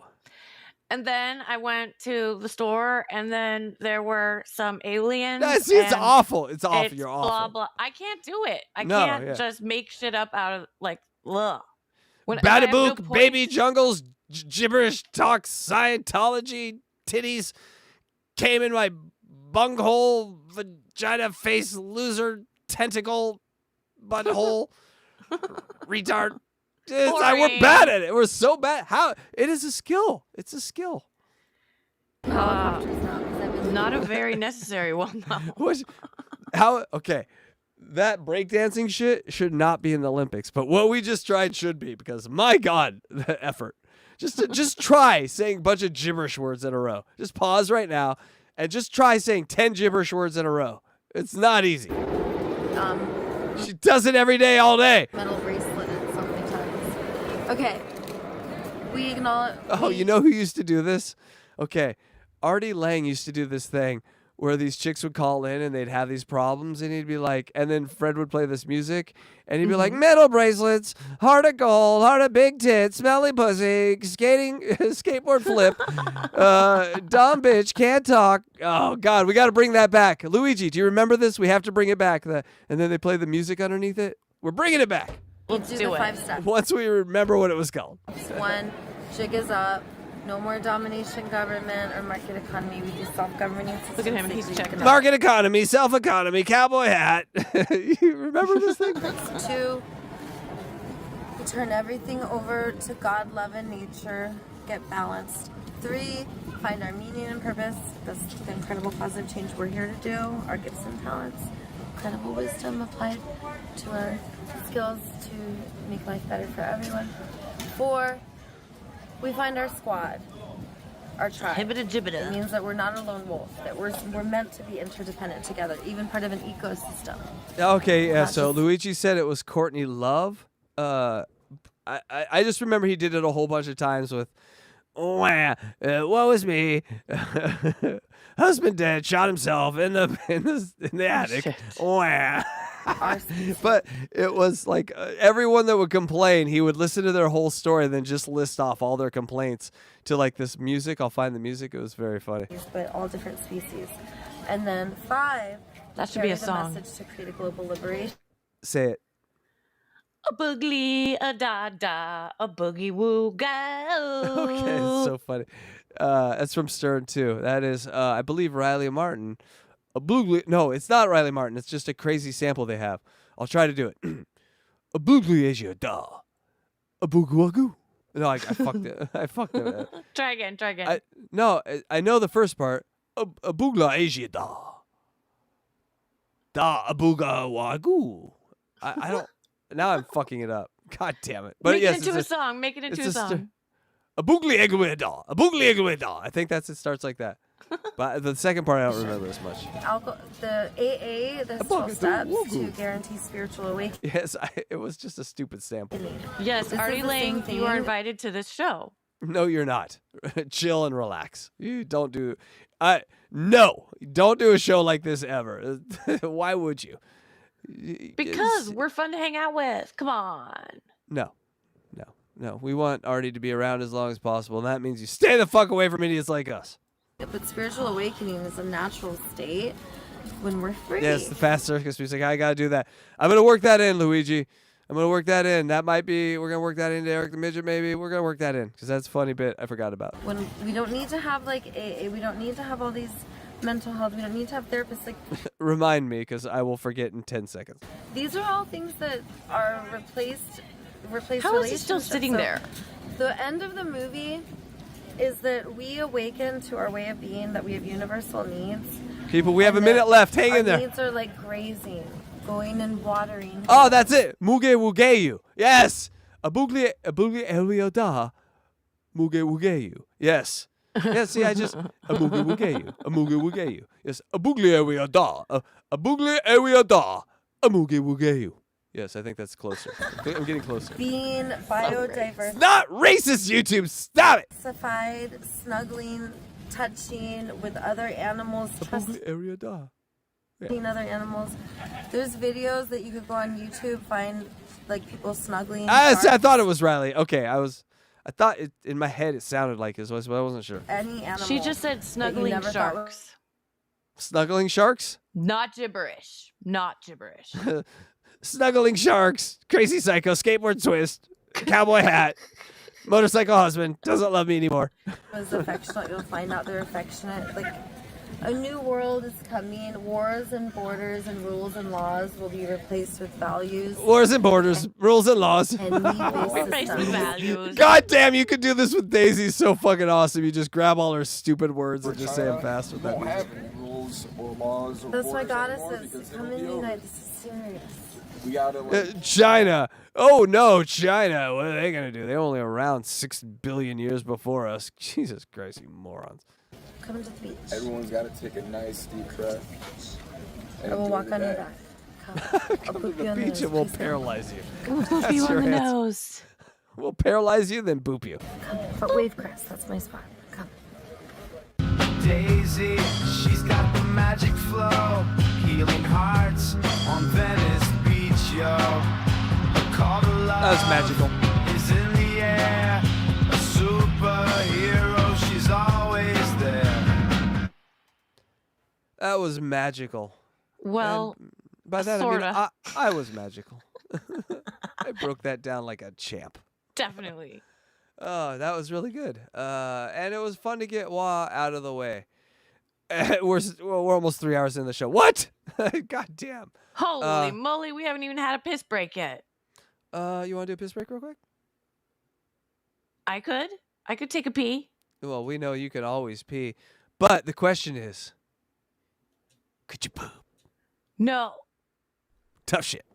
And then I went to the store, and then there were some aliens. See, it's and awful. It's awful. it's You're blah, awful. blah. I can't do it. I No, can't yeah. just make shit up out of, like, ugh. And I have no Badabook, point- baby jungles, gibberish, talk, Scientology, titties, came in my bunghole, vagina, face, loser, tentacle, butthole, retard. We're Boring. bad at it. We're so bad. How? It is a skill. It's a skill. Not a very necessary one, though. What? How? Okay. That breakdancing shit should not be in the Olympics, but what we just tried should be because my God, the effort. Just try saying a bunch of gibberish words in a row. Just pause right now and just try saying 10 gibberish words in a row. It's not easy. She does it every day, all day. metal bracelet and so many times. Okay. We acknowledge. Oh, you know who used to do this? Okay. Artie Lang used to do this thing where these chicks would call in and they'd have these problems and he'd be like, and then Fred would play this music and he'd be like, metal bracelets, heart of gold, heart of big tits, smelly pussy, skating, skateboard flip, dumb bitch, can't talk. Oh God, we got to bring that back. Luigi, do you remember this? We have to bring it back. And then they play the music underneath it. We're bringing it back. Let's do the 5 steps. Once we remember what it was called. 1, jig is up. No more domination government or market economy. We do self-governing systems. Look at him, he's checking out. Market economy, self-economy, cowboy hat. You remember this thing? 2, we turn everything over to God, love, and nature. Get balanced. 3, find our meaning and purpose. That's the incredible positive change we're here to do. Our gifts and talents. Incredible wisdom applied to our skills to make life better for everyone. 4, we find our squad, our tribe. Hibbida-jibbida. It means that we're not a lone wolf, that we're meant to be interdependent together, even part of an ecosystem. Okay, yeah. Not So just- Luigi said it was Courtney Love. I just remember he did it a whole bunch of times with, what was me? Husband dead, shot himself in the attic. Wah. But it was like everyone that would complain, he would listen to their whole story and then just list off all their complaints to like this music. I'll find the music. It was very funny. But all different species. And then 5, That should be carry a the song. message to create a global liberation. Say it. A boogly, a da-da, a boogie woo go. Okay, it's so funny. That's from Stern too. That is, I believe, Riley Martin. A boogly. No, it's not Riley Martin. It's just a crazy sample they have. I'll try to do it. A boogly Asia da. A boogwagoo. No, I fucked it. I fucked it. Try again. No, I know the first part. Abugla Asia da. Da abuga wagu. I don't. Now I'm fucking it up. God damn it. But Make yes, it into a song. Make it into a song. Abugli eguida. Abugli eguida. I think it starts like that. But the second part I don't remember as much. The AA, the 12 steps to guarantee spiritual awakening. Yes, it was just a stupid sample. Yes, Artie Lang, you are invited to this show. No, you're not. Chill and relax. You don't do. No, don't do a show like this ever. Why would you? Because we're fun to hang out with. Come on. No. We want Artie to be around as long as possible, and that means you stay the fuck away from idiots like us. But spiritual awakening is a natural state when we're free. Yes, the fast circus music. I gotta do that. I'm gonna work that in, Luigi. I'm gonna work that in. That might be. We're gonna work that into Eric the Midget. Maybe we're gonna work that in because that's a funny bit I forgot about. When we don't need to have like AA, we don't need to have all these mental health. We don't need to have therapists. Like Remind me because I will forget in 10 seconds. these are all things that are replaced. How is he still sitting there? The end of the movie is that we awaken to our way of being, that we have universal needs. People, we have a minute left. Hang in there. Our needs are like grazing, going and watering. Oh, that's it. Muge wugeyu. Yes. Abugli elioda. Muge wugeyu. Yes. Yes, see, I just amuge wugeyu. Amuge wugeyu. Yes. Abugli elioda. Abugli elioda. Amuge wugeyu. Yes, I think that's closer. I'm getting closer. Being biodiverse. Not racist, YouTube. Stop it. Snuggling, touching with other animals, trusting other animals. There's videos that you could go on YouTube, find like people snuggling. I thought it was Riley. Okay, I thought it in my head it sounded like his voice, but I wasn't sure. Any animal. She just said snuggling sharks. Snuggling sharks? Not gibberish. Not gibberish. Snuggling sharks, crazy psycho, skateboard twist, cowboy hat, motorcycle husband, doesn't love me anymore. Was affectionate, you'll find out they're affectionate. Like a new world is coming. Wars and borders and rules and laws will be replaced with values. Wars and borders, rules and laws. Replaced with values. God damn, you could do this with Daisy. It's so fucking awesome. You just grab all her stupid words and just say them fast with that Won't music. have any rules or laws or That's why borders God anymore says, because come it'll in be the over. United. This is serious. We gotta China. Oh no, China. What are they gonna do? They're only around 6 billion years before us. Jesus Christ, you morons. Come to the beach. Everyone's got to take a nice deep breath. I will walk on your back. Come to the beach and we'll paralyze you. We'll boop you on the nose. We'll paralyze you, then boop you. Come. But wave crest, that's my spot. Come. Daisy, she's got the magic flow, healing hearts on Venice Beach, yo. A call to love That was magical. is in the air. A superhero, she's always there. That was magical. Well, and by that sorta. I was magical. I broke that down like a champ. Definitely. Oh, that was really good. And it was fun to get Wah out of the way. We're almost 3 hours in the show. What? God damn. Holy moly, we haven't even had a piss break yet. You want to do a piss break real quick? I could take a pee. Well, we know you can always pee. But the question is, could you poop? No. Tough shit.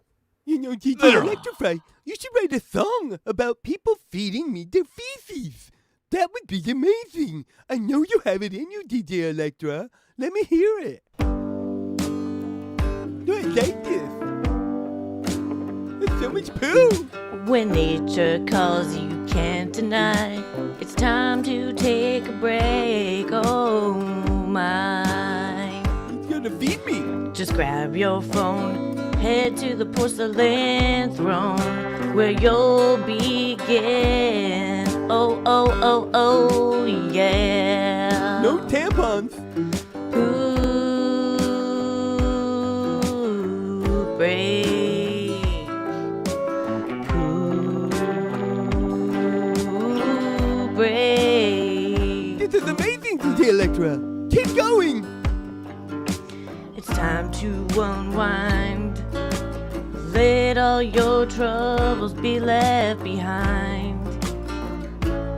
You know, DJ Electra Fry, you should write a song about people feeding me their feces. That would be amazing. I know you have it in you, DJ Electra. Let me hear it. No, I like this. There's so much poo. When nature calls, you can't deny. It's time to take a break. Oh my. It's gonna feed me. Just grab your phone, head to the porcelain throne where you'll begin. Oh, oh, oh, oh, yeah. No tampons. Poo Break. Poo Break. This is amazing, DJ Electra. Keep going. It's time to unwind. Let all your troubles be left behind.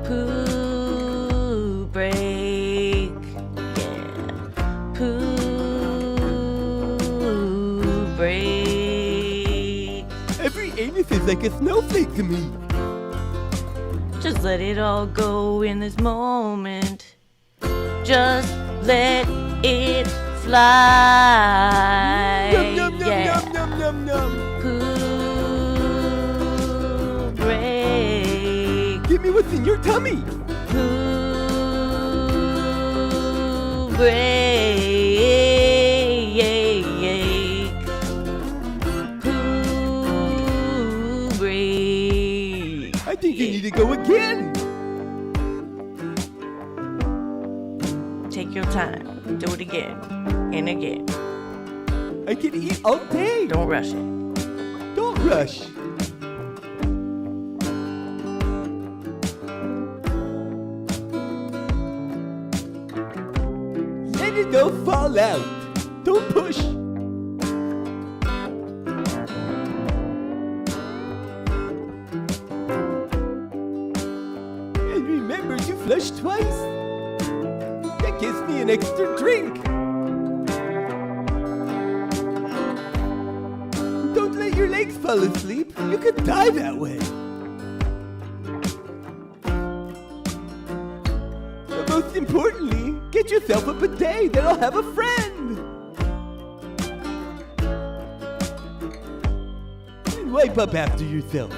Poo Break. Yeah. life is like a snowflake to me. Just let it all go in this moment. Just let it fly. Yum, yum, yum, Yeah. yum, yum, yum, yum. Poo Break. Give me what's in your tummy. Poo Break. Poo Break. I think you need to go again. Take your time. Do it again and again. I can eat all day. Don't rush it. Don't rush. Let it go fall out. Don't push. And remember to flush twice. That gives me an extra drink. Don't let your legs fall asleep. You could die that way. But most importantly, get yourself a bidet that'll have a friend. And wipe up after yourself.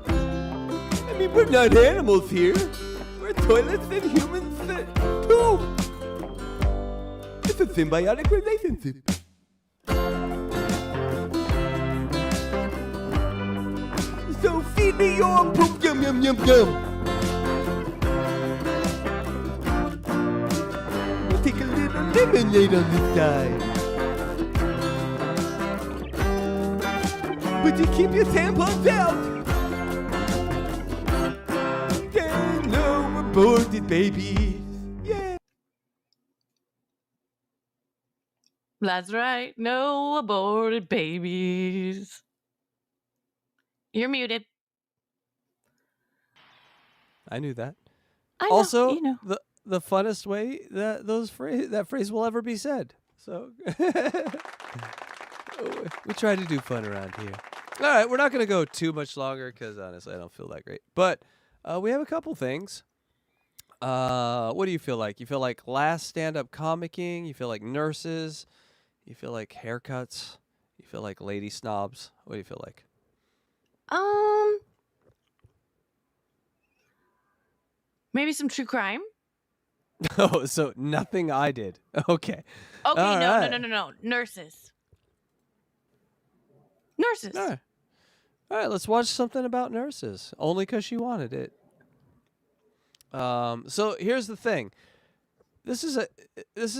I mean, we're not animals here. We're toilets and humans that poop. It's a symbiotic relationship. So feed me your poop, yum, yum, yum, yum. We'll take a little lemonade on this side. But you keep your tampons out. Then no aborted babies. Yeah. That's right. No aborted babies. You're muted. I knew that. I know, Also, you know. the funnest way that that phrase will ever be said. So we try to do fun around here. All right, we're not going to go too much longer because honestly, I don't feel that great. But we have a couple things. What do you feel like? You feel like last stand-up comicking? You feel like nurses? You feel like haircuts? You feel like lady snobs? What do you feel like? Maybe some true crime. Oh, so nothing I did. Okay. Okay, All no, right. no. Nurses. Nurses. All right, let's watch something about nurses. Only because she wanted it. So here's the thing. This is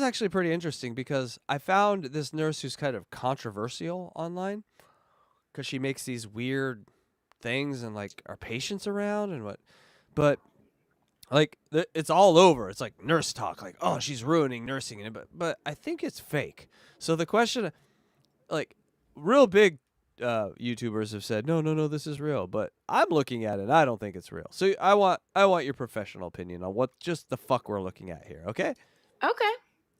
actually pretty interesting because I found this nurse who's kind of controversial online because she makes these weird things and like our patients around and what, but like it's all over. It's like nurse talk, like oh she's ruining nursing, but I think it's fake. So the question, like real big YouTubers have said no this is real, but I'm looking at it and I don't think it's real. So I want your professional opinion on what just the fuck we're looking at here. Okay. All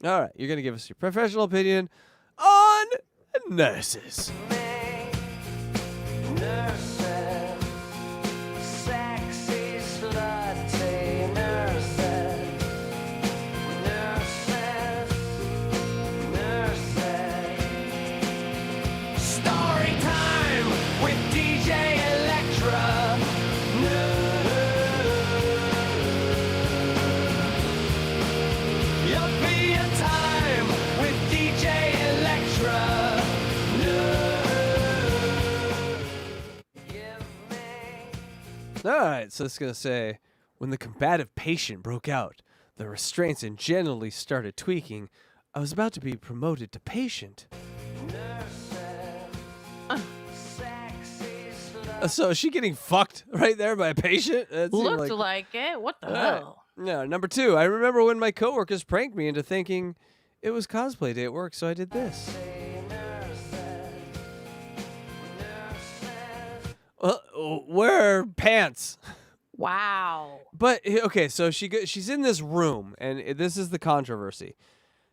right, you're gonna give us your professional opinion on nurses. Nurses, sexy, slutty nurses, nurses. Story time with DJ Electra. Yuppie time with DJ Electra. All right, so it's going to say, when the combative patient broke out, the restraints and generally started tweaking, I was about to be promoted to patient. So is she getting fucked right there by a patient? That seemed Looked like it. What the hell? No, number 2, I remember when my coworkers pranked me into thinking it was cosplay day at work, so I did this. Wear pants. Wow. But okay, so she's in this room, and this is the controversy.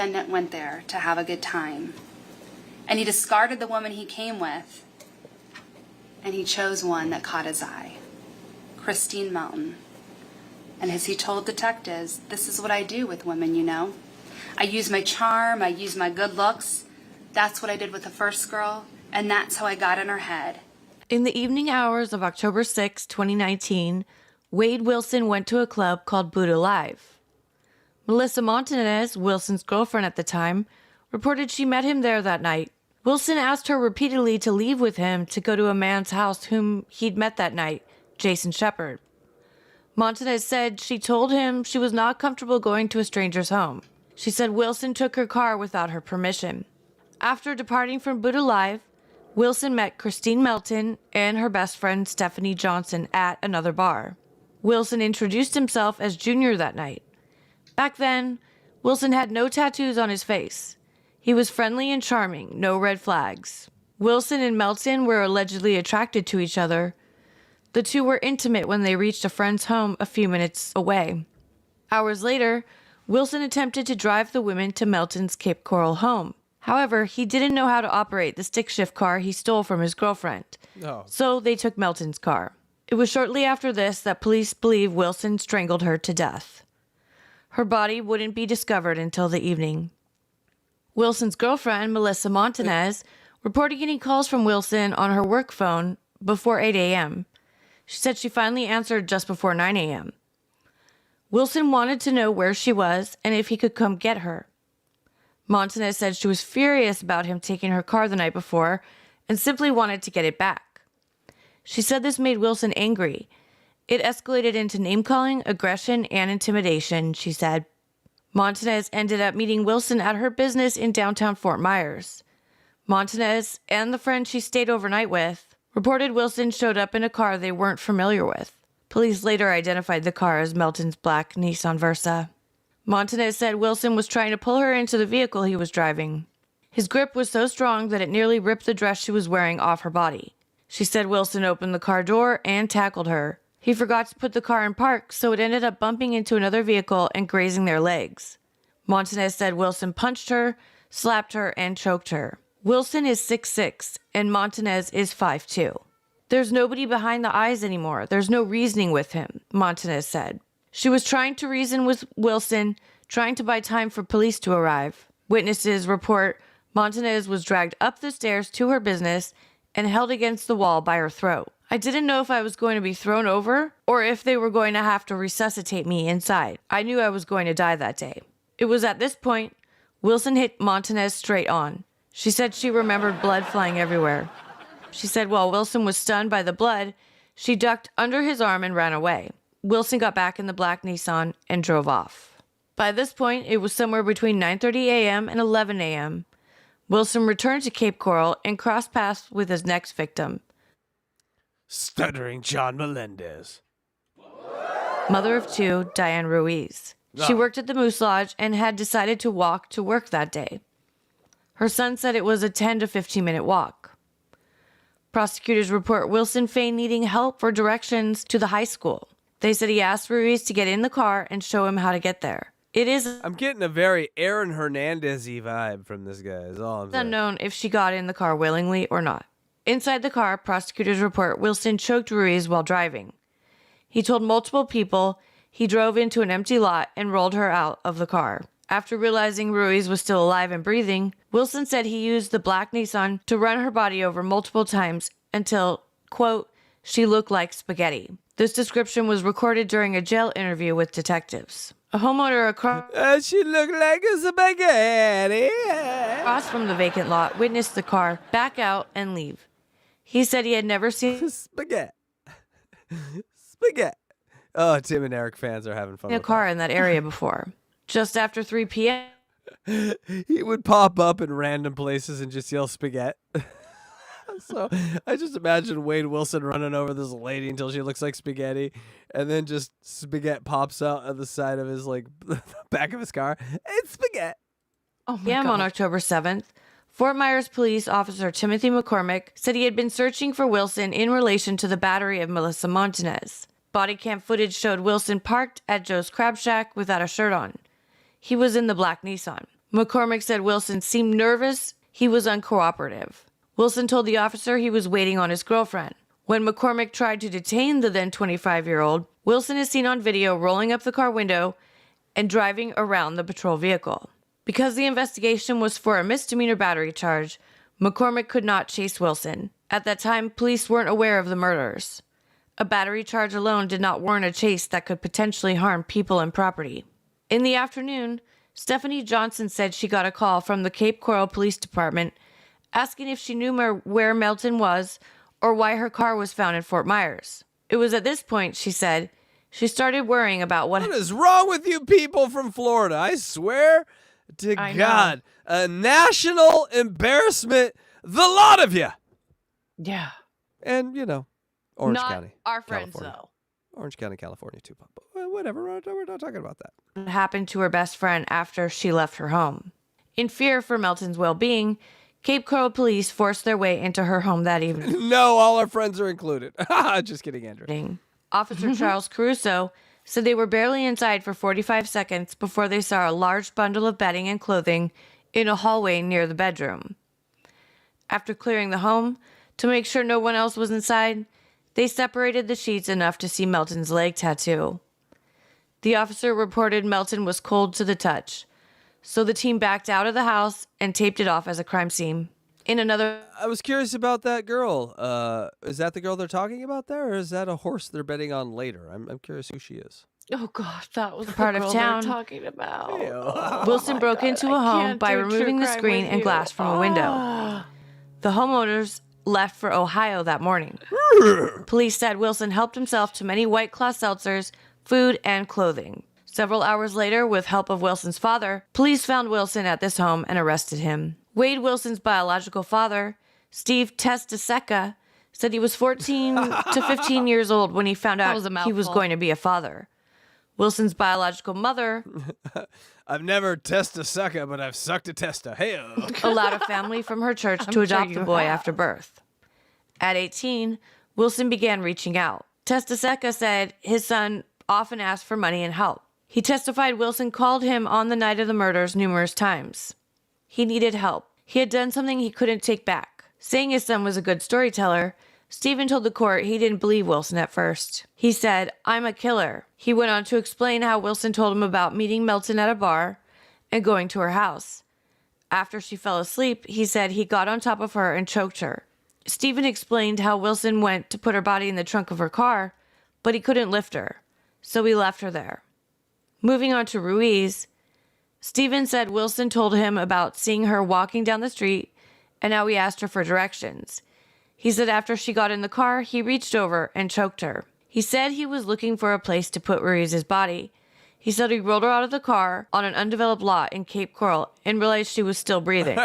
defendant went there to have a good time. And he discarded the woman he came with, and he chose one that caught his eye, Christine Melton. And as he told detectives, this is what I do with women, you know. I use my charm, I use my good looks. That's what I did with the first girl, and that's how I got in her head. In the evening hours of October 6, 2019, Wade Wilson went to a club called Buddha Live. Melissa Montanez, Wilson's girlfriend at the time, reported she met him there that night. Wilson asked her repeatedly to leave with him to go to a man's house whom he'd met that night, Jason Shepard. Montanez said she told him she was not comfortable going to a stranger's home. She said Wilson took her car without her permission. After departing from Buddha Live, Wilson met Christine Melton and her best friend Stephanie Johnson at another bar. Wilson introduced himself as Junior that night. Back then, Wilson had no tattoos on his face. He was friendly and charming, no red flags. Wilson and Melton were allegedly attracted to each other. The two were intimate when they reached a friend's home a few minutes away. Hours later, Wilson attempted to drive the women to Melton's Cape Coral home. However, he didn't know how to operate the stick shift car he stole from his girlfriend. No. So they took Melton's car. It was shortly after this that police believe Wilson strangled her to death. Her body wouldn't be discovered until the evening. Wilson's girlfriend, Melissa Montanez, reported getting calls from Wilson on her work phone before 8 a.m. She said she finally answered just before 9 a.m. Wilson wanted to know where she was and if he could come get her. Montanez said she was furious about him taking her car the night before and simply wanted to get it back. She said this made Wilson angry. It escalated into name-calling, aggression, and intimidation, she said. Montanez ended up meeting Wilson at her business in downtown Fort Myers. Montanez and the friend she stayed overnight with reported Wilson showed up in a car they weren't familiar with. Police later identified the car as Melton's black Nissan Versa. Montanez said Wilson was trying to pull her into the vehicle he was driving. His grip was so strong that it nearly ripped the dress she was wearing off her body. She said Wilson opened the car door and tackled her. He forgot to put the car in park, so it ended up bumping into another vehicle and grazing their legs. Montanez said Wilson punched her, slapped her, and choked her. Wilson is 6'6", and Montanez is 5'2". There's nobody behind the eyes anymore. There's no reasoning with him, Montanez said. She was trying to reason with Wilson, trying to buy time for police to arrive. Witnesses report Montanez was dragged up the stairs to her business and held against the wall by her throat. I didn't know if I was going to be thrown over or if they were going to have to resuscitate me inside. I knew I was going to die that day. It was at this point Wilson hit Montanez straight on. She said she remembered blood flying everywhere. She said while Wilson was stunned by the blood, she ducked under his arm and ran away. Wilson got back in the black Nissan and drove off. By this point, it was somewhere between 9:30 a.m. and 11 a.m. Wilson returned to Cape Coral and crossed paths with his next victim, Stuttering John Melendez. mother of two, Diane Ruiz. She worked at the Moose Lodge and had decided to walk to work that day. Her son said it was a 10 to 15 minute walk. Prosecutors report Wilson feigned needing help for directions to the high school. They said he asked Ruiz to get in the car and show him how to get there. I'm getting a very Aaron Hernandez-y vibe from this guy, is all I'm saying. Unknown if she got in the car willingly or not. Inside the car, prosecutors report Wilson choked Ruiz while driving. He told multiple people he drove into an empty lot and rolled her out of the car. After realizing Ruiz was still alive and breathing, Wilson said he used the black Nissan to run her body over multiple times until, quote, she looked like spaghetti. This description was recorded during a jail interview with detectives. A homeowner across she looked like a spaghetti. Across from the vacant lot witnessed the car back out and leave. He said he had never seen spaghetti. Spaghetti. Oh, Tim and Eric fans are having fun a with car in that area before. Just after 3 p.m. He would pop up in random places and just yell spaghetti. So I just imagine Wade Wilson running over this lady until she looks like spaghetti, and then just spaghetti pops out of the side of his, like, back of his car. It's spaghetti. Oh my God. On October 7th, Fort Myers police officer Timothy McCormick said he had been searching for Wilson in relation to the battery of Melissa Montanez. Body cam footage showed Wilson parked at Joe's Crab Shack without a shirt on. He was in the black Nissan. McCormick said Wilson seemed nervous. He was uncooperative. Wilson told the officer he was waiting on his girlfriend. When McCormick tried to detain the then 25-year-old, Wilson is seen on video rolling up the car window and driving around the patrol vehicle. Because the investigation was for a misdemeanor battery charge, McCormick could not chase Wilson. At that time, police weren't aware of the murders. A battery charge alone did not warrant a chase that could potentially harm people and property. In the afternoon, Stephanie Johnson said she got a call from the Cape Coral Police Department asking if she knew where Melton was or why her car was found in Fort Myers. It was at this point, she said, she started worrying about what is wrong with you people from Florida? I swear to God, a national embarrassment, the lot of you. Yeah. And, Orange not County. Our friends, California. though. Orange County, California, too. But whatever, we're not talking about that. What happened to her best friend after she left her home. In fear for Melton's well-being, Cape Coral police forced their way into her home that evening. No, all our friends are included. Just kidding, Andrew. Officer Charles Caruso said they were barely inside for 45 seconds before they saw a large bundle of bedding and clothing in a hallway near the bedroom. After clearing the home, to make sure no one else was inside, they separated the sheets enough to see Melton's leg tattoo. The officer reported Melton was cold to the touch, so the team backed out of the house and taped it off as a crime scene. I was curious about that girl. Is that the girl they're talking about there, or is that a horse they're betting on later? I'm curious who she is. Oh gosh, that was part of town talking about. Wilson broke into a home by removing the screen and glass from a window. The homeowners left for Ohio that morning. Police said Wilson helped himself to many White Claw seltzers, food, and clothing. Several hours later, with help of Wilson's father, police found Wilson at this home and arrested him. Wade Wilson's biological father, Steve Testaceka, said he was 14 to 15 years old when he found out he was going to be a father. Wilson's biological mother I've never tested a sucker, but I've sucked a tester. Hey, allowed a family from her church to adopt the boy after birth. At 18, Wilson began reaching out. Testaceka said his son often asked for money and help. He testified Wilson called him on the night of the murders numerous times. He needed help. He had done something he couldn't take back. Saying his son was a good storyteller, Stephen told the court he didn't believe Wilson at first. He said, "I'm a killer." He went on to explain how Wilson told him about meeting Melton at a bar and going to her house. After she fell asleep, he said he got on top of her and choked her. Stephen explained how Wilson went to put her body in the trunk of her car, but he couldn't lift her, so he left her there. Moving on to Ruiz, Stephen said Wilson told him about seeing her walking down the street and how he asked her for directions. He said after she got in the car, he reached over and choked her. He said he was looking for a place to put Ruiz's body. He said he rolled her out of the car on an undeveloped lot in Cape Coral and realized she was still breathing.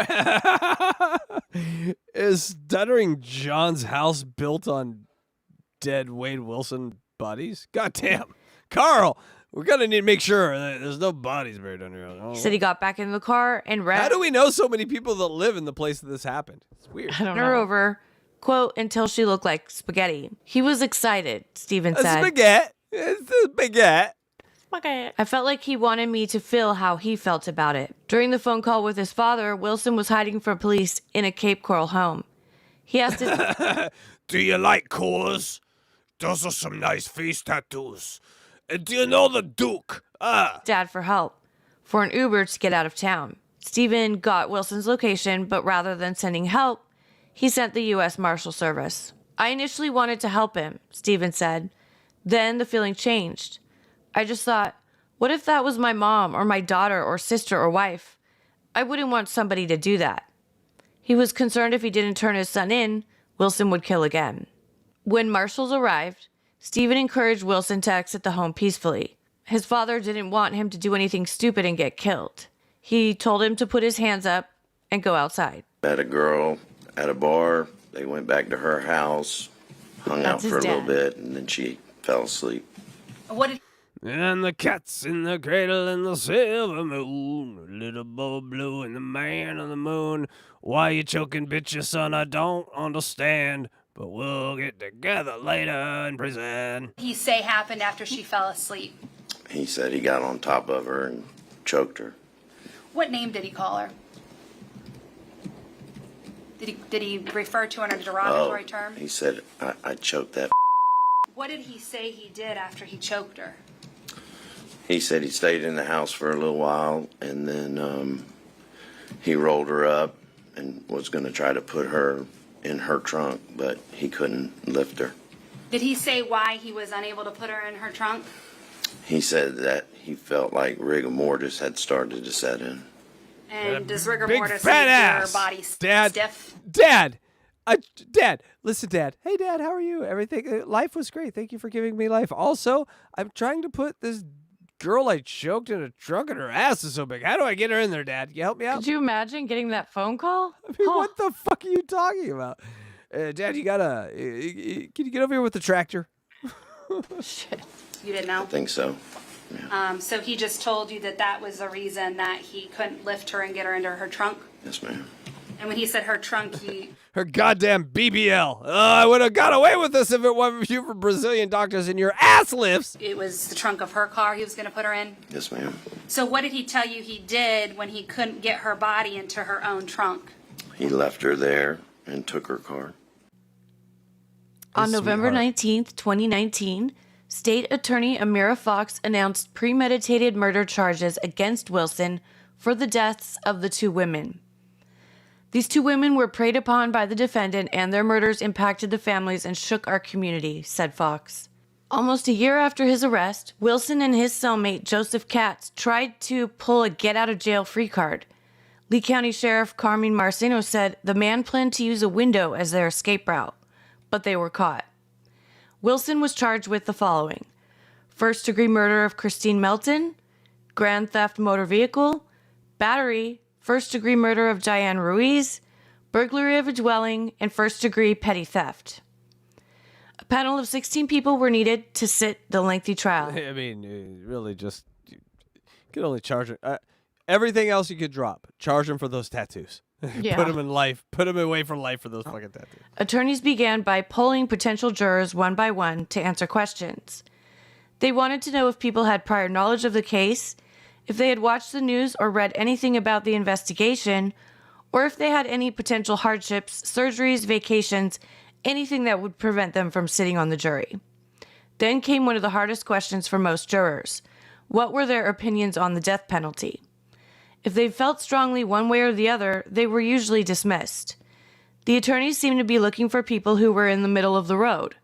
Is Stuttering John's house built on dead Wade Wilson bodies? Goddamn. Carl, we're going to need to make sure that there's no bodies buried under here. He said he got back in the car and ran. How do we know so many people that live in the place that this happened? It's weird. I don't know. Her over, quote, until she looked like spaghetti. He was excited, Stephen said. Spaghetti. It's a spaghetti. I felt like he wanted me to feel how he felt about it. During the phone call with his father, Wilson was hiding from police in a Cape Coral home. He asked his... Do you like Coors? Those are some nice face tattoos. And do you know the Duke? Dad for help, for an Uber to get out of town. Stephen got Wilson's location, but rather than sending help, he sent the U.S. Marshal Service. I initially wanted to help him, Stephen said. Then the feeling changed. I just thought, what if that was my mom or my daughter or sister or wife? I wouldn't want somebody to do that. He was concerned if he didn't turn his son in, Wilson would kill again. When marshals arrived, Stephen encouraged Wilson to exit the home peacefully. His father didn't want him to do anything stupid and get killed. He told him to put his hands up and go outside. Met a girl at a bar. They went back to her house, hung out for a little bit, and then she fell asleep. What did And the cat's in the cradle and the silver moon, little boy blue and the man on the moon. Why you choking, bitch, son? I don't understand. But we'll get together later in prison. he say happened after she fell asleep? He said he got on top of her and choked her. What name did he call her? Did he refer to her in a derogatory term? He said, I choked that. What did he say he did after he choked her? He said he stayed in the house for a little while, and then he rolled her up and was going to try to put her in her trunk, but he couldn't lift her. Did he say why he was unable to put her in her trunk? He said that he felt like rigor mortis had started to set in. And does rigor big mortis fat make ass. your body Dad, stiff? Dad, listen, Dad. Hey, Dad, how are you? Everything, life was great. Thank you for giving me life. Also, I'm trying to put this girl I choked in a trunk and her ass is so big. How do I get her in there, Dad? Can you help me out? Could you imagine getting that phone call? I mean, what the fuck are you talking about? Dad, you gotta, can you get over here with the tractor? Shit. You didn't know? I think so. So he just told you that was the reason that he couldn't lift her and get her into her trunk? Yes, ma'am. And when he said her trunk, he... Her goddamn BBL. I would have got away with this if it wasn't for you for Brazilian doctors and your ass lifts. It was the trunk of her car he was going to put her in? Yes, ma'am. So what did he tell you he did when he couldn't get her body into her own trunk? He left her there and took her car. On November 19th, 2019, State Attorney Amira Fox announced premeditated murder charges against Wilson for the deaths of the two women. These two women were preyed upon by the defendant, and their murders impacted the families and shook our community, said Fox. Almost a year after his arrest, Wilson and his cellmate Joseph Katz tried to pull a get-out-of-jail-free card. Lee County Sheriff Carmine Marceno said the man planned to use a window as their escape route, but they were caught. Wilson was charged with the following: first-degree murder of Christine Melton, grand theft motor vehicle, battery, first-degree murder of Diane Ruiz, burglary of a dwelling, and first-degree petty theft. A panel of 16 people were needed to sit the lengthy trial. I mean, really just, you could only charge her. Everything else you could drop. Charge him for those tattoos. Yeah. Put him in life. Put him away from life for those fucking tattoos. Attorneys began by polling potential jurors one by one to answer questions. They wanted to know if people had prior knowledge of the case, if they had watched the news or read anything about the investigation, or if they had any potential hardships, surgeries, vacations, anything that would prevent them from sitting on the jury. Then came one of the hardest questions for most jurors. What were their opinions on the death penalty? If they felt strongly one way or the other, they were usually dismissed. The attorneys seemed to be looking for people who were in the middle of the road,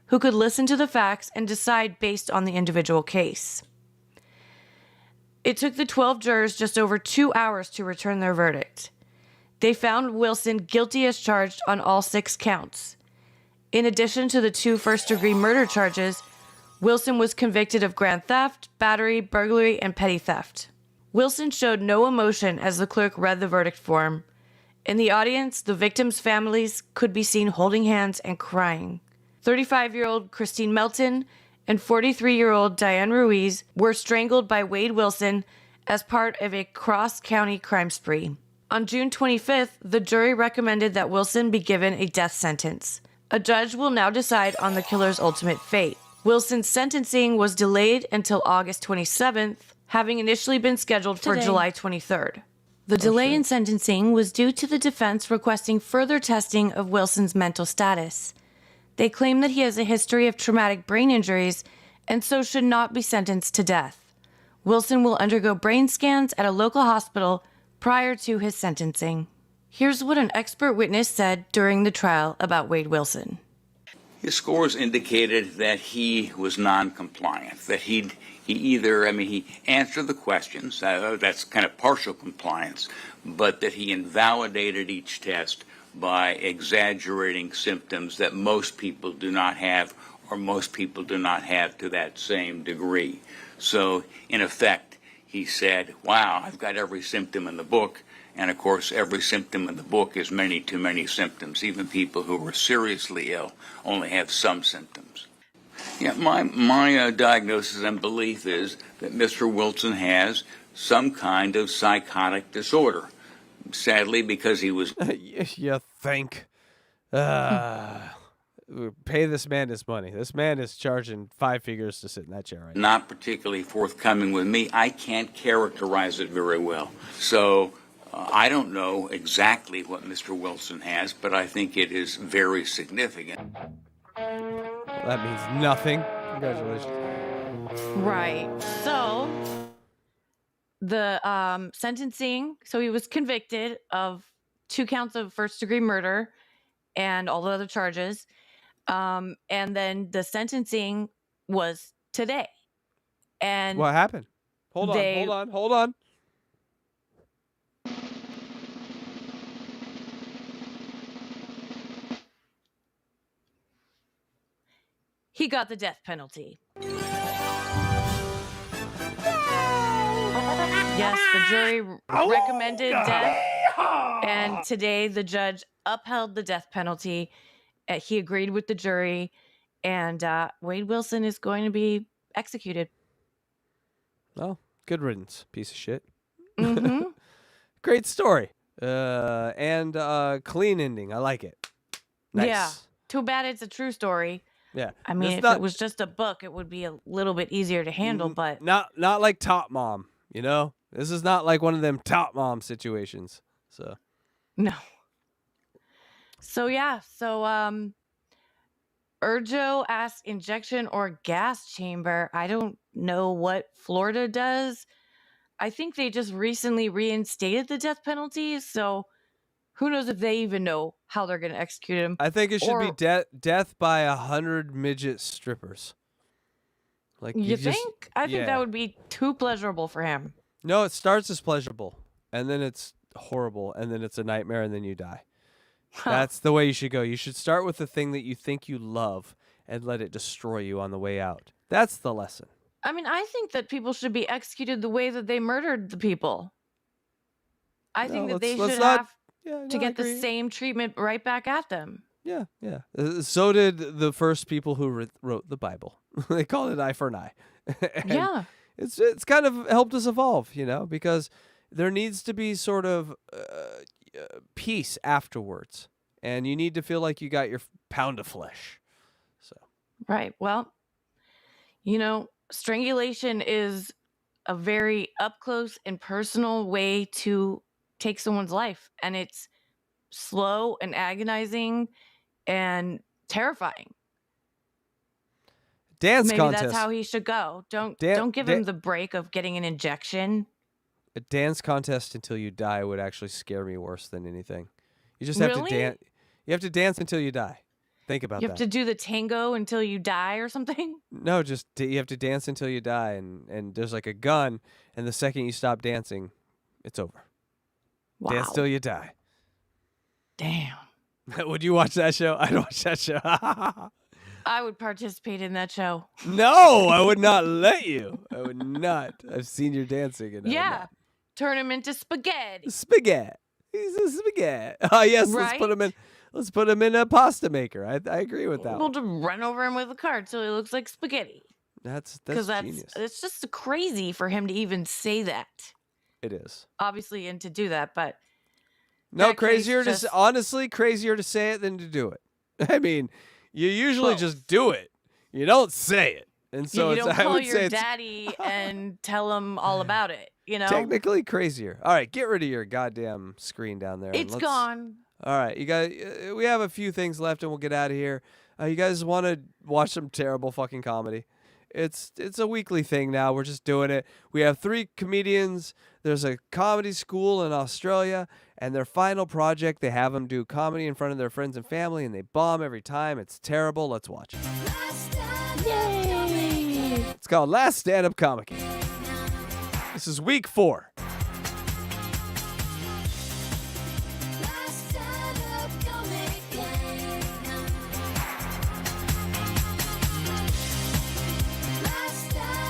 who could listen to the facts and decide based on the individual case. It took the 12 jurors just over 2 hours to return their verdict. They found Wilson guilty as charged on all 6 counts. In addition to the 2 first-degree murder charges, Wilson was convicted of grand theft, battery, burglary, and petty theft. Wilson showed no emotion as the clerk read the verdict form. In the audience, the victims' families could be seen holding hands and crying. 35-year-old Christine Melton and 43-year-old Diane Ruiz were strangled by Wade Wilson as part of a cross-county crime spree. On June 25th, the jury recommended that Wilson be given a death sentence. A judge will now decide on the killer's ultimate fate. Wilson's sentencing was delayed until August 27th, having initially been scheduled for July 23rd. The delay in sentencing was due to the defense requesting further testing of Wilson's mental status. They claim that he has a history of traumatic brain injuries and so should not be sentenced to death. Wilson will undergo brain scans at a local hospital prior to his sentencing. Here's what an expert witness said during the trial about Wade Wilson. His scores indicated that he was non-compliant, that he answered the questions, that's kind of partial compliance, but that he invalidated each test by exaggerating symptoms that most people do not have, or most people do not have to that same degree. So, in effect, he said, wow, I've got every symptom in the book, and of course every symptom in the book is many too many symptoms. Even people who were seriously ill only have some symptoms. Yeah, my diagnosis and belief is that Mr. Wilson has some kind of psychotic disorder. Sadly, because he was... You think? pay this man his money. This man is charging 5 figures to sit in that chair right now. Not particularly forthcoming with me. I can't characterize it very well. So I don't know exactly what Mr. Wilson has, but I think it is very significant. That means nothing. Congratulations. Right. So the sentencing, so he was convicted of 2 counts of first-degree murder and all the other charges. And then the sentencing was today. And What happened? Hold on. he got the death penalty. Yes, the jury recommended death, and today the judge upheld the death penalty. He agreed with the jury, and Wade Wilson is going to be executed. Well, good riddance, piece of shit. Mm-hmm. Great story. And clean ending. I like it. Nice. Yeah. Too bad it's a true story. Yeah. I mean, It's if not- it was just a book, it would be a little bit easier to handle, but Not like Top Mom, you know? This is not like one of them Top Mom situations. So no. So yeah, Urjo asked injection or gas chamber. I don't know what Florida does. I think they just recently reinstated the death penalty, so who knows if they even know how they're going to execute him. I think it should be death by 100 midget strippers. Like You just- think? I think yeah. that would be too pleasurable for him. No, it starts as pleasurable, and then it's horrible, and then it's a nightmare, and then you die. That's the way you should go. You should start with the thing that you think you love and let it destroy you on the way out. That's the lesson. I mean, I think that people should be executed the way that they murdered the people. I think that they should have to get the same treatment right back at them. Yeah. So did the first people who wrote the Bible. They called it eye for an eye. And Yeah. It's kind of helped us evolve, you know, because there needs to be sort of peace afterwards, and you need to feel like you got your pound of flesh. So Right. Well, you know, strangulation is a very up close and personal way to take someone's life, and it's slow and agonizing and terrifying. dance Maybe contest. that's how he should go. Don't give him the break of getting an injection. A dance contest until you die would actually scare me worse than anything. You just have to Really? dance. You have to dance until you die. Think about You that. have to do the tango until you die or something. No, just you have to dance until you die, and there's like a gun, and the second you stop dancing, it's over. Wow. Dance till you die. Damn. Would you watch that show? I'd watch that show. I would participate in that show. No, I would not let you. I would not. I've seen your dancing. And I would Yeah. not. Turn him into spaghetti. Spaghetti. He's a spaghetti. Oh yes, let's Right? put him in. Let's put him in a pasta maker. I agree with that. We'll One. just run over him with a cart till he looks like spaghetti. That's Because genius. it's just crazy for him to even say that. It is. Obviously, and to do that, but No, that case crazier to just- honestly crazier to say it than to do it. I mean, you usually Both. just do it. You don't say it, and so you it's, don't I call would your say it's daddy and tell him all about it. You know, technically crazier. All right, get rid of your goddamn screen down there. and it's let's- gone. All right, you guys. We have a few things left, and we'll get out of here. You guys want to watch some terrible fucking comedy? It's a weekly thing now. We're just doing it. We have 3 comedians. There's a comedy school in Australia, and their final project, they have them do comedy in front of their friends and family, and they bomb every time. It's terrible. Let's watch it. Yay! It's called Last Stand Up Comic. This is week 4.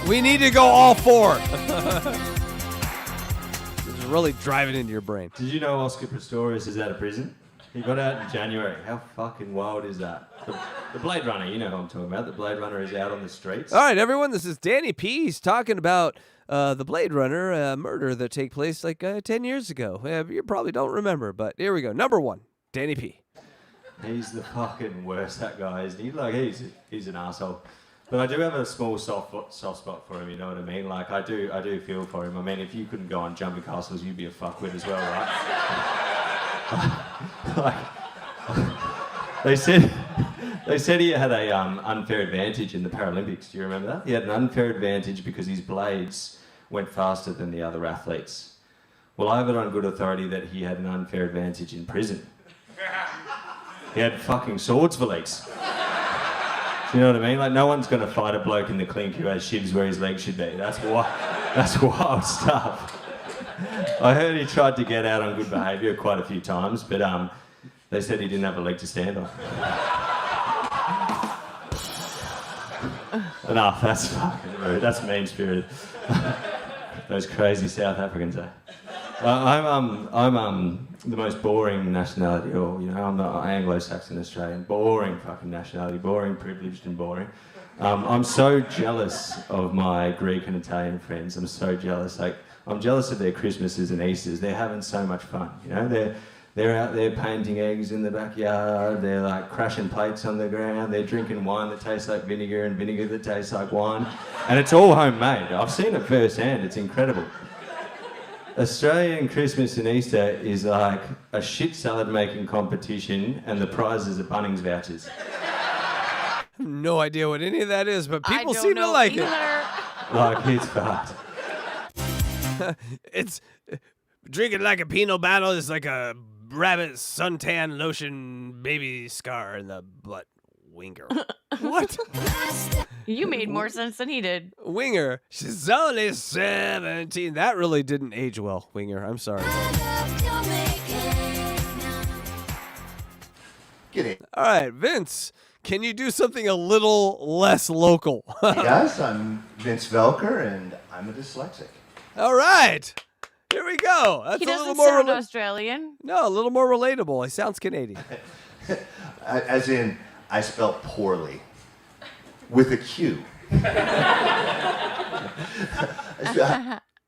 We need to go all 4. This is really driving into your brain. Did you know Oscar Pistorius is out of prison? He got out in January. How fucking wild is that? The Blade Runner, you know who I'm talking about. The Blade Runner is out on the streets. All right, everyone, this is Danny P. He's talking about the Blade Runner murder that took place like 10 years ago. You probably don't remember, but here we go. Number 1, Danny P. He's the fucking worst, that guy, isn't he? Like, he's an asshole. But I do have a small soft spot for him, you know what I mean? Like, I do feel for him. I mean, if you couldn't go on jumping castles, you'd be a fuckwit as well, right? Like, they said he had a unfair advantage in the Paralympics. Do you remember that? He had an unfair advantage because his blades went faster than the other athletes. Well, I have it on good authority that he had an unfair advantage in prison. He had fucking swords for legs. Do you know what I mean? Like, no one's going to fight a bloke in the clink who has shivs where his legs should be. That's wild stuff. I heard he tried to get out on good behaviour quite a few times, but they said he didn't have a leg to stand on. Enough, that's fucking rude. That's mean-spirited. Those crazy South Africans, eh? I'm the most boring nationality, or I'm the Anglo-Saxon Australian. Boring fucking nationality, boring, privileged, and boring. I'm so jealous of my Greek and Italian friends. I'm so jealous. Like, I'm jealous of their Christmases and Easters. They're having so much fun. They're out there painting eggs in the backyard. They're like crashing plates on the ground. They're drinking wine that tastes like vinegar and vinegar that tastes like wine, and it's all homemade. I've seen it firsthand. It's incredible. Australian Christmas and Easter is like a shit salad making competition, and the prizes are Bunnings vouchers. I have no idea what any of that is, but people seem to like it. Like, it's fucked. It's drinking like a penal battle is like a rabbit suntan lotion baby scar in the butt winger. What? You made more sense than he did. Winger. She's only 17. That really didn't age well, Winger. I'm sorry. Get it. All right, Vince, can you do something a little less local? Hey guys, I'm Vince Velker, and I'm a dyslexic. All right. Here we go. That's He a little doesn't more sound Australian. No, a little more relatable. He sounds Canadian. As in, I spell poorly. With a Q.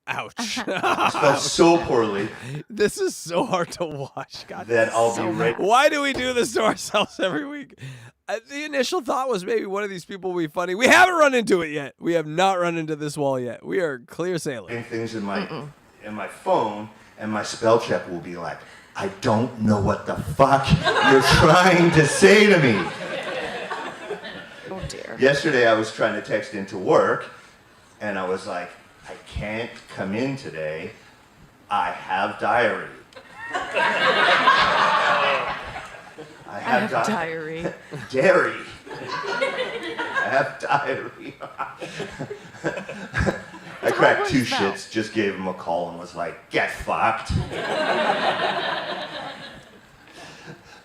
Ouch. I spell so poorly. This is so hard to watch. God, that I'll be right. Why do we do this to ourselves every week? The initial thought was maybe one of these people will be funny. We haven't run into it yet. We have not run into this wall yet. We are clear sailing. Things in my phone, and my spell check will be like, I don't know what the fuck you're trying to say to me. Oh dear. Yesterday I was trying to text into work, and I was like, I can't come in today. I have diary. I have diary. Dairy. I have diary. I cracked two shits, just gave him a call and was like, get fucked.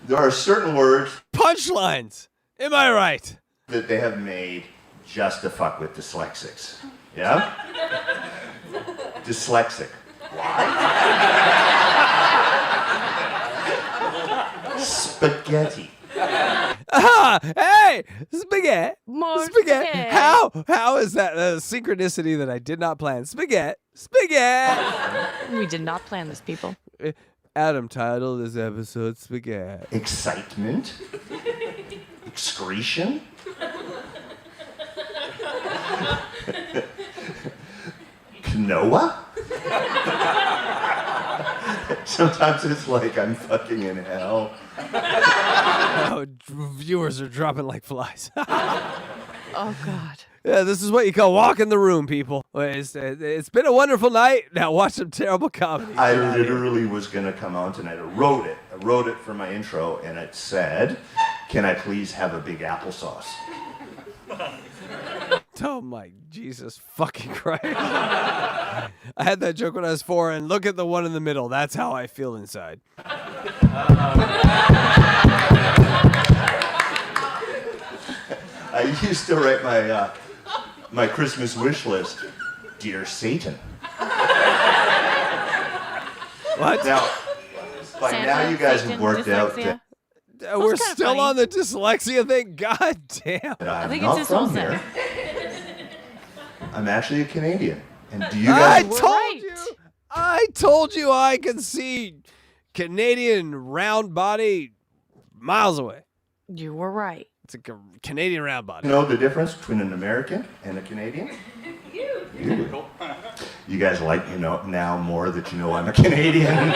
There are certain words. Punchlines. Am I right? That they have made just to fuck with dyslexics. Yeah? Dyslexic. Why? Spaghetti. Aha! Hey! Spaghetti! More spaghetti! How is that a synchronicity that I did not plan? Spaghetti! Spaghetti! We did not plan this, people. Adam titled this episode Spaghetti. Excitement. Excretion. Quinoa. Sometimes it's like I'm fucking in hell. Oh, viewers are dropping like flies. Oh, God. Yeah, this is what you call walking the room, people. It's been a wonderful night. Now watch some terrible comedy. I literally was going to come on tonight. I wrote it for my intro, and it said, can I please have a big applesauce? Oh my Jesus fucking Christ. I had that joke when I was 4, and look at the one in the middle. That's how I feel inside. I used to write my Christmas wish list, Dear Satan. What? Now, by now you guys have worked out that we're still on the dyslexia thing? God damn. I'm think not it's from just here. I'm actually a Canadian. And do you guys... I told you I can see Canadian round body miles away. You were right. It's a Canadian round body. You know the difference between an American and a Canadian? You guys like me now more that you know I'm a Canadian.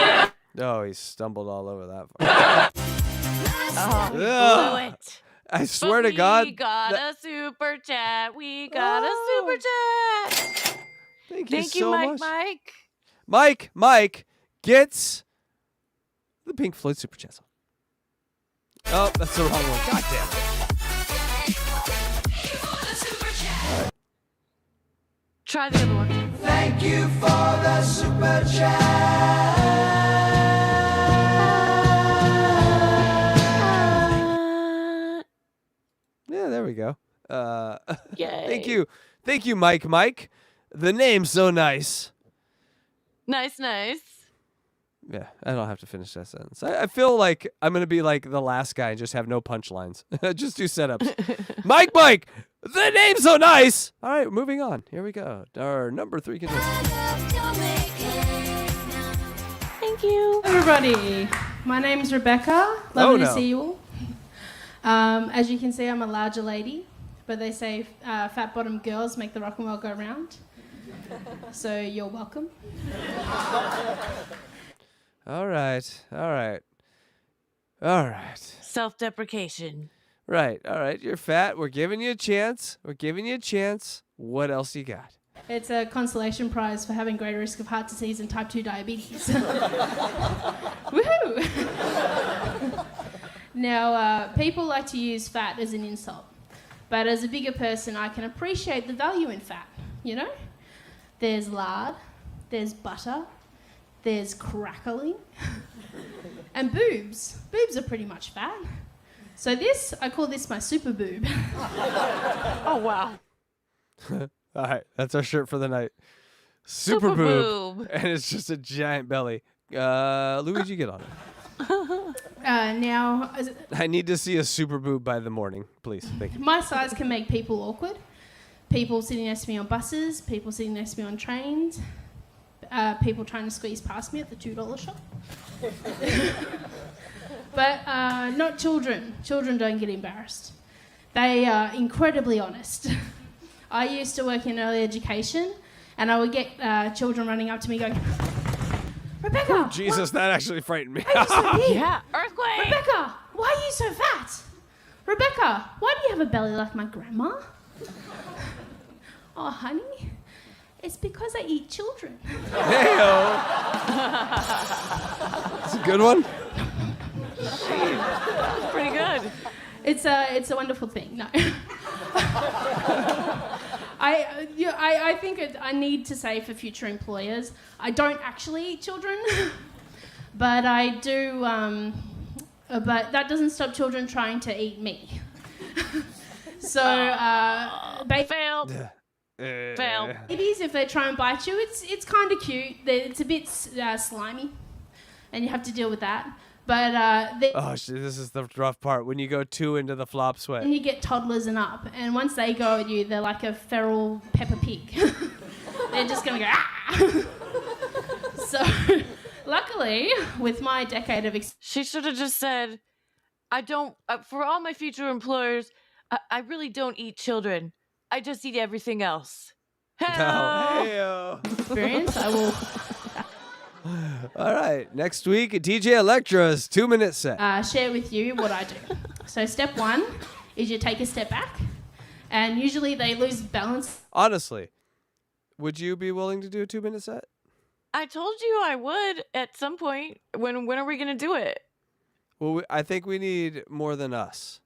Oh, he stumbled all over that. Oh, he Ugh. blew it. I swear to God. We got a super chat. We got a super chat. Thank you Thank so you, much. Mike. Mike gets the Pink Floyd super chat song. Oh, that's the wrong one. God damn it. Try the other one. Thank you for the super chat. Yeah, there we go. Yay. Thank you, Mike. The name's so nice. Nice. Yeah, I don't have to finish that sentence. I feel like I'm going to be like the last guy and just have no punchlines. Just do setups. Mike, the name's so nice. All right, moving on. Here we go. Our number 3 contestant. Thank you. Everybody, my name's Rebecca. Lovely to see you all. As you can see, I'm a larger lady, but they say fat bottom girls make the rock and roll go round. So you're welcome. All right. Self-deprecation. Right. All right. You're fat. We're giving you a chance. What else you got? It's a consolation prize for having greater risk of heart disease and type 2 diabetes. Woohoo! Now, people like to use fat as an insult, but as a bigger person, I can appreciate the value in fat, you know? There's lard, there's butter, there's crackling, and boobs. Boobs are pretty much fat. So I call this my super boob. Oh, wow. All right, that's our shirt for the night. Super boob. And it's just a giant belly. Luigi, get on it. Now, I need to see a super boob by the morning, please. Thank you. my size can make people awkward. People sitting next to me on buses, people sitting next to me on trains, people trying to squeeze past me at the $2 shop. But not children. Children don't get embarrassed. They are incredibly honest. I used to work in early education, and I would get children running up to me going, Rebecca! Oh, Jesus, that actually frightened me. Why are you so big? Yeah, earthquake! Rebecca, why are you so fat? Rebecca, why do you have a belly like my grandma? Oh, honey, it's because I eat children. Hey-o. It's a good one. That's pretty good. It's a wonderful thing. No. I think I need to say for future employers, I don't actually eat children, but I do. But that doesn't stop children trying to eat me. So, fail. Fail. Babies, if they try and bite you, it's kind of cute. It's a bit slimy, and you have to deal with that. But oh shit! This is the rough part when you go too into the flop sweat. And you get toddlers and up, and once they go at you, they're like a feral Peppa Pig. They're just gonna go ah. So, luckily, with my decade of experience, she should have just said, "I don't." For all my future employers, I really don't eat children. I just eat everything else. Hey-o. Experience, I will. All right, next week, DJ Electra's 2-minute set. Share with you what I do. So step 1 is you take a step back, and usually they lose balance. Honestly, would you be willing to do a 2-minute set? I told you I would at some point. When are we going to do it? Well, I think we need more than us.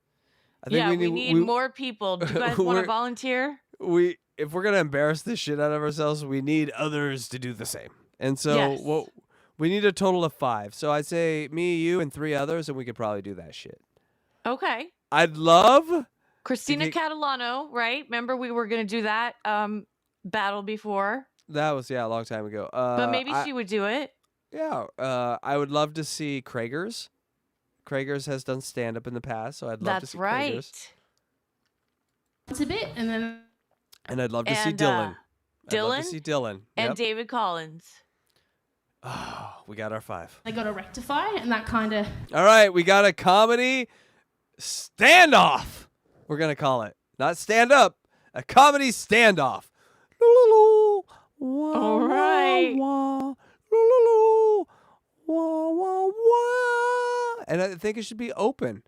I think we need more people. Do you guys want to volunteer? If we're going to embarrass the shit out of ourselves, we need others to do the same. And so we need a total of 5. So I'd say me, you, and 3 others, and we could probably do that shit. Okay. I'd love Christina Catalano, right? Remember we were going to do that battle before? That was, a long time ago. But maybe she would do it. Yeah. I would love to see Kragers. Kragers has done stand-up in the past, so I'd love to see Kragers. It's a bit, and then... And I'd love to see Dylan. Dylan? I'd love to see Dylan. And David Collins. Oh, we got our 5. They got to rectify, and that kind of. All right, we got a comedy standoff. We're going to call it. Not stand up, a comedy standoff. All right. And I think it should be open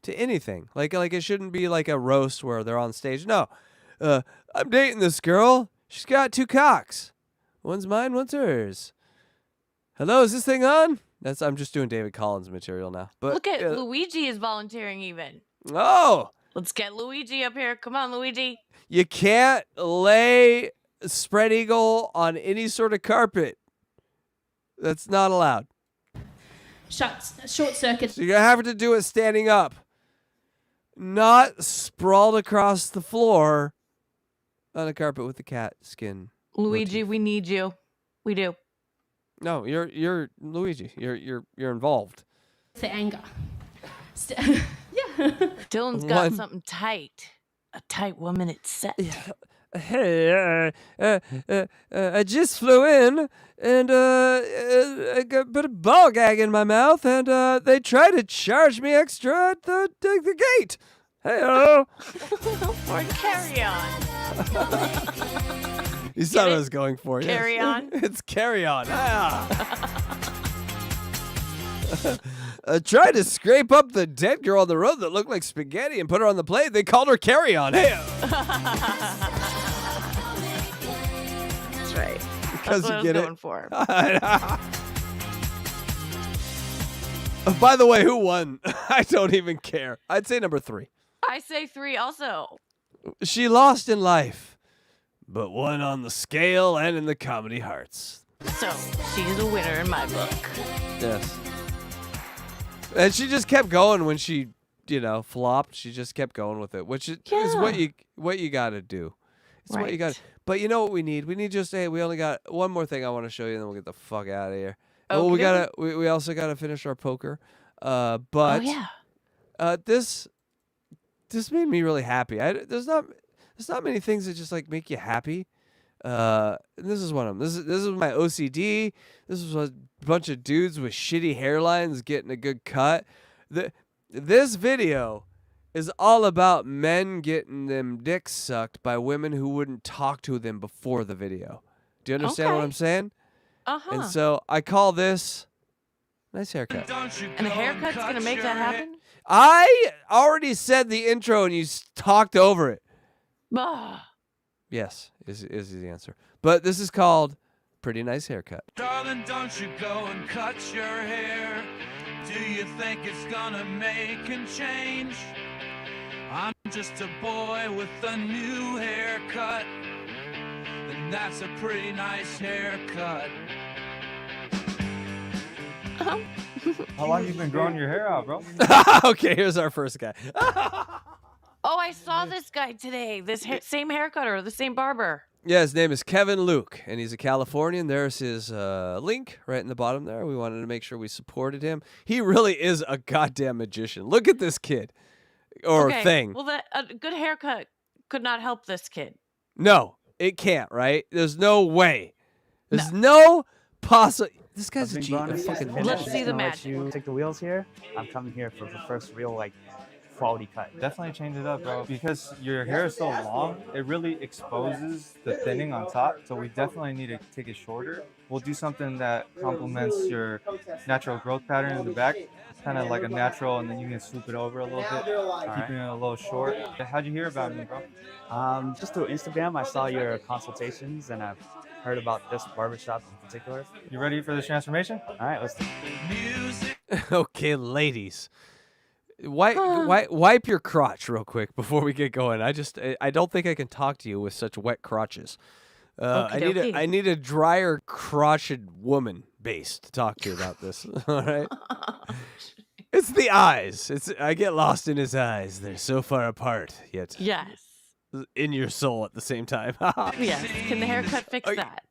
to anything. Like it shouldn't be like a roast where they're on stage. No. I'm dating this girl. She's got 2 cocks. One's mine, one's hers. Hello, is this thing on? I'm just doing David Collins material now. But Look at Luigi is volunteering even. Oh, Let's get Luigi up here. Come on, Luigi. you can't lay spread eagle on any sort of carpet. That's not allowed. Short circuit. So you're gonna have to do it standing up, not sprawled across the floor on a carpet with the cat skin. Luigi, we need you. We do. No, you're Luigi. You're involved. The anger. Dylan's got something tight. A tight woman it's set. Hey, I just flew in and I put a ball gag in my mouth and they tried to charge me extra at the gate. Hey-o. Or carry on. You saw what I was going for. Carry yes. on? It's carry on. I tried to scrape up the dead girl on the road that looked like spaghetti and put her on the plate. They called her carry on. Hey. That's right. Because That's what you I was get going it. for. By the way, who won? I don't even care. I'd say number 3. I say 3 also. She lost in life, but won on the scale and in the comedy hearts. So she's a winner in my book. Yes. And she just kept going when she, flopped. She just kept going with it, which is what you got to do. It's what you got. But you know what we need? We need we only got one more thing I want to show you, and then we'll get the fuck out of here. Okay. Well, we also gotta finish our poker. But this made me really happy. There's not many things that just like make you happy. This is one of them. This is my OCD. This was a bunch of dudes with shitty hairlines getting a good cut. This video is all about men getting them dicks sucked by women who wouldn't talk to them before the video. Do you understand what I'm saying? Uh-huh. And so I call this nice haircut. And a haircut's going to make that happen? I already said the intro and you talked over it. Bah. Yes, is the answer. But this is called Pretty Nice Haircut. Darling, don't you go and cut your hair. Do you think it's gonna make a change? I'm just a boy with a new haircut, and that's a pretty nice haircut. How long you been growing your hair out, bro? Okay, here's our first guy. Oh, I saw this guy today. This same haircutter, the same barber. Yeah, his name is Kevin Luke, and he's a Californian. There's his link right in the bottom there. We wanted to make sure we supported him. He really is a goddamn magician. Look at this kid. Or thing. Well, a good haircut could not help this kid. No, it can't, right? There's no way. There's no possible. This guy's a genius. Let's see the magic. You take the wheels here. I'm coming here for the first real, quality cut. Definitely change it up, bro. Because your hair is so long, it really exposes the thinning on top. So we definitely need to take it shorter. We'll do something that complements your natural growth pattern in the back. Kind of like a natural, and then you can swoop it over a little bit, keeping it a little short. How'd you hear about me, bro? Just through Instagram. I saw your consultations, and I've heard about this barbershop in particular. You ready for this transformation? All right, let's do it. Okay, ladies. Wipe your crotch real quick before we get going. I don't think I can talk to you with such wet crotches. I need a drier crotched woman base to talk to you about this. All right. It's the eyes. I get lost in his eyes. They're so far apart, yet in your soul at the same time. Yes. Can the haircut fix that?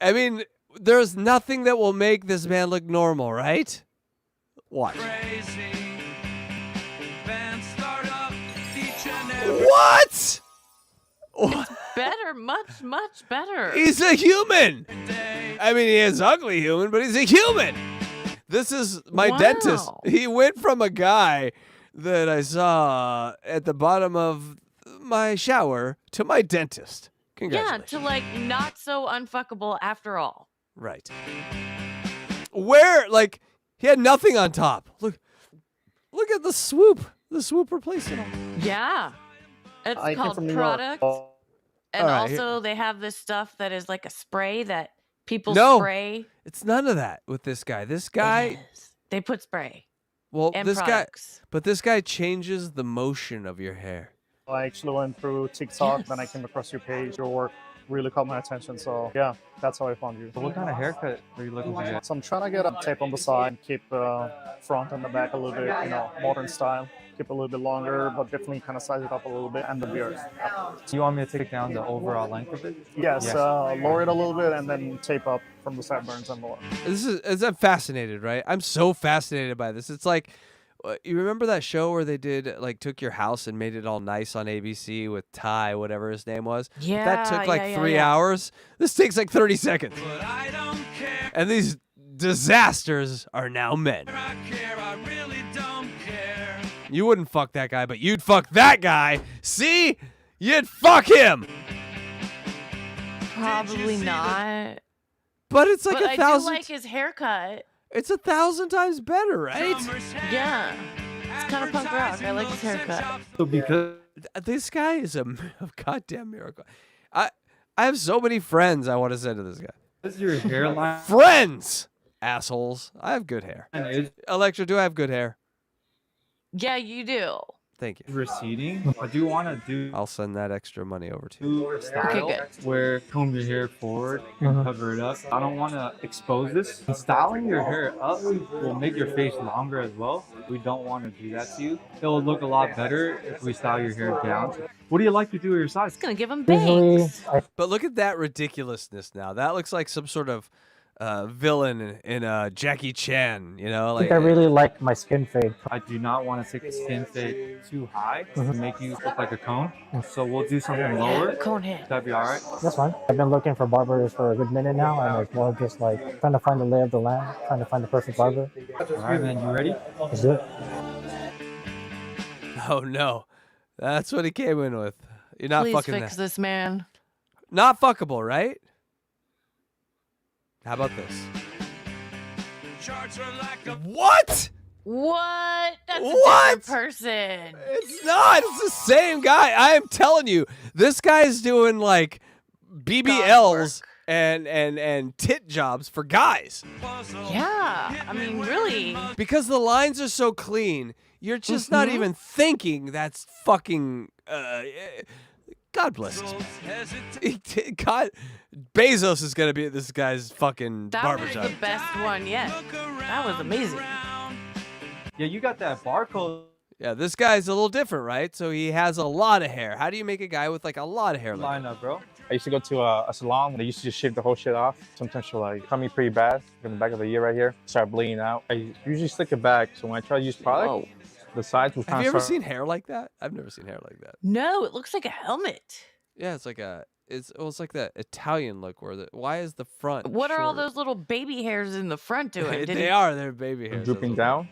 I mean, there's nothing that will make this man look normal, right? Watch. What? Better, much, much better. He's a human. I mean, he is ugly human, but he's a human. This is my dentist. He went from a guy that I saw at the bottom of my shower to my dentist. Congratulations. Yeah, to like not so unfuckable after all. Right. Where, like, he had nothing on top. Look at the swoop. The swoop replaced it all. Yeah. It's I came called from New York. product. And All right, also they have this stuff that is like a spray that people No, spray. it's none of that with this guy. This guy, They put spray. well, and this products. guy, but this guy changes the motion of your hair. I actually went through TikTok, then I came across your page. Your work really caught my attention. So yeah, that's how I found you. So what kind of haircut are you looking to get? So I'm trying to get a tape on the side, keep front and the back a little bit, modern style. Keep a little bit longer, but definitely kind of size it up a little bit, and the beard. Do you want me to take down the overall length of it? Yes, lower it a little bit and then tape up from the sideburns and more. I'm fascinated, right? I'm so fascinated by this. It's like, you remember that show where they did, like, took your house and made it all nice on ABC with Ty, whatever his name was? Yeah, that took like yeah, 3 yeah. hours. This takes like 30 seconds. And these disasters are now men. You wouldn't fuck that guy, but you'd fuck that guy. See? You'd fuck him. Probably not. But it's like But 1,000. I do like his haircut. It's 1,000 times better, right? Yeah. It's kind of punk rock. I like his haircut. So because this guy is a goddamn miracle. I have so many friends I want to send to this guy. What's your hairline? Friends, assholes. I have good hair. Electra, do I have good hair? Yeah, you do. Thank you. Receding. I do want to do I'll send that extra money over to you. a style where comb your hair forward and cover it up. I don't want to expose this. Styling your hair up will make your face longer as well. We don't want to do that to you. It will look a lot better if we style your hair down. What do you like to do with your sides? It's gonna give him bangs. But look at that ridiculousness now. That looks like some sort of villain in Jackie Chan, you know? I think I really like my skin fade. I do not want to take the skin fade too high to make you look like a cone. So we'll do something lower. Cone head. That'd be all right. That's fine. I've been looking for barbers for a good minute now, and it's more just like trying to find the lay of the land, trying to find the perfect barber. All right, then. You ready? Let's do it. Oh, no. That's what he came in with. You're not Please fucking fix that. this man. Not fuckable, right? How about this? What? What? That's What? a different person. It's not. It's the same guy. I am telling you, this guy's doing like BBLs and tit jobs for guys. Yeah, I mean, really. Because the lines are so clean, you're just not even thinking that's fucking. God bless us. God, Bezos is gonna be at this guy's fucking That was barbershop. the best one yet. That was amazing. Yeah, you got that barcode. Yeah, this guy's a little different, right? So he has a lot of hair. How do you make a guy with like a lot of hair? Line up, bro. I used to go to a salon. They used to just shave the whole shit off. Sometimes she'll like cut me pretty bad in the back of the ear right here. Start bleeding out. I usually slick it back. So when I try to use product, the sides will kind Have of you ever start. seen hair like that? I've never seen hair like that. No, it looks like a helmet. Yeah, it's like it's like that Italian look where why is the front? What are all short? those little baby hairs in the front doing? They're baby hairs. drooping down.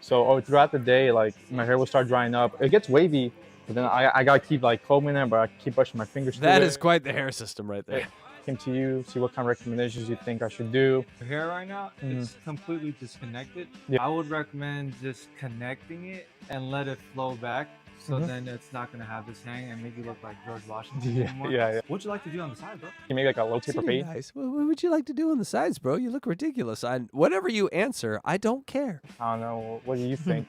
So throughout the day, like my hair will start drying up. It gets wavy, but then I gotta keep like combing it, but I keep brushing my fingers through That it. is quite the hair system right there. Came to you, see what kind of recommendations you think I should do. Your hair right now, it's completely disconnected. Yeah. I would recommend just connecting it and let it flow back. So then it's not gonna have this hang and make you look like George Washington anymore. Yeah. What'd you like to do on the side, bro? You make like a low taper fade. Nice. What would you like to do on the sides, bro? You look ridiculous. Whatever you answer, I don't care. I don't know. What do you think?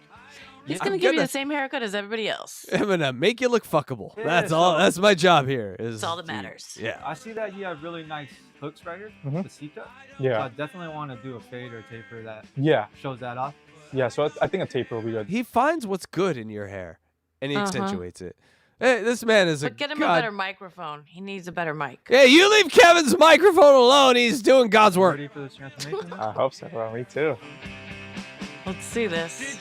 He's gonna give you the same haircut as everybody else. I'm gonna make you look fuckable. Yeah, That's so- all. That's my job here. That's all that matters. Yeah. I see that you have really nice hooks right here, the C-cut. Yeah. So I definitely want to do a fade or taper that shows that off. Yeah, so I think a taper will be good. He finds what's good in your hair, and he Uh-huh. accentuates it. Hey, this man is But get him a better microphone. He needs a better mic. Hey, you leave Kevin's microphone alone. He's doing God's work. Ready for this transformation? I hope so, bro. Me too. Let's see this.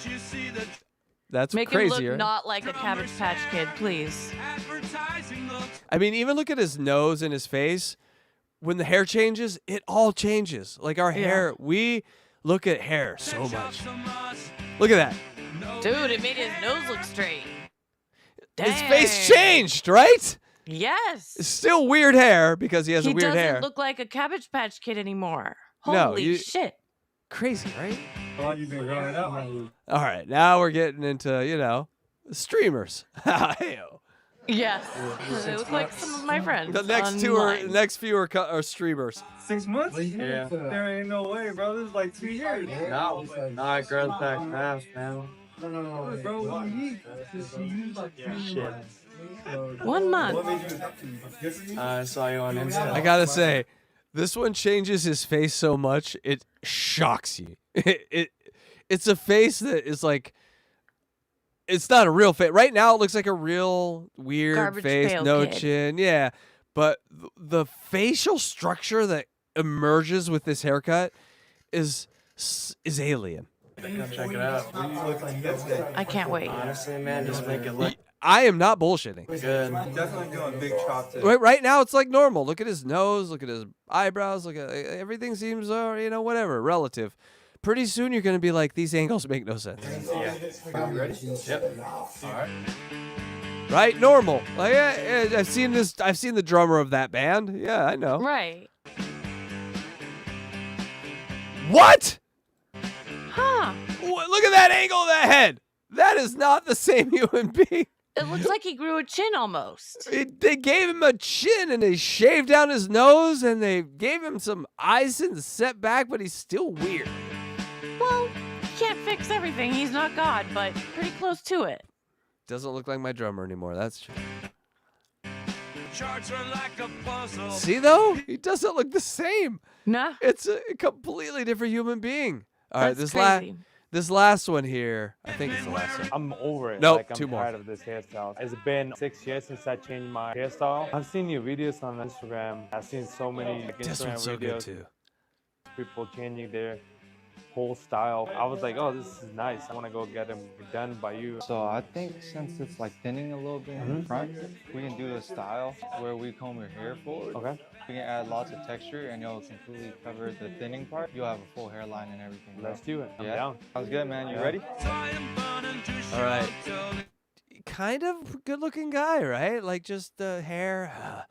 That's Make him crazy. look not like a Cabbage Patch Kid, please. I mean, even look at his nose and his face. When the hair changes, it all changes. Like our hair, we look at hair so much. Look at that. Dude, it made his nose look straight. His face changed, right? Yes. It's still weird hair because he has a weird hair. He doesn't look like a Cabbage Patch Kid anymore. No, Holy shit. Crazy, right? Well, you've been growing up. All right, now we're getting into, you know, streamers. Hey-o. Yes. They look like some of my friends. The next next few are streamers. 6 months? Yeah. There ain't no way, bro. This is like 2 years. No, it grows back fast, man. No, bro. 1 week. Shit. 1 month. I saw you on Instagram. I gotta say, this one changes his face so much it shocks you. It's a face that is like, it's not a real face. Right now, it looks like a real weird Garbage face, pail no kid. chin. Yeah, but the facial structure that emerges with this haircut is alien. Check it out. What do you look like yesterday? I can't wait. Honestly, man, just make it look I am not bullshitting. good. Definitely doing big chops. Right now, it's like normal. Look at his nose. Look at his eyebrows. Look at everything seems, whatever, relative. Pretty soon, you're gonna be like, these angles make no sense. Yeah. Ready? Yep. All right. Right? Normal. Like, I've seen this. I've seen the drummer of that band. Yeah, I know. Right. What? Huh. Look at that angle of that head. That is not the same human being. It looks like he grew a chin almost. They gave him a chin and they shaved down his nose and they gave him some eyes and set back, but he's still weird. Well, he can't fix everything. He's not God, but pretty close to it. Doesn't look like my drummer anymore. That's true. Charts are like a puzzle. See, though? He doesn't look the same. Nah. It's a completely different human being. All right, That's this crazy. this last one here, I think it's the last one. I'm over it. Nope, like, I'm 2 more. tired of this hairstyle. It's been 6 years since I changed my hairstyle. I've seen your videos on Instagram. I've seen so many This Instagram one's so videos. good, too. People changing their whole style. I was like, oh, this is nice. I want to go get them done by you. So I think since it's like thinning a little bit in the front, we can do a style where we comb your hair forward. Okay. We can add lots of texture and it'll completely cover the thinning part. You'll have a full hairline and everything. Let's do it. I'm down. Sounds good, man. You ready? All right. Kind of good looking guy, right? Like just the hair.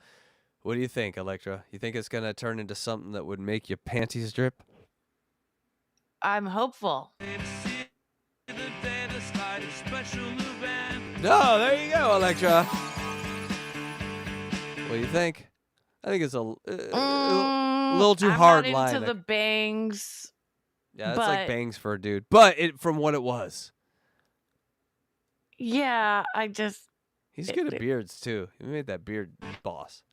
What do you think, Electra? You think it's going to turn into something that would make your panties drip? I'm hopeful. No, there you go, Electra. What do you think? I think it's a little too hard I'm line. not into the bangs. Yeah, that's like bangs for a dude. But from what it was. Yeah, I just... He's good at beards, too. He made that beard boss.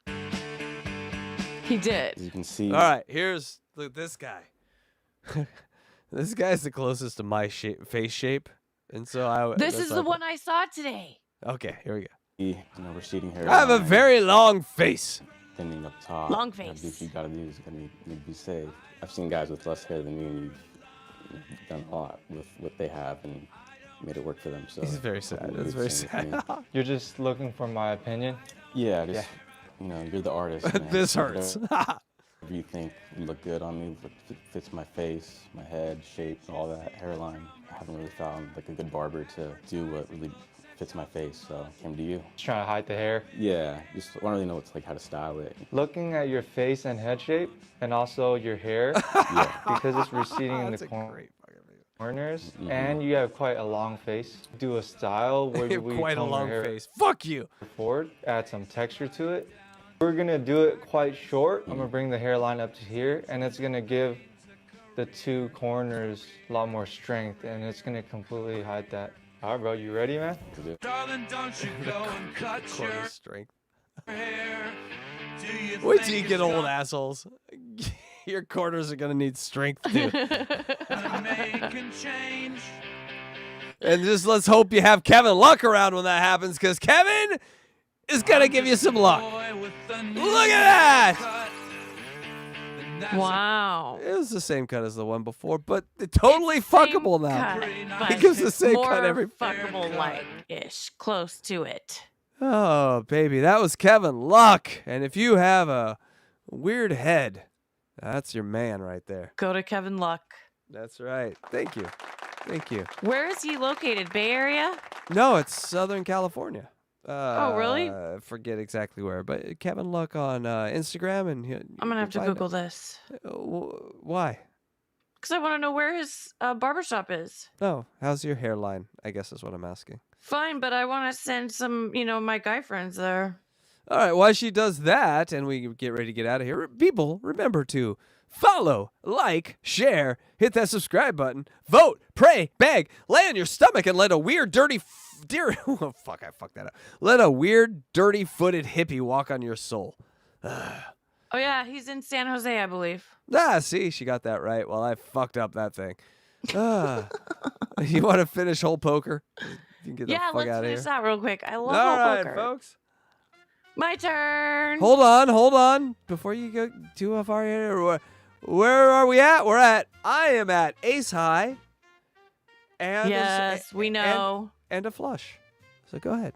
He did. You can see. All right, here's this guy. This guy's the closest to my face shape. And so This is the one I saw today. Okay, here we go. You know, receding hair. I have a very long face. Thinning up top. Long face. If you gotta do is gonna need to be saved. I've seen guys with less hair than me, and you've done a lot with what they have and made it work for them. So This is very sad. That's very sad. You're just looking for my opinion? Yeah, just you know, you're the artist. Man. This hurts. Whatever you think would look good on me, fits my face, my head, shape, all that hairline. I haven't really found like a good barber to do what really fits my face, so I came to you. Just trying to hide the hair? Yeah, just I don't really know what's like how to style it. Looking at your face and head shape, and also your hair, because it's receding in the corners, and you have quite a long face. Do a style where we Quite a comb your long hair face. Fuck you. forward, add some texture to it. We're gonna do it quite short. I'm gonna bring the hairline up to here, and it's gonna give the 2 corners a lot more strength, and it's gonna completely hide that. All right, bro, you ready, man? Darling, don't you go and cut your strength. hair. Do you Wait till think you get it's old, gonna assholes. Your corners are gonna need strength too. make a change? And just let's hope you have Kevin Luck around when that happens, because Kevin is gonna give you some luck. Look at that! Wow. It was the same cut as the one before, but totally fuckable now. Cut, He gives the same more cut every. fuckable like-ish, close to it. Oh, baby, that was Kevin Luck. And if you have a weird head, that's your man right there. Go to Kevin Luck. That's right. Thank you. Thank you. Where is he located? Bay Area? No, it's Southern California. Oh, really? I forget exactly where, but Kevin Luck on Instagram. And I'm going to have to Google this. Why? Because I want to know where his barbershop is. Oh, how's your hairline? I guess is what I'm asking. Fine, but I want to send some, my guy friends there. All right, while she does that and we get ready to get out of here, people, remember to follow, like, share, hit that subscribe button, vote, pray, beg, lay on your stomach, and let a weird, dirty, oh, fuck, I fucked that up. Let a weird, dirty-footed hippie walk on your soul. Oh, yeah, he's in San Jose, I believe. See, she got that right. Well, I fucked up that thing. You want to finish whole poker? You can get the fuck let's out of finish here. that real quick. I love All whole right, poker. folks. My turn. Hold on. Before you go too far here, where are we at? I am at ace high. And yes, we know. And a flush. So go ahead.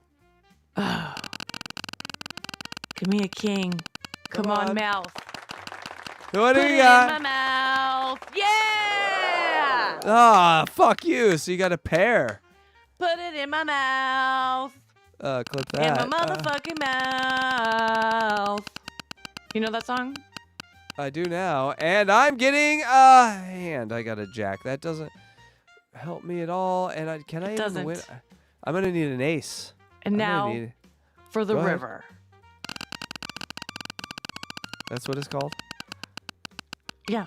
Give me a king. Come on, mouth. What do Put you it got? in my mouth. Yeah. Ah, fuck you. So you got a pair. Put it in my mouth. Clip that. In my motherfucking mouth. You know that song? I do now. And I'm getting a hand. I got a jack. That doesn't help me at all. And can I even win? I'm going to need an ace. And now for the Go ahead. river. That's what it's called? Yeah.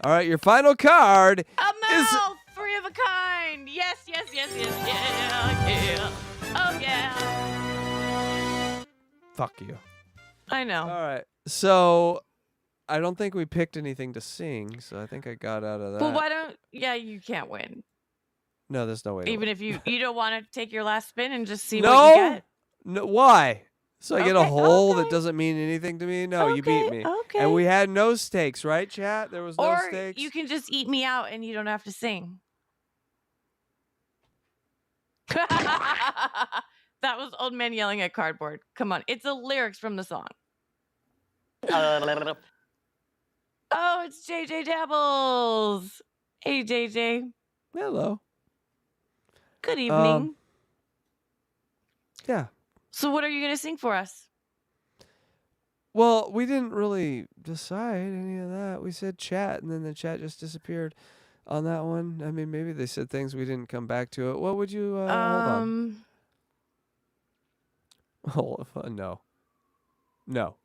All right, your final card A mouth, three of a kind. Yes. Yeah. Oh, yeah. Fuck you. I know. All right. So I don't think we picked anything to sing, so I think I got out of that. But why don't... Yeah, you can't win. No, there's no way. Even if you don't want to take your last spin and just see what you get. No, why? So I get a Okay, hole that doesn't mean anything to me? No, you beat me. Okay. And we had no stakes, right, chat? There was no Or stakes. you can just eat me out and you don't have to sing. That was old man yelling at cardboard. Come on. It's the lyrics from the song. Oh, it's JJ Dabbles. Hey, JJ. Hello. Good evening. Yeah. So what are you going to sing for us? Well, we didn't really decide any of that. We said chat, and then the chat just disappeared on that one. I mean, maybe they said things we didn't come back to it. What would you... hold on. No. No.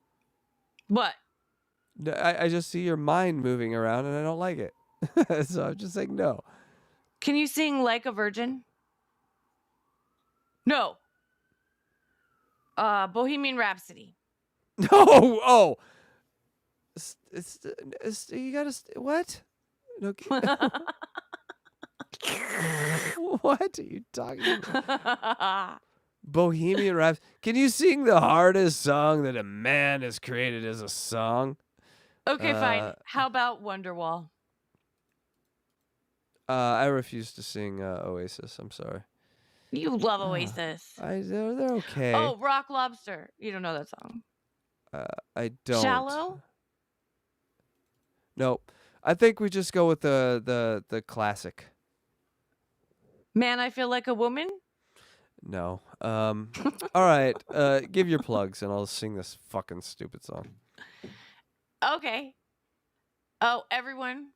What? No, I just see your mind moving around, and I don't like it. So I'm just saying no. Can you sing Like a Virgin? No. Bohemian Rhapsody. No. Oh. It's you gotta... What? No. What are you talking about? Bohemian Rhapsody. Can you sing the hardest song that a man has created as a song? Okay, fine. How about Wonderwall? I refuse to sing Oasis. I'm sorry. You love Oasis. They're okay. Oh, Rock Lobster. You don't know that song. I don't. Shallow? Nope. I think we just go with the classic. Man, I Feel Like a Woman? No. All right. Give your plugs and I'll sing this fucking stupid song. Okay. Oh, everyone.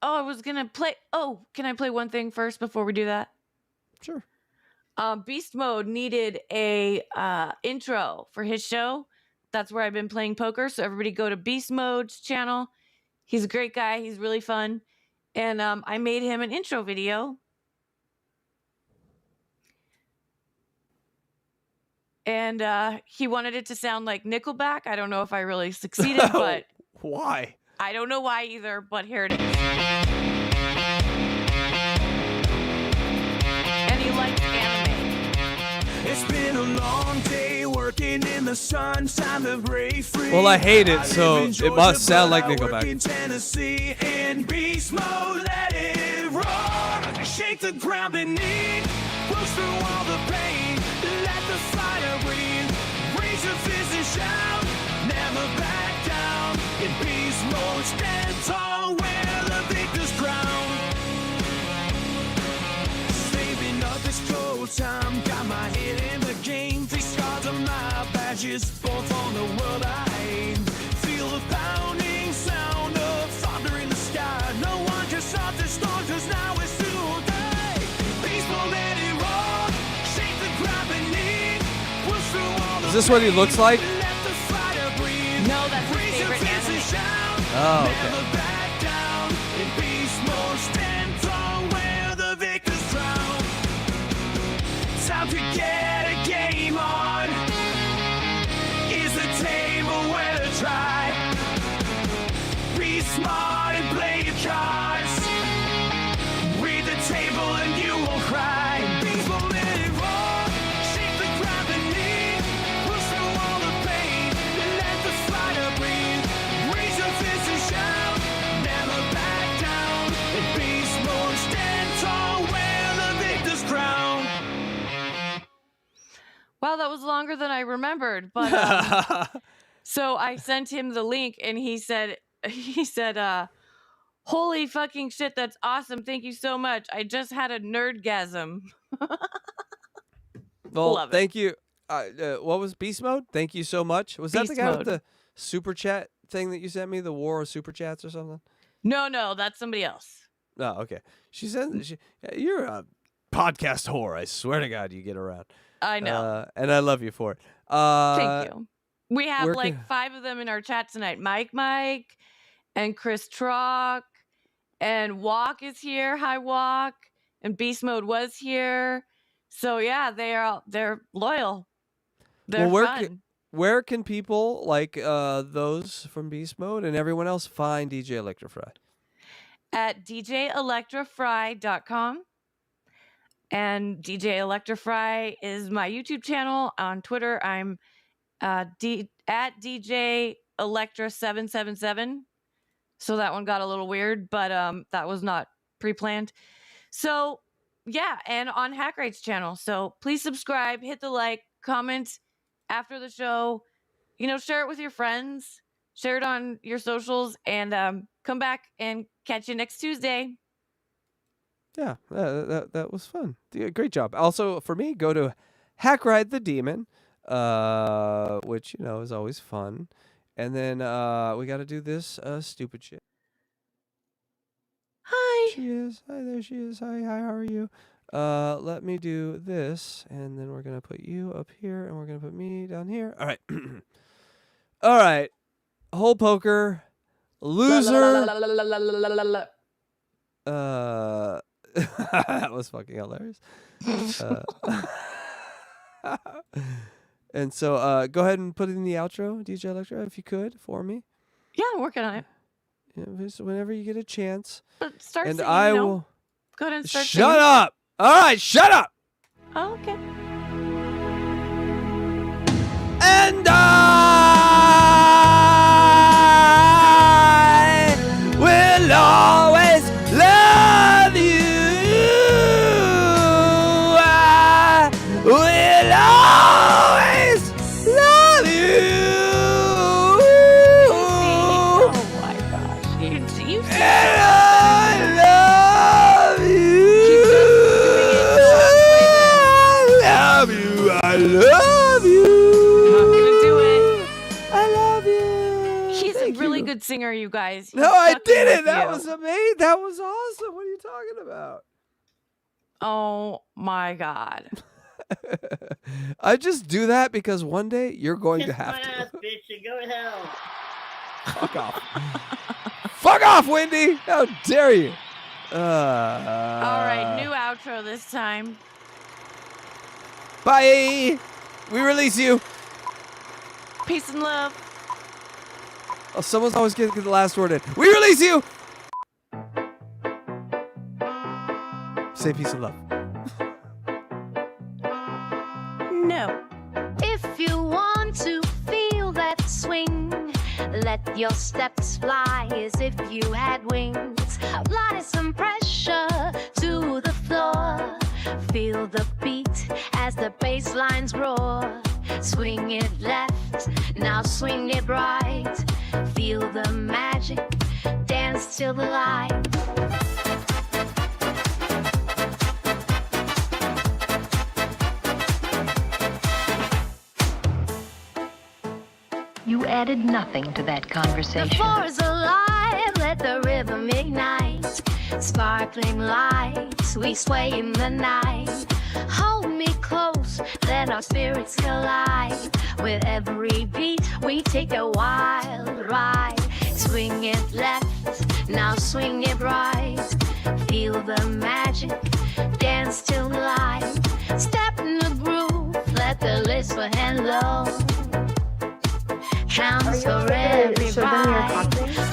Oh, I was going to play. Oh, can I play one thing first before we do that? Sure. Beastmode needed a intro for his show. That's where I've been playing poker. So everybody go to Beastmode's channel. He's a great guy. He's really fun. And I made him an intro video. And he wanted it to sound like Nickelback. I don't know if I really succeeded, but... Why? I don't know why either, but here it is. And he likes anime. It's been a long day working in the sun, time to break free. Well, I hate it, so it must sound like Nickelback. In Tennessee, in beast mode, let it roar. Shake the ground beneath, push through all the pain, let the fire breathe. shout, never back down. In beast mode, stand tall where the victor's crowned. Saving up extra time, got my head in the game. Three scars on my badges, both on the world I aim. Feel the pounding sound of thunder in the sky. No one can stop the storm, 'cause now it's today. Beast mode, let it roar, shake the ground beneath. Push through all the Is this what he looks like? let the fire breathe. No, that's his Raise your favorite fist and anime. shout, Oh, never okay. back down. In beast mode, stand tall where the victor's crowned. Time to get a game on. Is the table where to try? Be smart and play your cards. Read the table and you will cry. Beast mode, let it roar. Shake the ground beneath. Push through all the pain and let the fire breathe. Raise your fist and shout. Never back down. In beast mode, stand tall where the victor's crowned. Wow, that was longer than I remembered. But so I sent him the link, and he said, "Holy fucking shit, that's awesome! Thank you so much. I just had a nerdgasm." Well, Love it. thank you. What was Beast Mode? Thank you so much. Was that the Beast guy with Mode. the super chat thing that you sent me? The War of Super Chats or something? No, that's somebody else. Oh, okay. She said, "You're a podcast whore. I swear to God, you get around." I know. And I love you for it. Thank you. We have where like can- 5 of them in our chat tonight. Mike, and Chris Trock, and Walk is here. Hi, Walk. And Beast Mode was here. So yeah, they're loyal. They're fun. Where can people like those from Beast Mode and everyone else find DJ Electra Fry? At DJElectraFry.com. And DJ Electra Fry is my YouTube channel. On Twitter, I'm at DJ Electra777. So that one got a little weird, but that was not pre-planned. So yeah, and on Hackride's channel. So please subscribe, hit the like, comment after the show. Share it with your friends, share it on your socials, and come back and catch you next Tuesday. Yeah, that was fun. Yeah, great job. Also, for me, go to Hackride the Demon, which, is always fun. And then we got to do this stupid shit. Hi. She is. Hi, there she is. Hi, how are you? Let me do this, and then we're going to put you up here, and we're going to put me down here. All right. All right. Hole poker. Loser. That was fucking hilarious. And so go ahead and put in the outro, DJ Electra, if you could, for me. Yeah, I'm working on it. Yeah, just whenever you get a chance. But start And singing, I will... Go ahead and start Shut singing. up! All right, shut up! Oh, okay. And I will always love you. I will always love you. Oh my gosh. You And I love you. I love you. Not gonna do it. I love you. He's Thank a really you. good singer, you guys. No, He's I fucking didn't. with That you. was amazing. That was awesome. What are you talking about? Oh my god. I just do that because one day you're going to have to. Ass, bitch, and go to hell. Fuck off. Fuck off, Wendy. How dare you? All right, new outro this time. Bye. We release you. Peace and love. Oh, someone's always getting the last word in. We release you. Say peace and love. No. If you want to feel that swing, let your steps fly as if you had wings. Apply some pressure to the floor. Feel the beat as the bass lines roar. Swing it left, now swing it right. Feel the magic, dance till the light. You added nothing to that conversation. The floor is alive, let the rhythm ignite. Sparkling lights, we sway in the night. Hold me close, let our spirits collide. With every beat, we take a wild ride. Swing it left, now swing it right. Feel the magic, dance till the light. Step in the groove, let the list for hello. Counts for every ride.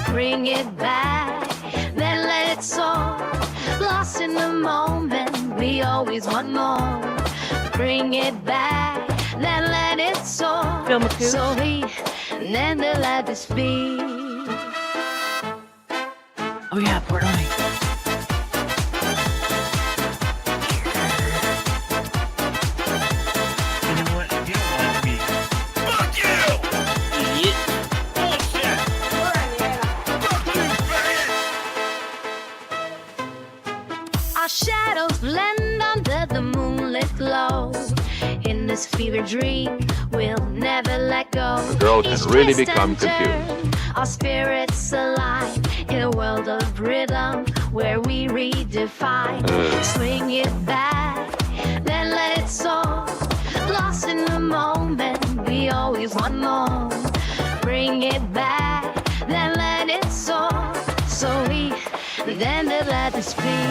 Bring it back, then let it soar. Lost in the moment, we always want more. Bring it back, then let it soar. So we, then the let it speak. Oh yeah, Puerto Rico. Our shadows blend under the moonlit glow. In this fever dream, we'll never let go. The girl can Each really twist become and turn, confused. our spirits align in a world of rhythm where we redefine. Swing it back, then let it soar. Lost in the moment, we always want more. Bring it back, then let it soar. So we, then let it speak.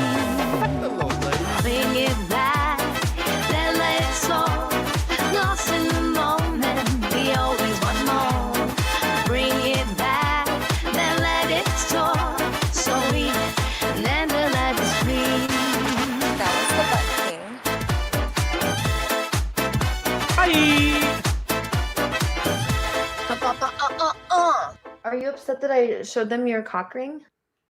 Bring it back, then let it soar. Lost in the moment, we always want more. Bring it back, then let it soar. So we, then let it speak. That was the Butt King. Are you upset that I showed them your cock ring?